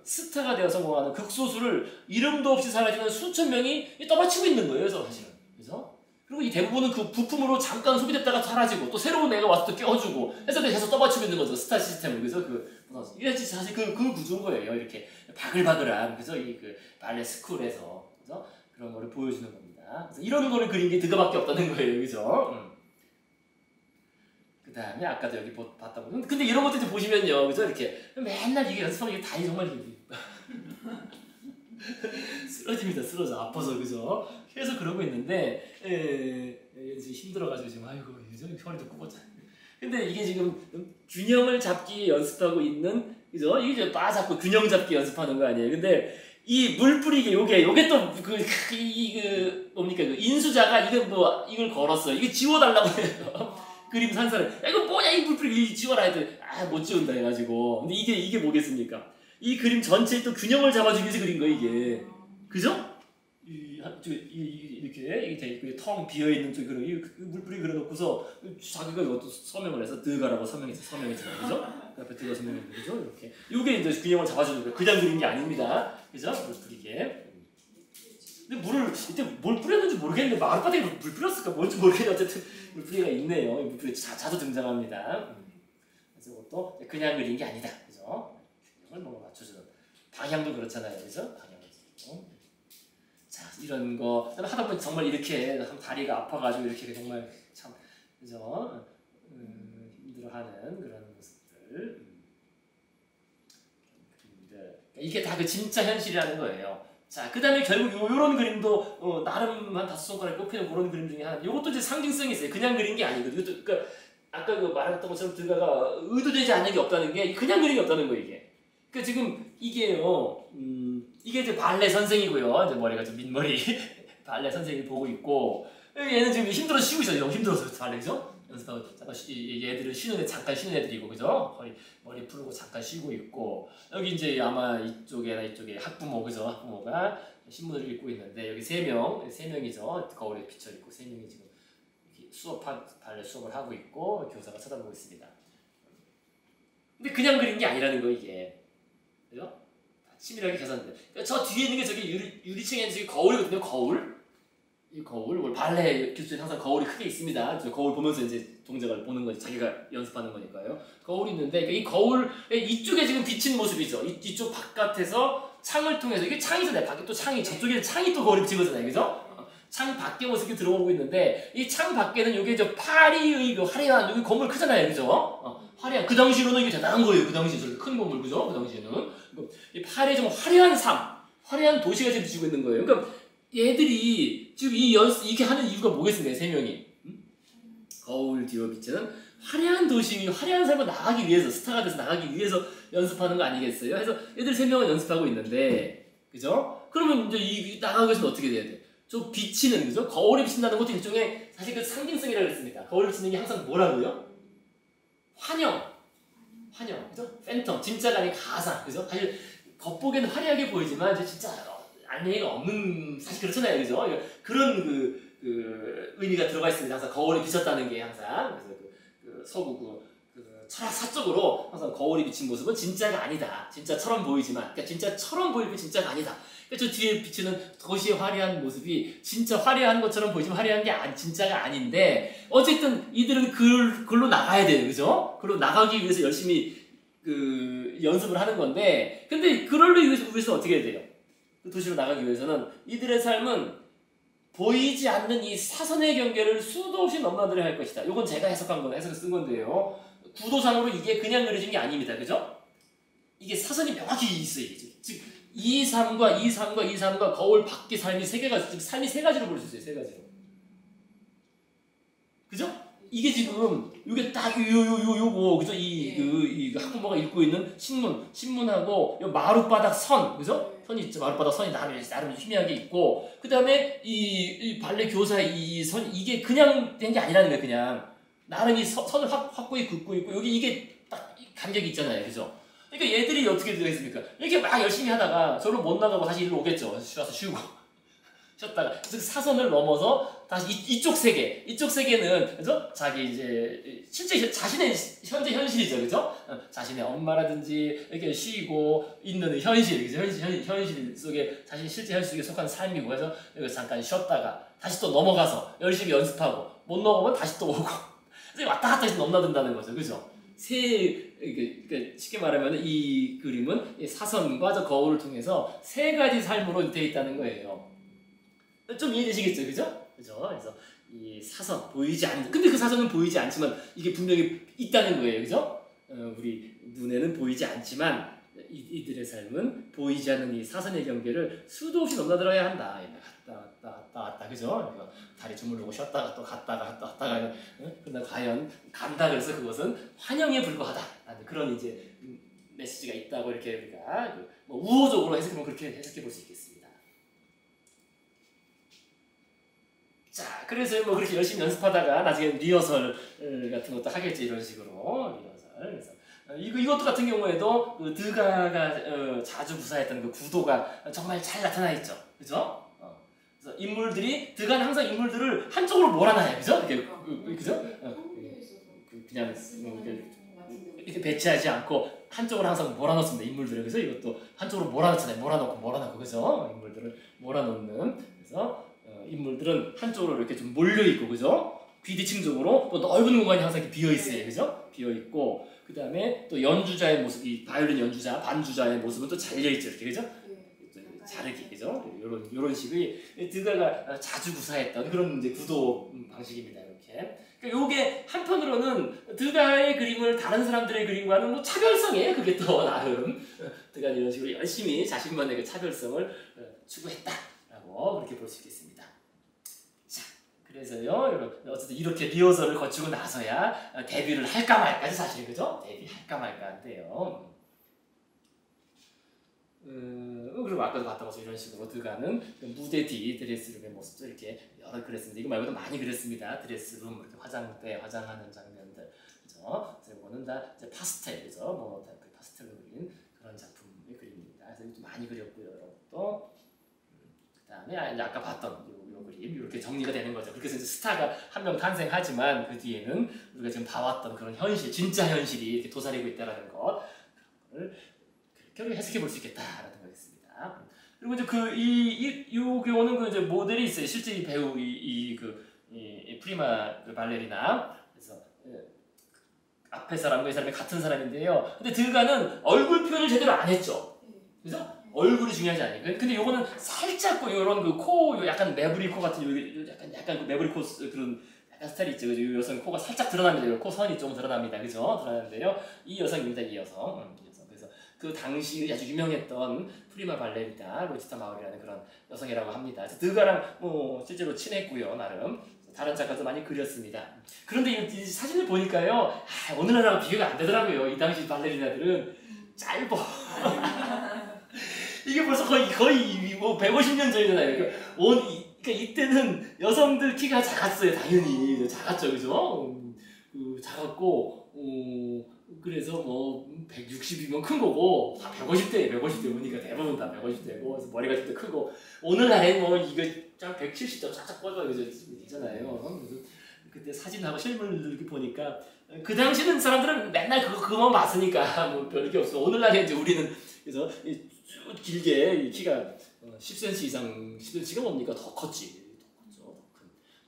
스타가 되어 성공하는 극소수를 이름도 없이 사라지는 수천 명이 떠받치고 있는 거예요, 그래서 사실은. 그래서 그리고 이 대부분은 그 부품으로 잠깐 소비됐다가 사라지고 또 새로운 애가 와서 또 껴주고 해서 계속 떠받치고 있는 거죠, 스타 시스템을. 그래서 이게 사실 그 구조인 거예요, 이렇게 바글바글한. 그래서 이 그 발레 스쿨에서 그래서 그런 거를 보여주는 겁니다. 그래서 이런 거를 그린 게 그거밖에 없다는 거예요, 그죠? 그 다음에 아까도 여기 봤다 보면 근데 이런 것도 이제 보시면요, 그죠? 이렇게 맨날 이게 연습하는 게 다이 정말 쓰러집니다, 쓰러져 아파서, 그죠? 그래서 그러고 있는데 힘들어가지고 지금 아이고 허리도 굽었잖아. 근데 이게 지금 균형을 잡기 연습하고 있는, 그죠? 이게 이제 바 잡고 균형 잡기 연습하는 거 아니에요? 근데 이 물 뿌리기 요게 또 뭡니까 그 인수자가 이걸 걸었어. 이게 지워달라고 해요. 그림 산 사람, 이거 뭐냐 이 물 뿌리기 지워라 했더니 못 지운다 해가지고. 근데 이게 뭐겠습니까? 이 그림 전체에 또 균형을 잡아주기 위해서 그린 거예요, 이게. 그죠? 이렇게 돼 있고 텅 비어 있는 쪽에 물뿌리 그려놓고서 자기가 이것도 서명을 해서 드가라고 서명했잖아요, 그죠? 그 앞에 드가 서명했는데, 그죠? 이렇게 이게 이제 균형을 잡아주는 거예요. 그냥 그린 게 아닙니다, 그죠? 물뿌리게. 근데 물을 이때 뭘 뿌렸는지 모르겠는데 마룻바닥에 물 뿌렸을까 뭔지 모르겠는데 어쨌든 물뿌리가 있네요. 물뿌리 자주 등장합니다. 그래서 이것도 그냥 그린 게 아니다, 그죠? 균형을 뭔가 맞춰주는 방향도 그렇잖아요, 그죠? 방향도. 자, 이런 거 하다 보면 정말 이렇게 다리가 아파가지고 이렇게 정말 참, 그죠? 힘들어하는 그런 모습들. 이게 다 그 진짜 현실이라는 거예요. 자, 그 다음에 결국 요런 그림도 나름 한 5손가락에 꼽히는 그런 그림 중에 하나. 요것도 이제 상징성이 있어요. 그냥 그린 게 아니거든요. 그러니까 아까 말했던 것처럼 들가가 의도되지 않는 게 없다는 게 그냥 그린 게 없다는 거예요, 이게. 그러니까 지금 이게요. 이게 이제 발레 선생이고요. 이제 머리가 좀 민머리 발레 선생이 보고 있고, 얘는 지금 힘들어서 쉬고 있어요. 너무 힘들어서 발레죠. 연습하고 잠깐 얘들은 잠깐 쉬는 애들이고, 그죠? 머리 풀고 잠깐 쉬고 있고, 여기 이제 아마 이쪽에 학부모, 그죠? 학부모가 신문을 읽고 있는데 여기 세 명이죠. 거울에 비쳐 있고 3명이 지금 발레 수업을 하고 있고 교사가 쳐다보고 있습니다. 근데 그냥 그린 게 아니라는 거, 이게. 그죠? 치밀하게 계산돼. 그러니까 저 뒤에 있는 게 저기 유리층에 있는 거울이거든요. 이 거울, 발레 교실에 항상 거울이 크게 있습니다. 저 거울 보면서 이제 동작을 보는 거지, 자기가 연습하는 거니까요. 거울이 있는데 이 거울 이쪽에 지금 비친 모습이죠. 이쪽 바깥에서 창을 통해서, 이게 창이잖아요. 밖에 또 창이, 저쪽에 창이 또 거울이 비친 거잖아요, 그죠? 창 밖에 모습이 들어오고 있는데 이 창 밖에는 이게 저 파리의 그 화려한 여기 건물 크잖아요, 그죠? 화려한, 그 당시로는 이게 대단한 거예요. 그 당시에 저렇게 큰 건물, 그죠? 그 당시에는 이 파리의 좀 화려한 화려한 도시가 지금 비치고 있는 거예요. 그러니까 얘들이 지금 이렇게 하는 이유가 뭐겠습니까? 3명이 거울 뒤로 비치는 화려한 도시, 화려한 삶을 나가기 위해서, 스타가 돼서 나가기 위해서 연습하는 거 아니겠어요? 그래서 애들 3명은 연습하고 있는데, 그죠? 그러면 이제 나가기 위해서는 어떻게 돼야 돼? 저 비치는, 그죠? 거울에 비친다는 것도 일종의 사실 그 상징성이라고 했습니다. 거울에 비치는 게 항상 뭐라고요? 환영, 그죠? 팬텀, 진짜가 아닌 가상, 그죠? 사실 겉보기에는 화려하게 보이지만 이제 진짜 안녕이가 없는, 사실 그렇잖아요, 그죠? 그런 그 의미가 들어가 있습니다. 항상 거울에 비쳤다는 게 항상. 그래서 서구 철학 사적으로 항상 거울에 비친 모습은 진짜가 아니다. 진짜처럼 보이지만, 그러니까 진짜처럼 보일 뿐 진짜가 아니다. 그러니까 저 뒤에 비치는 도시의 화려한 모습이 진짜 화려한 것처럼 보이지만 화려한 게 진짜가 아닌데, 어쨌든 이들은 글로 나가야 돼요, 그죠? 글로 나가기 위해서 열심히 연습을 하는 건데, 근데 그걸로 위해서 어떻게 해야 돼요? 그 도시로 나가기 위해서는 이들의 삶은 보이지 않는 이 사선의 경계를 수도 없이 넘나들어야 할 것이다. 이건 제가 해석을 쓴 건데요. 구도상으로 이게 그냥 그려진 게 아닙니다. 그죠? 이게 사선이 명확히 있어요. 즉, 이 삶과 거울 밖의 삶이 세 가지로 볼 수 있어요. 3가지로. 그죠? 이게 지금 이게 딱 요거 그죠? 이 학부모가 읽고 있는 신문하고 요 마룻바닥 선 그죠? 선이 있죠. 마룻바닥 선이 나름 희미하게 있고 그 다음에 이 발레 교사의 이 선 이게 그냥 된 게 아니라는 거예요. 그냥 나름 이 선을 확고히 긋고 있고 여기 이게 딱 간격이 있잖아요. 그죠? 그러니까 얘들이 어떻게 되겠습니까? 이렇게 막 열심히 하다가 저로 못 나가고 다시 일로 오겠죠. 와서 쉬고 쉬었다가 그래서 사선을 넘어서 다시 이쪽 세계는 그죠? 자기 이제 실제 자신의 현재 현실이죠, 그죠? 자신의 엄마라든지 이렇게 쉬고 있는 현실, 그죠? 현실 속에 자신 실제 현실 속에 속한 삶이고 해서 여기 잠깐 쉬었다가 다시 또 넘어가서 열심히 연습하고 못 넘어가면 다시 또 오고 그래서 왔다 갔다 해서 넘나든다는 거죠, 그죠? 그러니까 쉽게 말하면 이 그림은 이 사선과 저 거울을 통해서 세 가지 삶으로 되어 있다는 거예요. 좀 이해되시겠죠, 그죠? 그래서 이 사선 보이지 않는, 근데 그 사선은 보이지 않지만 이게 분명히 있다는 거예요, 그죠? 우리 눈에는 보이지 않지만 이들의 삶은 보이지 않는 이 사선의 경계를 수도 없이 넘나들어야 한다. 왔다, 그죠? 다리 주물르고 쉬었다가 또 갔다가 그러나 과연 간다 그래서 그것은 환영에 불과하다. 그런 이제 메시지가 있다고 이렇게 우리가 뭐 우호적으로 해석하면 그렇게 해석해 볼 수 있겠습니다. 자, 그래서 뭐 그렇게 열심히 연습하다가 나중에 리허설 같은 것도 하겠지 이런 식으로 리허설. 그래서 이것도 같은 경우에도 그 드가가 자주 구사했던 그 구도가 정말 잘 나타나 있죠, 그죠? 그래서 드가는 항상 인물들을 한쪽으로 몰아놔요, 그죠? 이렇게 그죠? 그냥 이렇게 배치하지 않고 한쪽으로 항상 몰아넣습니다, 인물들을. 그래서 이것도 한쪽으로 몰아넣잖아요, 몰아넣고, 그죠? 인물들을 몰아넣는. 그래서 인물들은 한쪽으로 이렇게 좀 몰려있고, 그죠? 비대칭적으로 또 넓은 공간이 항상 이렇게 비어있어요, 그죠? 비어있고, 그 다음에 또 연주자의 모습, 이 바이올린 연주자, 반주자의 모습은 또 잘려있죠, 이렇게, 그죠? 자르기, 그죠? 요런 식의 드가가 자주 구사했던 그런 이제 구도 방식입니다, 이렇게. 그러니까 요게 한편으로는 드가의 그림을 다른 사람들의 그림과는 뭐 차별성이에요, 그게 또 나름. 드가는 이런 식으로 열심히 자신만의 그 차별성을 추구했다라고 그렇게 볼 수 있겠습니다. 자, 그래서요, 어쨌든 이렇게 리허설을 거치고 나서야 데뷔를 할까 말까지 사실, 그죠? 데뷔할까 말까인데요. 그리고 아까도 봤던 것처럼 이런 식으로 드가는 무대 뒤 드레스룸의 모습도 이렇게 여러 그렸습니다. 이거 말고도 많이 그렸습니다. 드레스룸, 이렇게 화장대, 화장하는 장면들, 그죠? 이거는 다 이제 파스텔, 그죠? 뭐 파스텔로 그린 그런 작품의 그림입니다. 그래서 좀 많이 그렸고요, 여러분도. 그다음에 아까 봤던 요 그림 이렇게 정리가 되는 거죠. 그렇게 해서 이제 스타가 한 명 탄생하지만 그 뒤에는 우리가 지금 봐왔던 그런 현실, 진짜 현실이 이렇게 도사리고 있다라는 것을 결국 해석해 볼 수 있겠다라는 거겠습니다. 그리고 이제 이 경우는 그 이제 모델이 있어요. 실제 이 배우 이 프리마 발레리나. 그래서 앞에 사람과 이 사람이 같은 사람인데요. 근데 드가는 얼굴 표현을 제대로 안 했죠. 그죠? 얼굴이 중요하지 않아요. 근데 요거는 살짝 요런 그 코, 약간 매부리 코 같은 약간 그 매부리 코 그런 약간 스타일이 있죠. 이 여성 코가 살짝 드러납니다. 코 선이 좀 드러납니다. 그죠? 드러나는데요. 이 여성입니다. 이 여성. 그 당시 아주 유명했던 프리마 발레리나 로지타 마우리라는 그런 여성이라고 합니다. 드가랑 뭐 실제로 친했고요, 나름. 다른 작가도 많이 그렸습니다. 그런데 이 사진을 보니까요, 오늘날하고 비교가 안 되더라고요. 이 당시 발레리나들은 짧아. 이게 벌써 거의 뭐 150년 전이잖아요. 그러니까 이때는 여성들 키가 작았어요, 당연히. 작았죠, 그죠? 작았고, 그래서 뭐 160이면 큰 거고, 다 150대 보니까 대부분 다 150대고, 그래서 머리가 좀 더 크고, 오늘날엔 뭐 이거 쫙 170도 쫙쫙 뻗어 있잖아요. 그래서 그때 사진하고 실물을 이렇게 보니까 그 당시는 사람들은 맨날 그거만 봤으니까 뭐 별게 없어. 오늘날에 이제 우리는 그래서 쭉 길게 키가 10cm 이상, 10cm가 뭡니까? 더 컸지.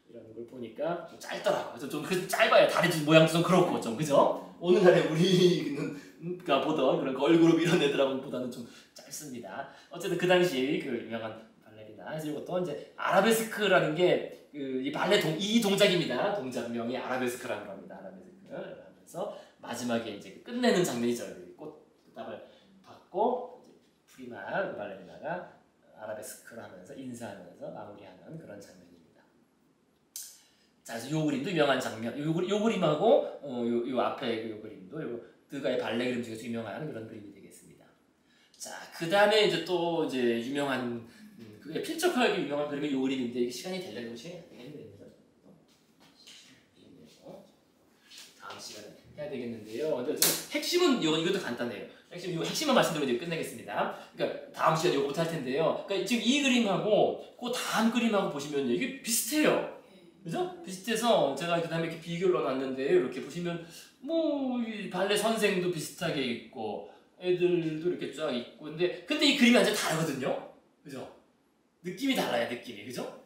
이런 걸 보니까 좀 짧더라고요. 그래서 좀 짧아요. 다리 모양도 좀 그렇고 좀, 그죠? 오늘날에 우리가 보던 그런 얼굴로 밀어내더라고는 보다는 좀 짧습니다. 어쨌든 그 당시 그 유명한 발레리나. 그리고 또 이제 아라베스크라는 게 이 발레 이 동작입니다. 동작명이 아라베스크라는 겁니다. 아라베스크 하면서 마지막에 이제 끝내는 장면이죠. 꽃다발 받고 이제 프리마 발레리나가 아라베스크를 하면서 인사하면서 마무리하는 그런 장면입니다. 자, 그래서 요 그림도 유명한 장면. 요 그림하고 요 앞에 요 그림도 요 드가의 발레 그림 중에서 유명한 그런 그림이 되겠습니다. 자, 그 다음에 이제 또 이제 유명한 그게 필적하게 유명한 그림이 요 그림인데 이게 시간이 되려면 시간이 되겠는데요. 다음 시간에 해야 되겠는데요. 근데 핵심은 이것도 간단해요. 핵심만 말씀드리면 이제 끝내겠습니다. 그러니까 다음 시간에 요거부터 할 텐데요. 그러니까 지금 이 그림하고 그 다음 그림하고 보시면요, 이게 비슷해요. 그죠? 비슷해서 제가 그 다음에 이렇게 비교를 넣어놨는데 이렇게 보시면 뭐 이 발레 선생도 비슷하게 있고 애들도 이렇게 쫙 있고 근데 이 그림이 완전 다르거든요. 그죠? 느낌이 달라요. 느낌이 그죠?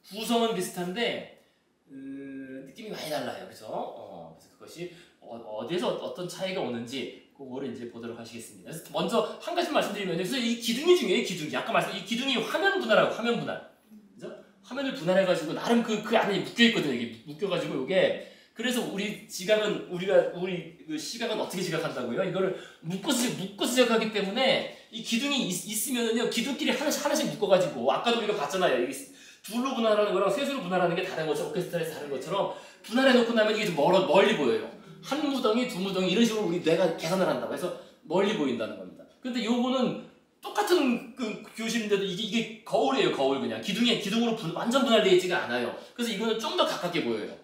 구성은 비슷한데 느낌이 많이 달라요. 그죠? 그래서 그것이 어디에서 어떤 차이가 오는지 그거를 이제 보도록 하시겠습니다. 그래서 먼저 한 가지 말씀드리면 그래서 이 기둥이 중요해요. 기둥이 아까 말씀 이 기둥이 화면 분할하고 화면 분할. 그죠? 화면을 분할해가지고 나름 그 안에 묶여 있거든요. 이게 묶여가지고 이게 그래서 우리 지각은 우리 그 시각은 어떻게 지각한다고요? 이거를 묶어서 지각하기 때문에 이 기둥이 있으면은요 기둥끼리 하나씩 묶어가지고 아까도 우리가 봤잖아요. 이게 둘로 분할하는 거랑 셋으로 분할하는 게 다른 것처럼 오케스트라에서 다른 것처럼 분할해놓고 나면 이게 좀 멀리 보여요. 한 무덩이, 두 무덩이 이런 식으로 우리 뇌가 계산을 한다고 해서 멀리 보인다는 겁니다. 근데 요거는 똑같은 그 교실인데도 이게 거울이에요. 거울 그냥 기둥으로 완전 분할되어 있지가 않아요. 그래서 이거는 좀 더 가깝게 보여요.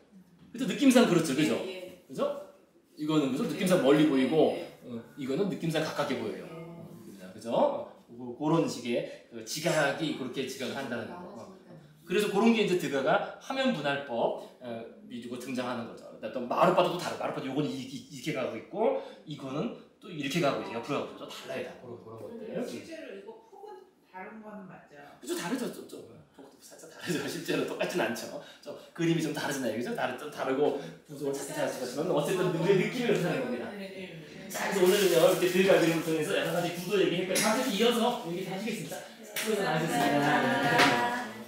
그래서 느낌상 그렇죠, 그죠? 그죠? 이거는 그죠? 느낌상 멀리 보이고 이거는 느낌상 가깝게 보여요. 그죠? 그런 식의 지각이 그렇게 지각을 한다는 거. 그래서 그런 게 이제 드가가 화면 분할법 미주고 등장하는 거죠. 또 마르파도도 다르고 마르파도 요거는 이렇게 가고 있고 이거는 또 이렇게 가고 있어요. 옆으로 가고 있죠. 달라요, 다 그런 것들. 실제로 이거 폭은 다른 거는 맞죠? 그죠, 다르죠, 좀 살짝 다르죠. 실제로 똑같진 않죠. 그림이 좀 다르잖아요, 그죠? 좀 다르고 구조를 자세히 하지만 어쨌든 우리의 느낌이 그렇다는 겁니다. 자, 그래서 오늘은요 이렇게 드가 그림을 통해서 여러 가지 구도 얘기했고요. 다시 이어서 얘기 하시겠습니다. 수고들 많으셨습니다.